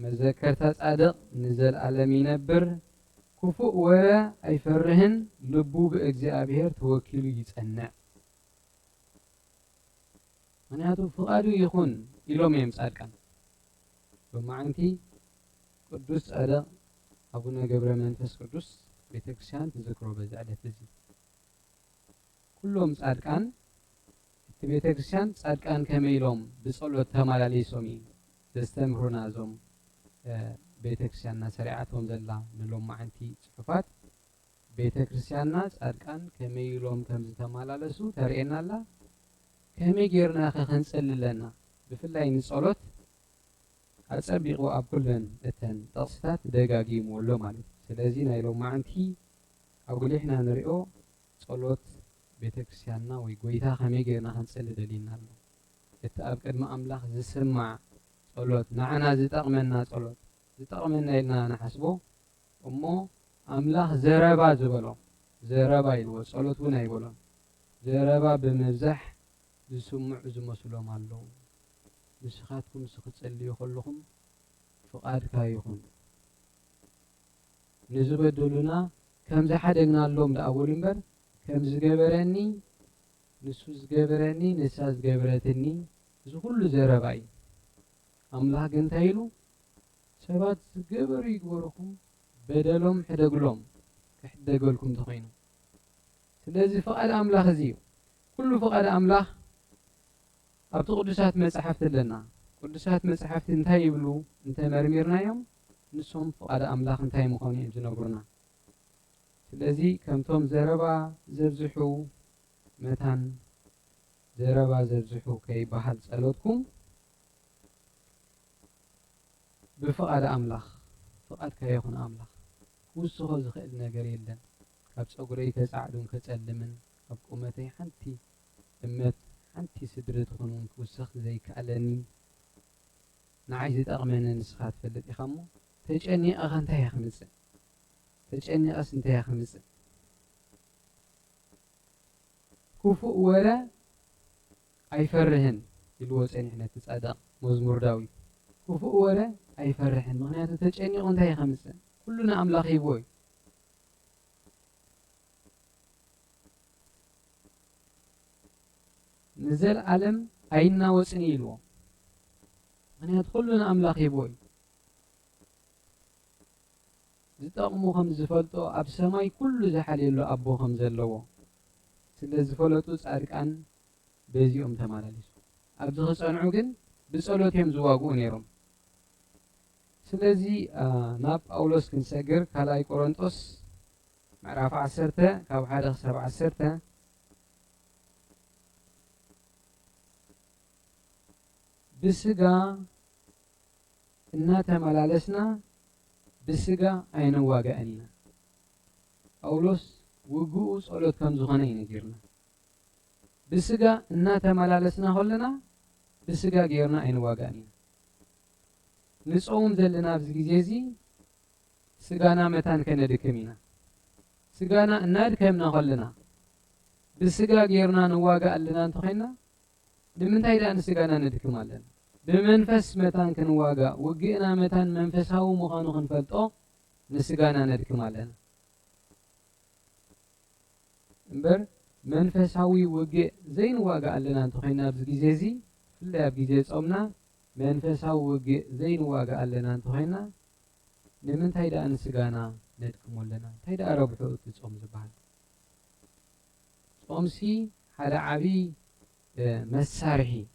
መዘከርታ ጻድቕ ንዘለዓለም ይነብር ክፉእ ወረ ኣይፈርህን ልቡ ብእግዚአብሔር ተወኪሉ ይጸንዕ ምክንያቱ ፍቃዱ ይኹን ኢሎም እዮም ጻድቃን በማዓንቲ ቅዱስ ጻድቕ አቡነ ገብረ መንፈስ ቅዱስ ቤተክርስቲያን ትዝክሮ በዛ ዕለት እዚ ኩሎም ጻድቃን እቲ ቤተክርስቲያን ጻድቃን ከመይሎም ብጸሎት ተማላሊሶም ዘስተምሩና ዞም ቤተክርስቲያንና ሰሪዓቶም ዘላ ንሎም ማዓንቲ ጽሑፋት ቤተክርስቲያንና ጻድቃን ከመይሎም ከም ዝተማላለሱ ተርእየናላ ከመይ ጌርና ክንጸልለና ብፍላይ ንጸሎት አጸቢቁ ኣብ ኩለን እተን ጥቅስታት ደጋጊሙሎ ማለት ስለዚ ናይ ሎም ማዓንቲ ኣብ ጉሊሕና ንሪኦ ጸሎት ቤተክርስቲያንና ወይ ጎይታ ከመይ ጌርና ክንጸልይ ደሊና ኣሎ እቲ ኣብ ቅድሚ ኣምላኽ ዝስማዕ ጸሎት ንዓና ዝጠቕመና ጸሎት ዝጠቕመና ኢልና ንሓስቦ እሞ ኣምላኽ ዘረባ ዝበሎ ዘረባ ኢልዎ ጸሎት እውን ኣይበሎን ዘረባ ብምብዛሕ ዝስምዑ ዝመስሎም ኣለዉ ንስኻትኩም ክትጸልዩ ከለኹም ፍቃድካ ይኹን ንዝበደሉና ከም ዝሓደግናሎም ዳኣበሉ እምበር ከም ዝገበረኒ ንሱ ዝገበረኒ ንሳ ዝገበረትኒ እዚ ኩሉ ዘረባ እዩ ኣምላኽ ግን እንታይ ኢሉ ሰባት ዝገበሩ ይግበረኩም በደሎም ሕደግሎም ክሕደገልኩም ተኾይኑ ስለዚ ፍቃድ ኣምላኽ እዚ እዩ ኩሉ ፍቃድ ኣምላኽ ኣብቲ ቅዱሳት መጽሓፍቲ ኣለና ቅዱሳት መጽሓፍቲ እንታይ ይብሉ እንተመርሚርናዮም ንሶም ፍቃድ ኣምላኽ እንታይ ምዃኑ እዮም ዝነግሩና ስለዚ ከምቶም ዘረባ ዘብዝሑ መታን ዘረባ ዘብዝሑ ከይበሃል ጸሎትኩም بفقد أملاخ فقد كيكون أملاخ كوسخ زخيل نجار يلن كاب صقري كسعدون كتسلمن كاب قومتي حنتي أمت حنتي سدرت خنون كوسخ زي كألني نعايز أغمن نسخات فلت يخمو تجأني أغن تايا خمسة تجأني أسن تايا خمسة كوفو ولا أيفرهن الوزن إحنا تسأدق مزمور داوي كوفو ولا أيفرحن مغنياتو تجأني أنتهي خمسة كلنا أملاخي بوي نزل علم أينا وسنيلو مغنيات كلنا أملاخي بوي زتقمو خمس فلتو أب سماي كل زحليلو أبو خمزلو سلا زفلتو صارقان بزيوم تمالاليسو أب زخصنعو ግን بصلوتهم زواغو نيرم ስለዚህ ናብ ጳውሎስ ክንሰግር ካልኣይ ቆሮንጦስ ምዕራፍ 10 ካብ 1 ክሳብ 10 ብስጋ እናተመላለስና ብስጋ ኣይንዋጋእን ኢና ጳውሎስ ውግኡ ጸሎት ከም ዝኾነ ይነግርና ብስጋ እናተመላለስና ከለና ብስጋ ጌርና ኣይንዋጋእን ኢና ንጾም ዘለና ኣብዚ ግዜ እዚ ስጋና መታን ከነድክም ኢና ስጋና እናድከምና ከለና ብስጋ ጌርና ንዋጋ ኣለና እንተኾይና ንምንታይ ዳ ንስጋና ንድክም ኣለና بمنفس متان كنواجا وجئنا متان منفساو مخانو خنفلطو نسغانا ندكم علينا امبر منفساوي وجئ زين واجا علينا انتو خينا بزيزي فلا بيزي صومنا منفساو وجئ زين واجا علينا انتو خينا نمن تايدا نسغانا ندكم علينا تايدا ربحو تصوم زبال صومسي على عبي مسارحي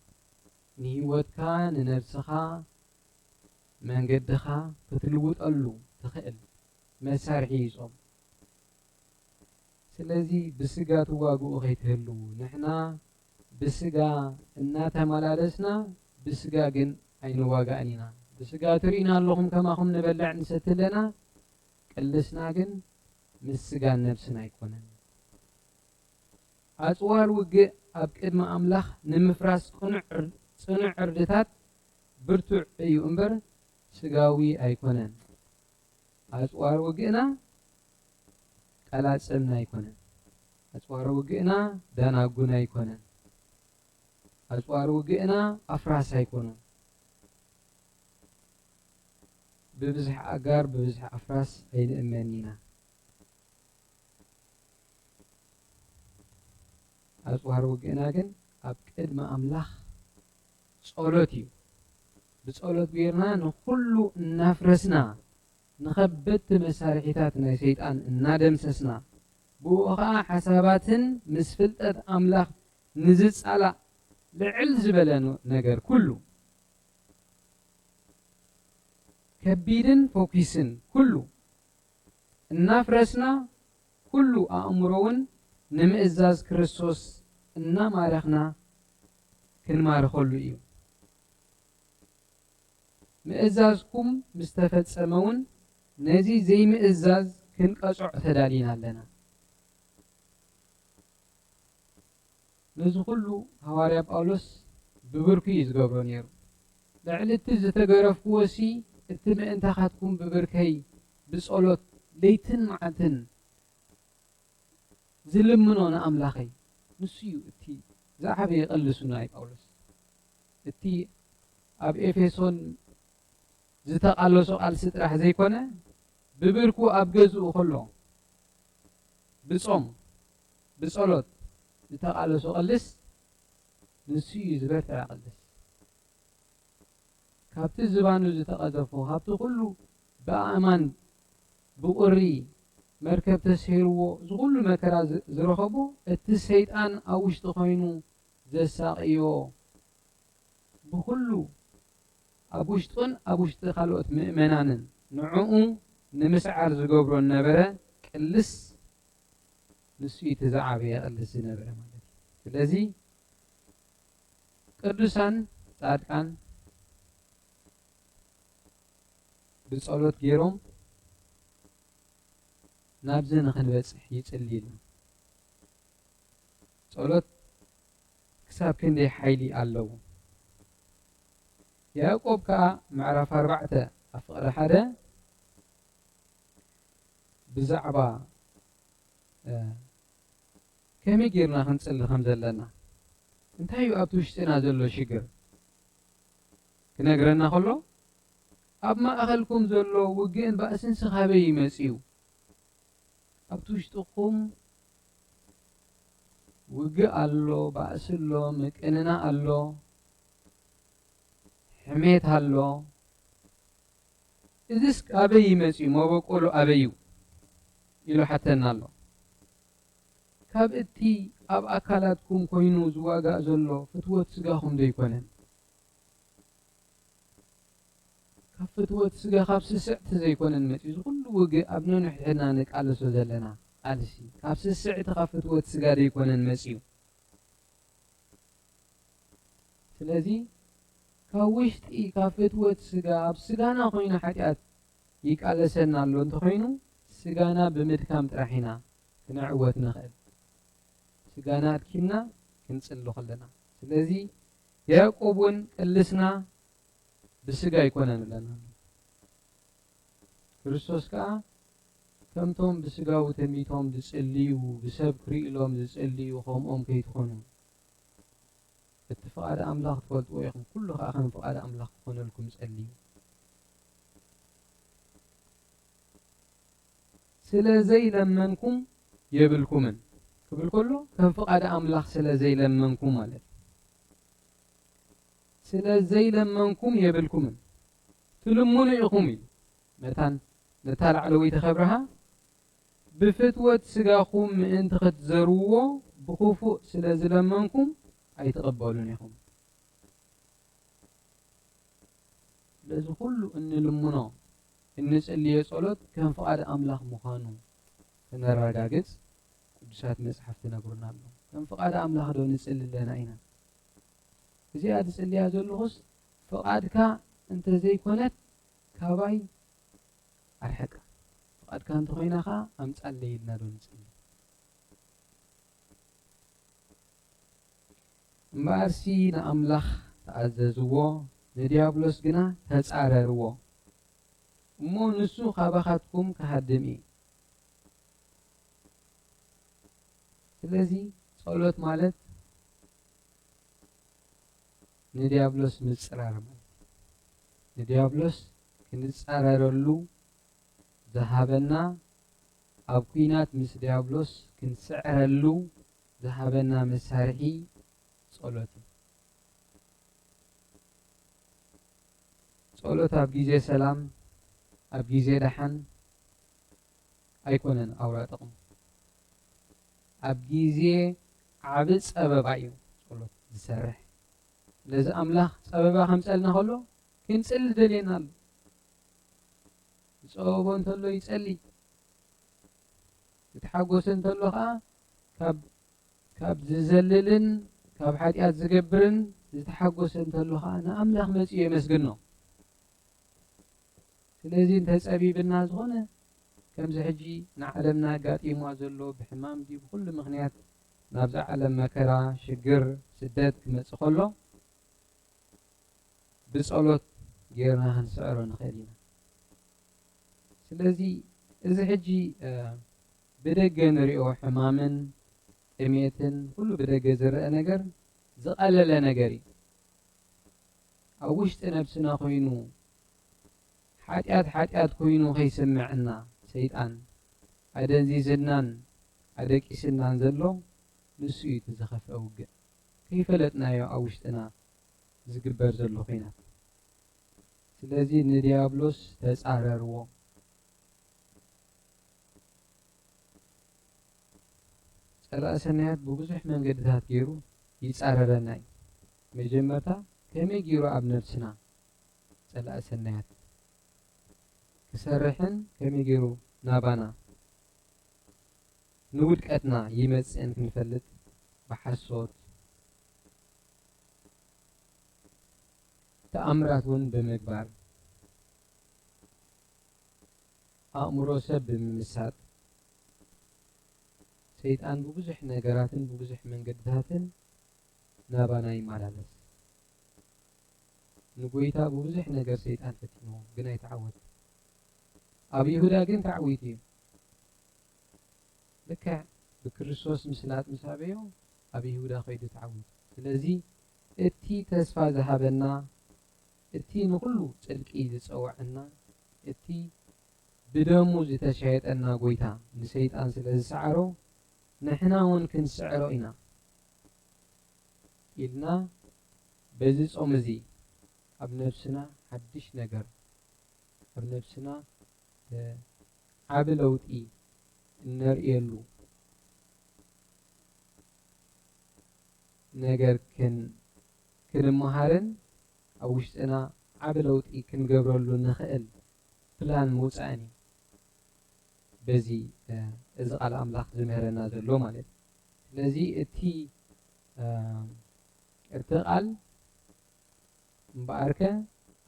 نهيوتك ننفسك منقدك فتلوت ألو تخيل مسارحي صوم سلازي بسقا تواقو غيتهلو نحنا بسقا الناتا ملالسنا بسقا قن أين واقع أنينا بسقا ترينا اللهم كما خم نبلع نستلنا قلسنا قن مسقا نفسنا يكونن أطوال وقع أبقد ما أملاخ نمفراس صنع عردتات برتع أيو أمبر سقاوي أيكونن أطوال وقعنا قلات سمنا يكونن أطوار وقعنا داناقونا يكونن أطوار وقعنا أفراس يكونن ببزح أقار ببزح أفراس أين أمانينا أطوار وقعنا كن أبقد ما أملاخ صولوتيو بصولوت بيرنا نخلو نفرسنا نخبت مسارحيتاتنا سيطان نادمسسنا بوخا حساباتن مسفلتت أملاخ نزيز على لعل زبلانو نجر كله كبيدن فوكيسن كله النافرسنا كله أمرون نمئزاز كريستوس إنا مارخنا كن مارخولو إيو مئزازكم مستفد سمون نزي زي مئزاز كن قصع تدالينا لنا نزو كله هواريا باولوس ببركي يزقبرو نيرو لعلت زتقرف كوسي اتم انتخاتكم ببركي بسألوت ليتن معتن زلمنونا أملاخي نسيو اتي زاحب يقلسونا اي باولوس اتي اب افيسون زتقالسو قال ستراح زيكونا ببركو أبجزو خلو بصوم بصلوت زتقالسو قلس نسي زبرت قلس كابت زبانو زتقذفو هابتو كله بأمان بقري مركب تسهيرو زغلو مكرا زرخبو التسهيطان أوش تخينو زساقيو بكله أبوشتون أبوشت خلوت مؤمنانن نعوم نمسعر زقبرو النبرة كلس نسوي تزعبي قلس النبرة مالك لذي قدسان صادقان بصلوت جيروم نابزن خنبصح يصلينا صلوت كساب كندي حيلي الله يعقوب كا معرف 4 أفقر حدا بزعبا كمي جيرنا خنصلي خمزلنا انتهيو أبتوشتنا زلو شكر كنقرنا خلو أبما أخلكم زلو وقين بأسن سخابي يمسيو أبتوشتكم وقع اللو بأسلو مكننا اللو حميت هالو إذس أبي مسي ما بقولو أبيو يلو حتى نالو كابتي أب أكلاتكم كوينو زواجا زلو فتوت سجاهم ديكونن كفتوت سجا خابس سعت زيكونن مسي كل وجه أبنو نحنا نك على سوزلنا علشي خابس سعت خفتوت سجا ديكونن مسيو سلازي كوشت إي كفتوت سجا بسجانا خوينا حاجات يقالسنا لو انت خوينو سجانا بمدكام ترحينا كنعوت نخل سجانا أكينا كنسلو خلنا سلازي يعقوبون قلسنا بسجا يكونن لنا كريستوس كا كمتم بسجاو تميتهم دسليو بسب كريلهم دسليو خم كيتخونو اتفقاد أملاخ تفلت ويخم كل خاخم فقاد أملاخ خون لكم سألي سلا زي لمنكم يبلكمن قبل كله كان فقاد أملاخ سلا زي لمنكم مالت سلا زي لمنكم يبلكمن تلمون يقومي متان نتال علوي تخبرها بفتوة سقاكم من تختزروه بخوفو سلا زلمنكم أي تقبلون يهم لازم كله إن لمنا الناس اللي يسألت كان فقاد أملاخ مخانو كنا راجعت قدسات مسحف تنقرنا له كان فقاد أملاخ دو نسأل لنا أين زيادة تسأل لي هذا اللغز فقادك أنت زي كونت كاباي أرحك فقاد كان تخينا خا أم تسأل لنا دو نسأل مبارسي نأملاخ تأززوه نديابلوس جنا تسعرروه مو نسو خبختكم كهدمي ስለዚህ ጸሎት ማለት ንዲያብሎስ ምጽራር ማለት ንዲያብሎስ ክንጻረረሉ ዘሃበና ኣብ ኩናት ምስ ዲያብሎስ ክንስዕረሉ ዘሃበና መሳርሒ ጸሎት ጸሎት ኣብ ጊዜ ሰላም ኣብ ጊዜ ደሓን ኣይኮነን ኣውራ ጥቕሙ ኣብ ጊዜ ዓብ ጸበባ እዩ ጸሎት ዝሰርሕ ለዚ ኣምላኽ ጸበባ ከምጸልና ከሎ ክንጽሊ ደልየና ኣሎ ዝጸበቦ እንተሎ ይጸሊ ዝትሓጐሰ እንተሎ ከዓ ካብ ዝዘልልን ካብ ሓጢኣት ዝገብርን ዝተሓጐሰ እንተሎ ከዓ ንኣምላኽ መጺኡ የመስግን ነው ስለዚ እንተጸቢብና ዝኾነ ከምዚ ሕጂ ንዓለምና ኣጋጢምዋ ዘሎ ብሕማም ዲ ብኩሉ ምኽንያት ናብዛ ዓለም መከራ ሽግር ስደት ክመጽእ ከሎ ብጸሎት ጌርና ክንስዕሮ ንኽእል ኢና ስለዚ እዚ ሕጂ ብደገ ንሪኦ ሕማምን ጥሜትን ኩሉ ብደገ ዝርአ ነገር ዝቐለለ ነገር እዩ ኣብ ውሽጢ ነብስና ኮይኑ ሓጢኣት ኮይኑ ከይስምዐና ሰይጣን ኣደንዚዝናን ኣደቂስናን ዘሎ ንሱ እዩ ዝኸፍአ ውግእ ከይፈለጥናዮ ኣብ ውሽጥና ዝግበር ዘሎ ኮይናት ስለዚ ንዲያብሎስ ተጻረርዎ ጸላእ ሰናያት ብብዙሕ መንገድታት ገይሩ ይጻረረና እዩ መጀመርታ ከመይ ገይሩ ኣብ ነፍስና ጸላእ ሰናያት ክሰርሕን ከመይ ገይሩ ናባና ንውድቀትና ይመጽእን ክንፈልጥ ብሓሶት ተኣምራት እውን ብምግባር ኣእምሮ ሰብ ብምምሳጥ ሰይጣን ብብዙሕ ነገራትን ብብዙሕ መንገድታትን ናባና ይመላለስ ንጎይታ ብብዙሕ ነገር ሰይጣን ፈቲንዎ ግን ኣይተዓወተን ኣብ ይሁዳ ግን ተዓዊቱ እዩ ልክዕ ብክርስቶስ ምስላጥ ምሳበዮ ኣብ ይሁዳ ኸይዱ ተዓዊቱ ስለዚ እቲ ተስፋ ዝሃበና እቲ ንኩሉ ጽድቂ ዝጸውዐና እቲ ብደሙ ዝተሸየጠና ጎይታ ንሰይጣን ስለ ዝሰዓሮ ንሕና እውን ክንስዕሮ ኢና ኢልና በዚ ጾም እዚ ኣብ ነፍስና ሓድሽ ነገር ኣብ ነፍስና ዓብ ለውጢ እንርእየሉ ነገር ክንመሃርን ኣብ ውሽጥና ዓብ ለውጢ ክንገብረሉ ንኽእል ፕላን ምውፃእኒ በዚ እዚ ቃል ኣምላኽ ዝምህረና ዘሎ ማለት እዩ ስለዚ እቲ ቃል እምበኣርከ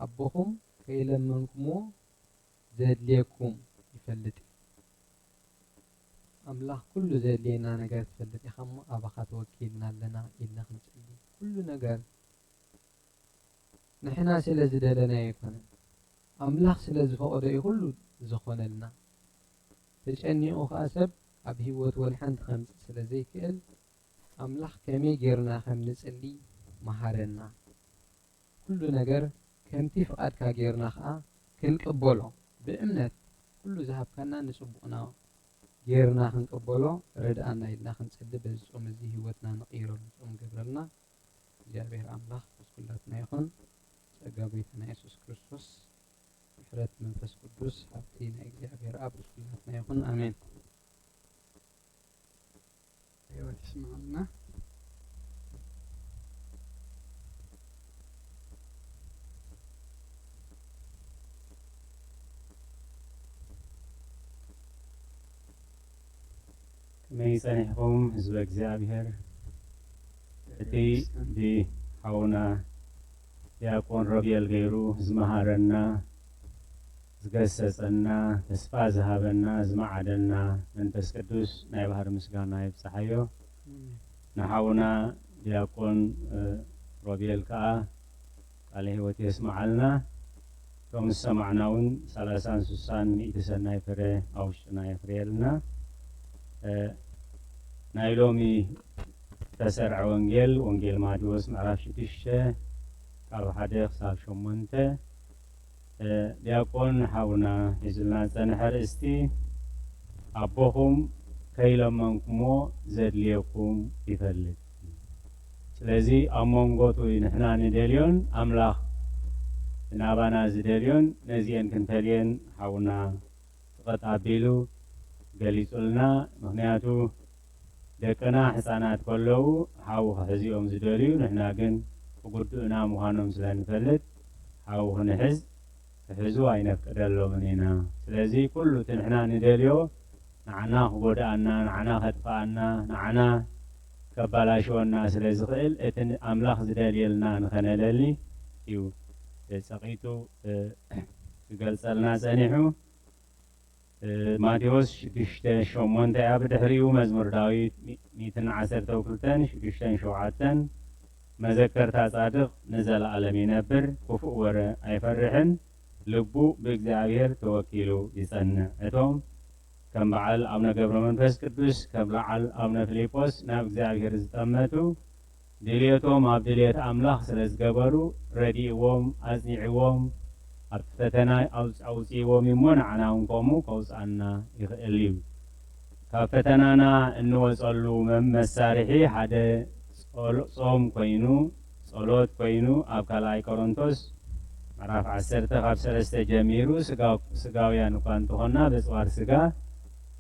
ኣቦኹም ከይለመንኩምዎ ዘድልየኩም ይፈልጥ ኣምላኽ ኩሉ ዘድልየና ነገር ትፈልጥ ኢኻ እሞ ኣባኻ ተወኪልና ኣለና ኢልና ክንጽሊ ኩሉ ነገር ንሕና ስለ ዝደለና ኣይኮነን ኣምላኽ ስለ ዝፈቐዶ እዩ ኩሉ ዝኾነልና ተጨኒቑ ከዓ ሰብ ኣብ ሂወት ወልሓንቲ ከምፅእ ስለ ዘይክእል ኣምላኽ ከመይ ጌርና ከም ንጽሊ መሃረና ኩሉ ነገር ከምቲ ፍቃድካ ጌርና ከዓ ክንቅበሎ ብእምነት ኩሉ ዝሃብካና ንጽቡቕና ጌርና ክንቅበሎ ረድኣና ኢልና ክንጽሊ በዚ ጾም እዚ ህይወትና ንቕይረሉ ጾም ገብረልና እግዚአብሔር አምላክ ኩላትና ይኹን ጸጋ ጎይታና ኢየሱስ ክርስቶስ ምሕረት መንፈስ ቅዱስ ሃብቲ ናይ እግዚአብሔር አብ ኩላትና ይኹን አሜን። ህይወት ይስማዕና ከመይ ጸኒሕኩም ህዝበ እግዚአብሔር እቲ ብሓውና ዲያቆን ሮቤል ገይሩ ዝመሃረና ዝገሰጸና ተስፋ ዝሃበና ዝመዓደና መንፈስ ቅዱስ ናይ ባህር ምስጋና ይብጽሓዮ ንሓውና ዲያቆን ሮቤል ከዓ ቃለ ህይወት የስማዓልና ቶም ሰማዕናውን 30-60 ሚእቲ ሰናይ ፍሬ ኣብ ውሽጥና የፍርየልና ናይ ሎሚ ተሰርዐ ወንጌል ማቴዎስ ምዕራፍ 6 ካብ 1 ክሳብ 8 ዲያቆን ሓውና ሒዙልና ዝጸንሐ ርእስቲ ኣቦኹም ከይለመንኩሞ ዘድልየኩም ይፈልጥ። ስለዚ ኣብ መንጎቱ ንሕና ንደልዮን ኣምላኽ ናባና ዝደልዮን ነዚአን ክንፈልየን ሓውና ተቐጣቢሉ ገሊጹልና ምክንያቱ ደቅና ህፃናት ከለዉ ሓው ክሕዚኦም ዝደልዩ ንሕና ግን ብጉዱእና ምዃኖም ስለንፈልጥ ሓው ክንሕዝ ክሕዙ ኣይነፍቅደሎምን ኢና። ስለዚ ኩሉ እቲ ንሕና ንደልዮ ንዓና ክጎዳእና ንዓና ከጥፋኣና ንዓና ከባላሽወና ስለ ዝኽእል እቲ ኣምላኽ ዝደልየልና ንኸነለሊ እዩ ጸቂቱ ክገልጸልና ጸኒሑ። ማቴዎስ 6:8 ኣብ ድሕሪኡ መዝሙር ዳዊት 112:6-7 መዘከርታ ጻድቕ ንዘለዓለም ይነብር ክፉእ ወረ ኣይፈርሕን ልቡ ብእግዚአብሔር ተወኪሉ ይጸንዕ። እቶም ከም በዓል አቡነ ገብረ መንፈስ ቅዱስ ከም በዓል አቡነ ፊልጶስ ናብ እግዚአብሔር ዝጠመቱ ድልየቶም ኣብ ድልየት ኣምላኽ ስለ ዝገበሩ ረዲእዎም ኣጽኒዕዎም ኣብ ፈተና ኣውፂእዎም እሞ ንዓና እውን ከምኡ ከውፅኣና ይኽእል እዩ። ካብ ፈተናና እንወፀሉ መሳርሒ ሓደ ጾም ኮይኑ ጸሎት ኮይኑ ኣብ ካልኣይ ቆሮንቶስ ምዕራፍ 10 ካብ 3 ጀሚሩ ስጋውያን እኳ እንተኾና በጽዋር ስጋ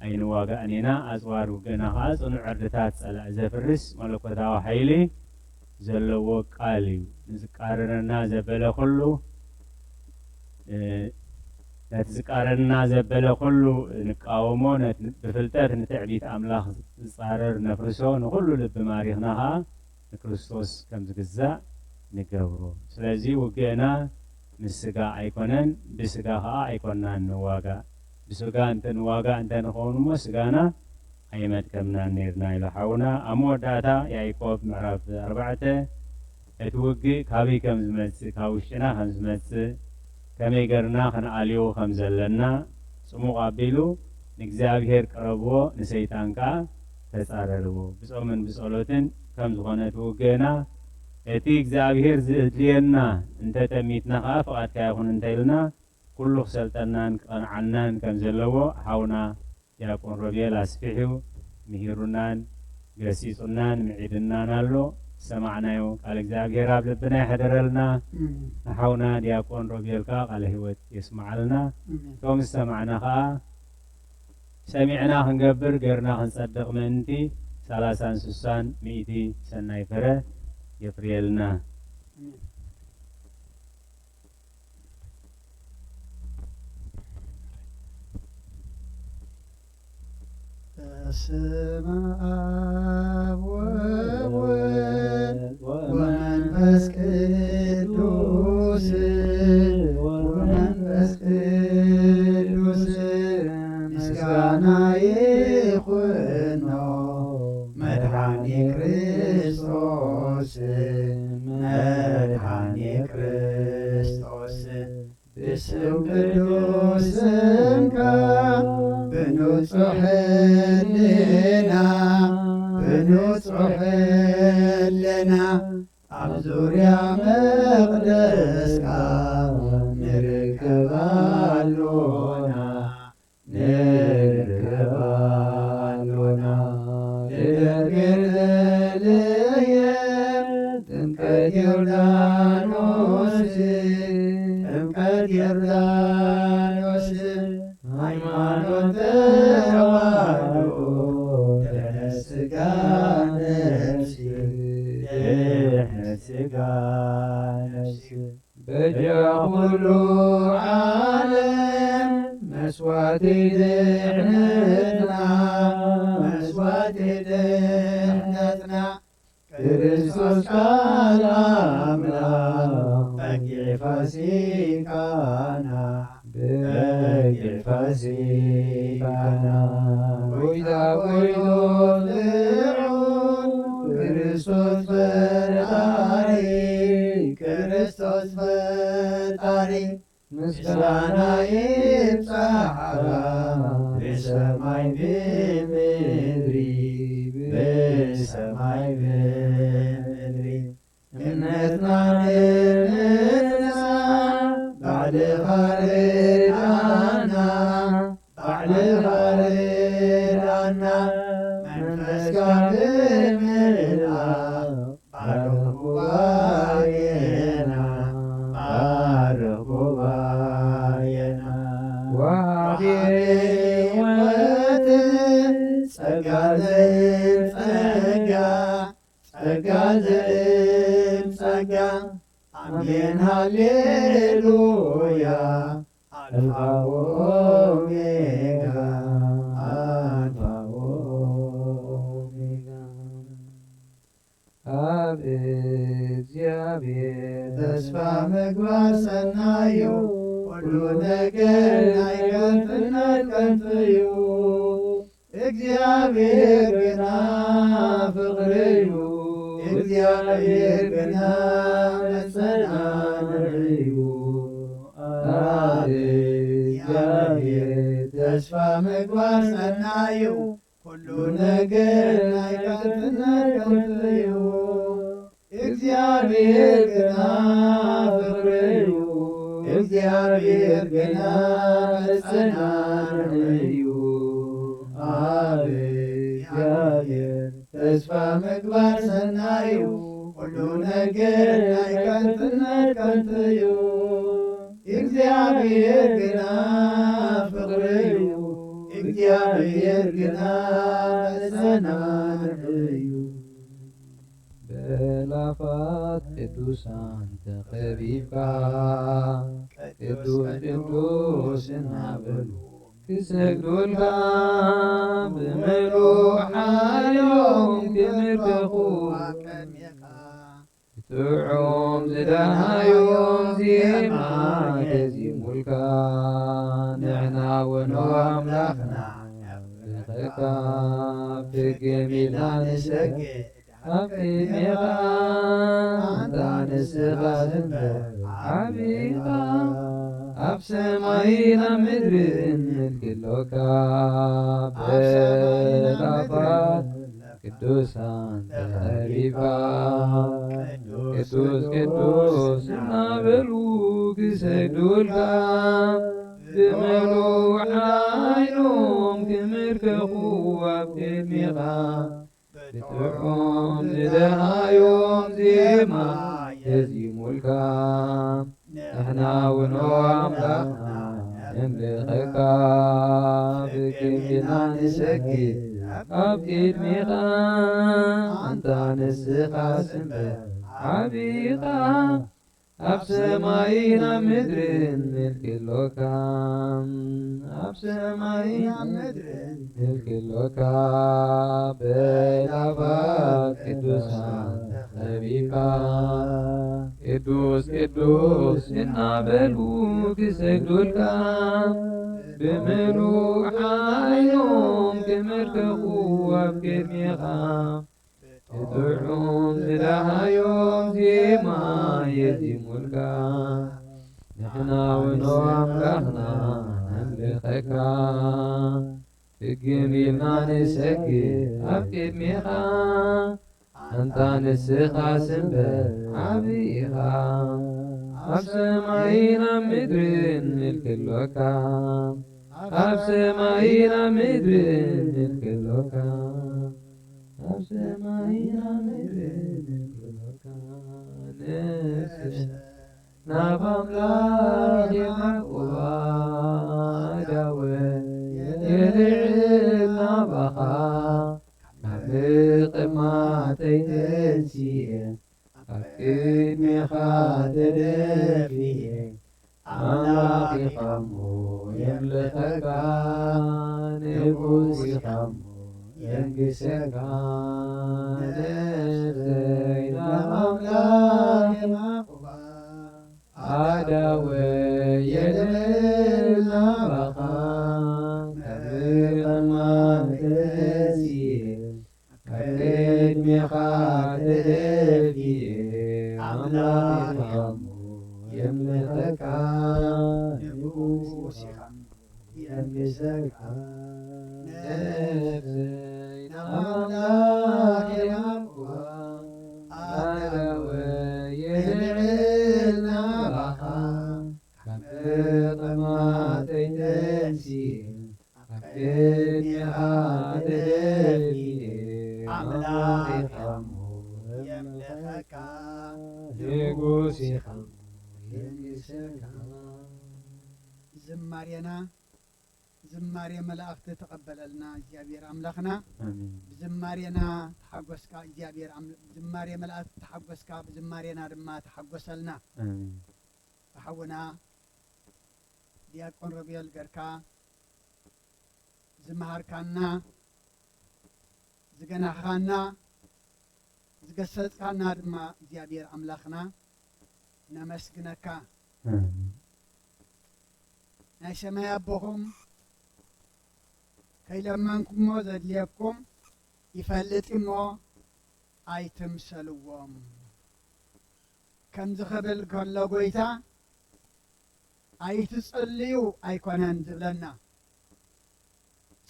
ኣይንዋጋእን ኢና ኣጽዋር ውግእና ከዓ ጽኑዕ ዕርድታት ጸላእ ዘፍርስ መለኮታዊ ሓይሊ ዘለዎ ቃል እዩ። ንዝቃረረና ዘበለ ኩሉ ነቲ ዝቃረረና ዘበለ ኩሉ ንቃወሞ ብፍልጠት ንትዕቢት ኣምላኽ ዝጻረር ነፍርሶ ንኩሉ ልቢ ማሪኽና ከዓ ንክርስቶስ ከም ዝግዛእ ንገብሮ። ስለዚ ውግእና ምስ ስጋ ኣይኮነን ብስጋ ከዓ ኣይኮንናን ንዋጋእ። ብስጋ እንተንዋጋእ እንተንኸውን እሞ ስጋና ኣይመድከምናን ነርና ኢሉ ሓውና ኣብ መወዳእታ ያዕቆብ ምዕራፍ 4 እቲ ውግእ ካበይ ከም ዝመጽእ ካብ ውሽጥና ከም ዝመጽእ ከመይ ገርና ክንኣልዮ ከም ዘለና ጽሙቕ ኣቢሉ ንእግዚአብሔር ቀረብዎ ንሰይጣን ከዓ ተጻረርዎ። ብጾምን ብጸሎትን ከም ዝኾነ ውግእና እቲ እግዚአብሔር ዝድልየና እንተተሚትና ከዓ ፍቓድካ ይኹን እንተኢልና ኩሉ ክሰልጠናን ክቐንዓናን ከም ዘለዎ ሓውና ዲያቆን ሮቤል ኣስፊሑ ምሂሩናን ገሲጹናን ምዒድናን ኣሎ። ሰማዕናዮ ቃል እግዚአብሔር ኣብ ልብና ይሕደረልና። ሓውና ዲያቆን ሮቤል ከዓ ቃለ ህይወት የስማዓልና። ቶም ዝሰማዕና ከዓ ሰሚዕና ክንገብር ገርና ክንጸድቕ ምእንቲ 30-60 ሚእቲ ሰናይ ፍረ የፍርየልና። በስመ አብ ወወልድ ወመንፈስ ቅዱስ ምስጋና ይኹኖ መድኃኔ ክርስቶስ ብስም ቅዱስ ስምከ ብንጹሕ ሕሊና ኣብ ዙርያ መቅደስካ ንርከባሎና ልደርግልየ ጥምቀት ዮርዳኖስ ሃይማኖት ተዋህዶ ለስጋ ነፍሲ በጀሁሉ ዓለም መስዋዕት ድህነትና ክርስቶስ ቃል አምላክ በጌ ፋሲካና ጎይታ ጎይቶ ልዑል ክርስቶስ ፈጣሪ ምስጋና ይብዛሕ በሰማይ በምድሪ እምነትና ባዕልኻ ርዳና መንፈስካ ብምልኣክ ባርኽ ጉባኤና ወሃቤ ሕይወት ጸጋ ዘእም አሜን ሃሌሉያ አልፋ ወኦሜጋ አብ እግዚአብሔር ተስፋ ምግባር ሰናዩ ሁሉ ነገር አይቀንትነት ቀንትዩ እግዚአብሔር ግና ፍቅርዩ እግዚአብሔር ግና መጸናንዕዩ እግዚአብሔር ተስፋ ምግባር ሰናዩ ሁሉ ነገር አይቀንትነት ቀንትዩ እግዚአብሔር ግና ፍቅርዩ እግዚአብሔር ግና መጸናንዕዩ እግዚአብሔር ተስፋ ምግባር ሰናዩ ሁሉ ነገር አይቀንትነት ቀንትዩ እግዚአብሔር ግና ፍቅርዩ እግዚአብሔር ግና መጸናንዕዩ በላፋት ቅዱሳን ተኸቢብካ ቅዱስ እናበሉ ክሰግዱልካ ብምሉእ ሓይሎም ክምርከኹ ጥዑም ዝደሃዮም ዜማ የዚሙልካ ንሕና ወኖ ኣምላኽና ብኸካ ብገሚልና ንሰግድ ኣብ ቅድሜኻ ኣንታ ንስኻ ዝንበር ዓቢኻ ኣብ ሰማይን ኣብ ምድርን ንልግሎካ በላፋት ቅዱሳን ተኸቢብካ ቅዱስ እናበሉ ክሰግዱልካ ብምሉእ ዓይኖም ክምርከኹ ኣብ ቅድሜኻ ብጥዑም ዝደሃዮም ዜማ የዚሙልካ ንሕና ውኖ ኣምላኽና ነምልኸካ ብቅድሜና ንሰግድ ኣብ ቅድሜኻ ኣንታ ንስኻ ስንበር ዓቢኻ ኣብ ሰማይን ኣብ ምድርን ንልግሎካ ኣብ ሰማይን ኣብ ምድርን ንልግሎካ በላፋት ቅዱሳን ተኸቢብካ ቅዱስ እናበሉ ክሰግዱልካ ብምሉእ ዓይኖም ክምርከኹ ኣብ ቅድሜኻ ጥዑም ዝደሃዮም ዜማ የዚሙልካ ንሕና ውኖ ኣምላኽና ነምልኸካ ብግም ኢልና ንሰግድ ኣብ ቅድሜኻ أنت نسخة سنبر عبيها أب سماينا مدرين الكل وكام أب سماينا مدرين الكل وكام أب سماينا مدرين الكل وكام نفهم لا يمقوا داوي يدعنا بخا نفق ما تنسيه أكيد مخاطر فيه أملاقي خمو يملخك نبوسي خمو ينقسك نفسي أملاقي مقوى عداوي يدعنا بخان نفق ما تنسيه أكيد مخاطر فيه أملاك يملكك نبوسي ينقسك نفسي أملاك مقوى عدوي يدعنا بخا خفق ما تنسيه أكيد مخاطر فيه أملاك يملكك نبوسي زمارينا زماري ملاእክት ተቀበለልና እግዚአብሔር አምላኽና ዝማሬና ተሐጎስካ እግዚአብሔር ዝማሬ መላእክት ተሐጎስካ ዝማሬና ድማ ተሐጎሰልና ተሐውና ዲያቆን ሮቤል ገርካ ዝመሃርካና ዝገናኻና ዝገሰጽካና ድማ እግዚአብሔር አምላኽና ነመስግነካ ናይ ሰማይ አቦኹም ከይለመንኩሞ ዘድልየኩም ይፈልጥ እሞ ኣይትምሰልዎም ከም ዝኽብል ከሎ ጎይታ ኣይትጸልዩ ኣይኮነን ዝብለና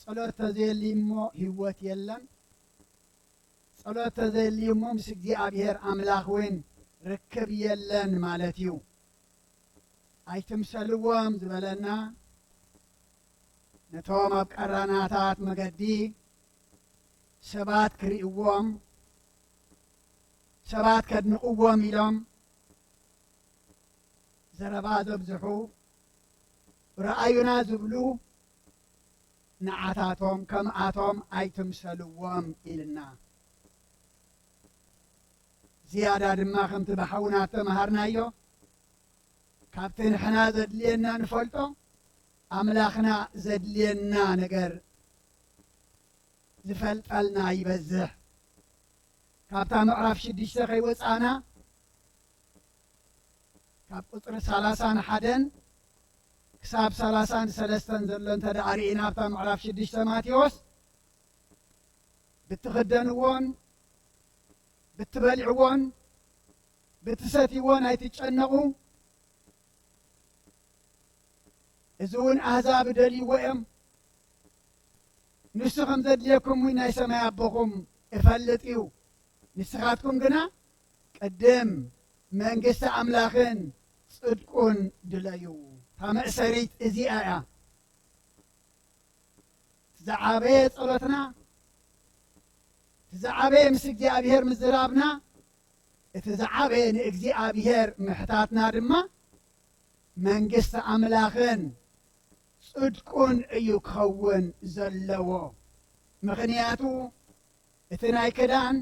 ጸሎት ተዘየሊ እሞ ህይወት የለን ጸሎት ተዘየሊ እሞ ምስ እግዚአብሔር አምላኽ ወይን ርክብ የለን ማለት እዩ ኣይትምሰልዎም ዝበለና ነቶም ኣብ ቀራናታት መገዲ ሰባት ክሪእዎም ሰባት ከድንቕዎም ኢሎም ዘረባ ዘብዝሑ ረአዩና ዝብሉ ንዓታቶም ከምኣቶም ኣይትምሰልዎም ኢልና ዝያዳ ድማ ከምቲ ብሓውና ተመሃርናዮ ካብቲ ንሕና ዘድልየና ንፈልጦ ኣምላኽና ዘድልየና ነገር ዝፈልጠልና ይበዝሕ ካብታ ምዕራፍ 6 ከይወፃና ካብ ቁፅሪ 31 ክሳብ 33 ዘሎ እንተዳእሪእና ኣብታ ምዕራፍ 6 ማቴዎስ ብትኽደንዎን ብትበልዕዎን ብትሰትይዎን ኣይትጨነቁ እዚ እውን ኣሕዛብ ደልይዎ እዮም ንሱ ከም ዘድልየኩም ናይ ሰማይ ኣቦኹም እፈልጥ እዩ ንስኻትኩም ግና ቅድም መንግስቲ ኣምላኽን ጽድቁን ድለዩ እታ መእሰሪት እዚኣ እያ ትዝዓበየ ጸሎትና ትዝዓበየ ምስ እግዚኣብሔር ምዝራብና እቲ ዝዓበየ ንእግዚኣብሔር ምሕታትና ድማ መንግስቲ ኣምላኽን ጽድቁን እዩ ክኸውን ዘለዎ ምኽንያቱ እቲ ናይ ክዳን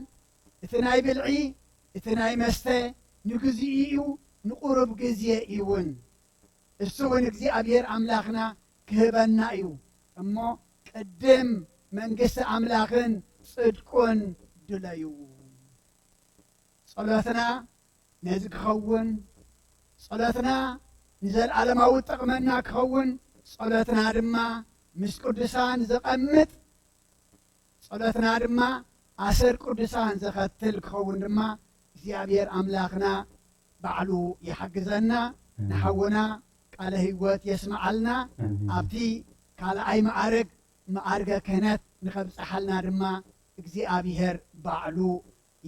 እቲ ናይ ብልዒ እቲ ናይ መስተ ንግዚኡ እዩ ንቁሩብ ግዜ እውን እሱ እውን እግዚኣብሔር ኣምላኽና ክህበና እዩ እሞ ቅድም መንግስቲ ኣምላኽን ጽድቁን ድለዩ ጸሎትና ነዚ ክኸውን ጸሎትና ንዘለዓለማዊ ጥቕመና ክኸውን ጸሎትና ድማ ምስ ቅዱሳን ዘቐምጥ ጸሎትና ድማ ኣስር ቅዱሳን ዘኸትል ክኸውን ድማ እግዚአብሔር ኣምላኽና ባዕሉ ይሓግዘና ንሓውና ቃለ ህይወት የስመዓልና ኣብቲ ካልኣይ ማዕርግ ማዕርገ ክህነት ንኸብፅሓልና ድማ እግዚአብሔር ባዕሉ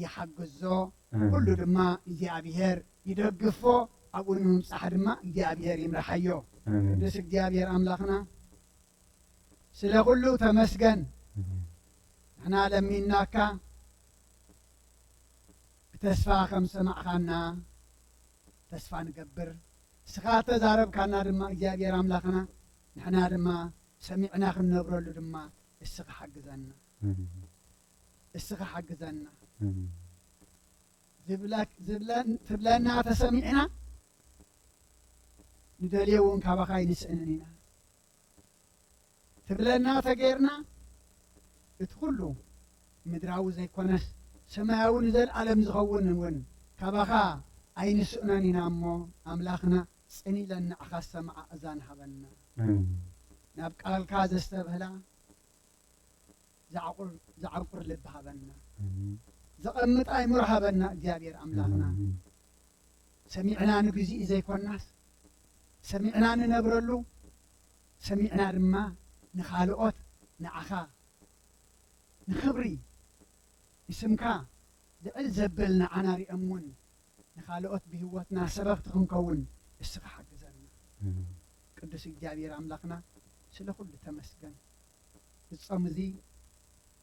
ይሓግዞ ኩሉ ድማ እግዚኣብሔር ይደግፎ ኣብኡ ንምብፃሕ ድማ እግዚኣብሔር ይምርሓዮ ቅዱስ እግዚኣብሔር ኣምላኽና ስለ ኩሉ ተመስገን ንሕና ለሚናካ ብተስፋ ከም ሰማዕኻና ተስፋ ንገብር እስኻ ተዛረብካና ድማ እግዚኣብሔር ኣምላኽና ንሕና ድማ ሰሚዕና ክንነብረሉ ድማ እስኻ ሓግዘና እስኻ ሓግዘና ትብለና ተሰሚዕና ندليه ون كابخاي نسألنينا تبلنا تغيرنا ادخلوا مدراو زي كونس سماو نزل عالم زخون ون كابخا اي نسألنينا امو املاخنا سني لنا اخاص مع اذان حبنا نبقى الكاز استبهلا زعقر لب حبنا زقمت اي مرحبنا جابير املاخنا سمعنا نبزي زي كوناس سمعنا ننبرلو سمعنا رما نخالقوت نعخا نخبري اسمكا دعل زبلنا عناري أمون نخالقوت بهوتنا سبب تخنكون السخ حق زلنا قدس الجابير عملاقنا سلخل تمسكن الصمزي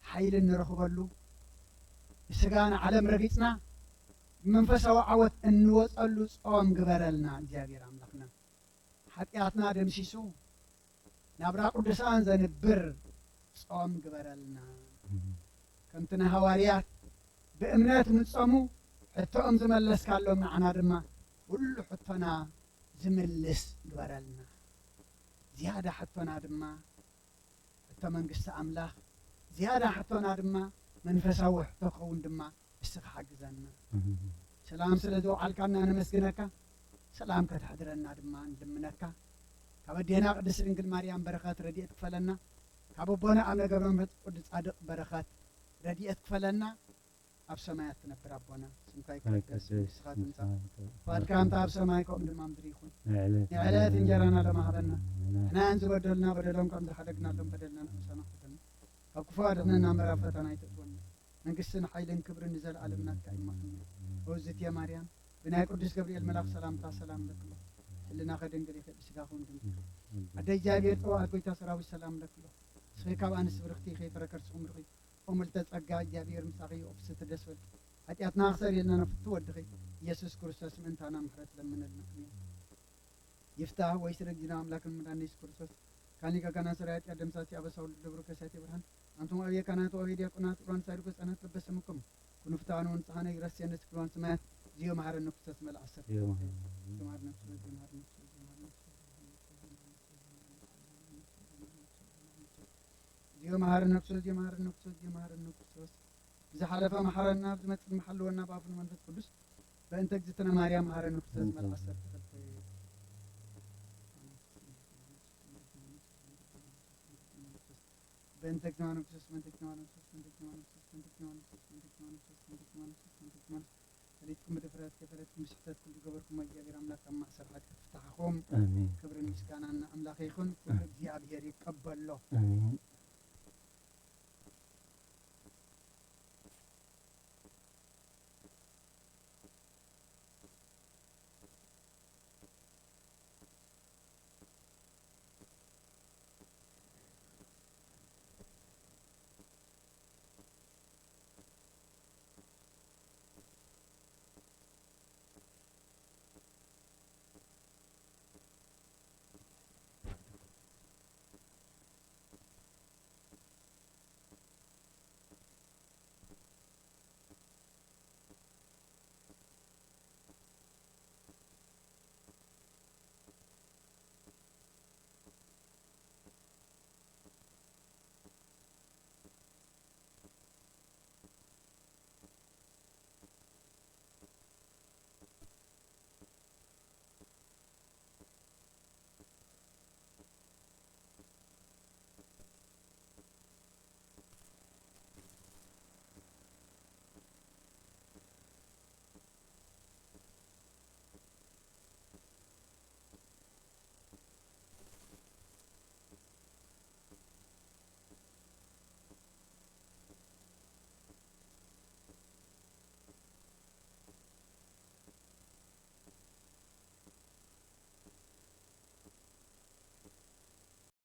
حيل نرخبلو السقانا على مرقيتنا منفسه وعوت النوصلو صوم قبرلنا الجابير عملاقنا حتياتنا دمسيسو نبرا قدسان زنبر صوم قبرلنا كمتنا هواريات بأمنات متصمو حتى زملس كالو معنا دما كل حتنا زملس قبرلنا زيادة حتنا دما حتى منقص أملاخ زيادة حتنا دما منفسه وحتى قون دما استخ حق زنا سلام سلدو عالكنا أنا مسكنك سلام كتحضرنا دما ندمنكا كبدينا قدس انجل مريم بركات رديت كفلنا كابونا انا غبرمت قدس صادق بركات رديت كفلنا اب سمايات نبر ابونا سمكاي كسس خاتنتا فالكام تاب سمايكم دما مدريكم نعلات انجرانا لما هبنا احنا انز بدلنا بدلهم كم حدقنا لهم بدلنا سنه فتنا فكفارنا مرفتنا يتقون منقسن حيلن كبر نزل عالمنا كايما وزت يا مريم بناي قدس جبريل ملاك سلامتا سلام لك الله لنا خدن قريك بسقاهم دم عدي جابير طوال كويتا سراوي سلام لك الله سخيكا بانس برختي خي فركرت عمري أملت تسقى جابير مساقي وبست دسول حتياتنا أخسر يلنا نفتو ودخي يسوس كرسوس من تانا محرت لمن المخمين يفتح ويسرق جنا أملاك المدانيس كرسوس كاني كانا سرايات يادم ساتي أبسول لبروك ساتي برهان أنتم أبي كانا تو أبي ديا كنا تران سايركوس أنا تلبسمكم كنفتانو انتحانا يرسيان تكلون سمايات زيو محر النفس اسم العصر زيو محر النفس زيو محر النفس زيو محر النفس زيو محر النفس إذا حلف محرنا بزمت المحل وانا بافن من القدس فانت جتنا مريم محر النفس اسم العصر بنتك نوانك بنتك نوانك بنتك نوانك بنتك نوانك بنتك نوانك بنتك نوانك بنتك نوانك عليكم بدفرات كفرتكم سحتات كل جبركم الجابر أملاك أما سرحات تفتحكم كبر المسكان أن أملاك يخون كل جابر يقبل له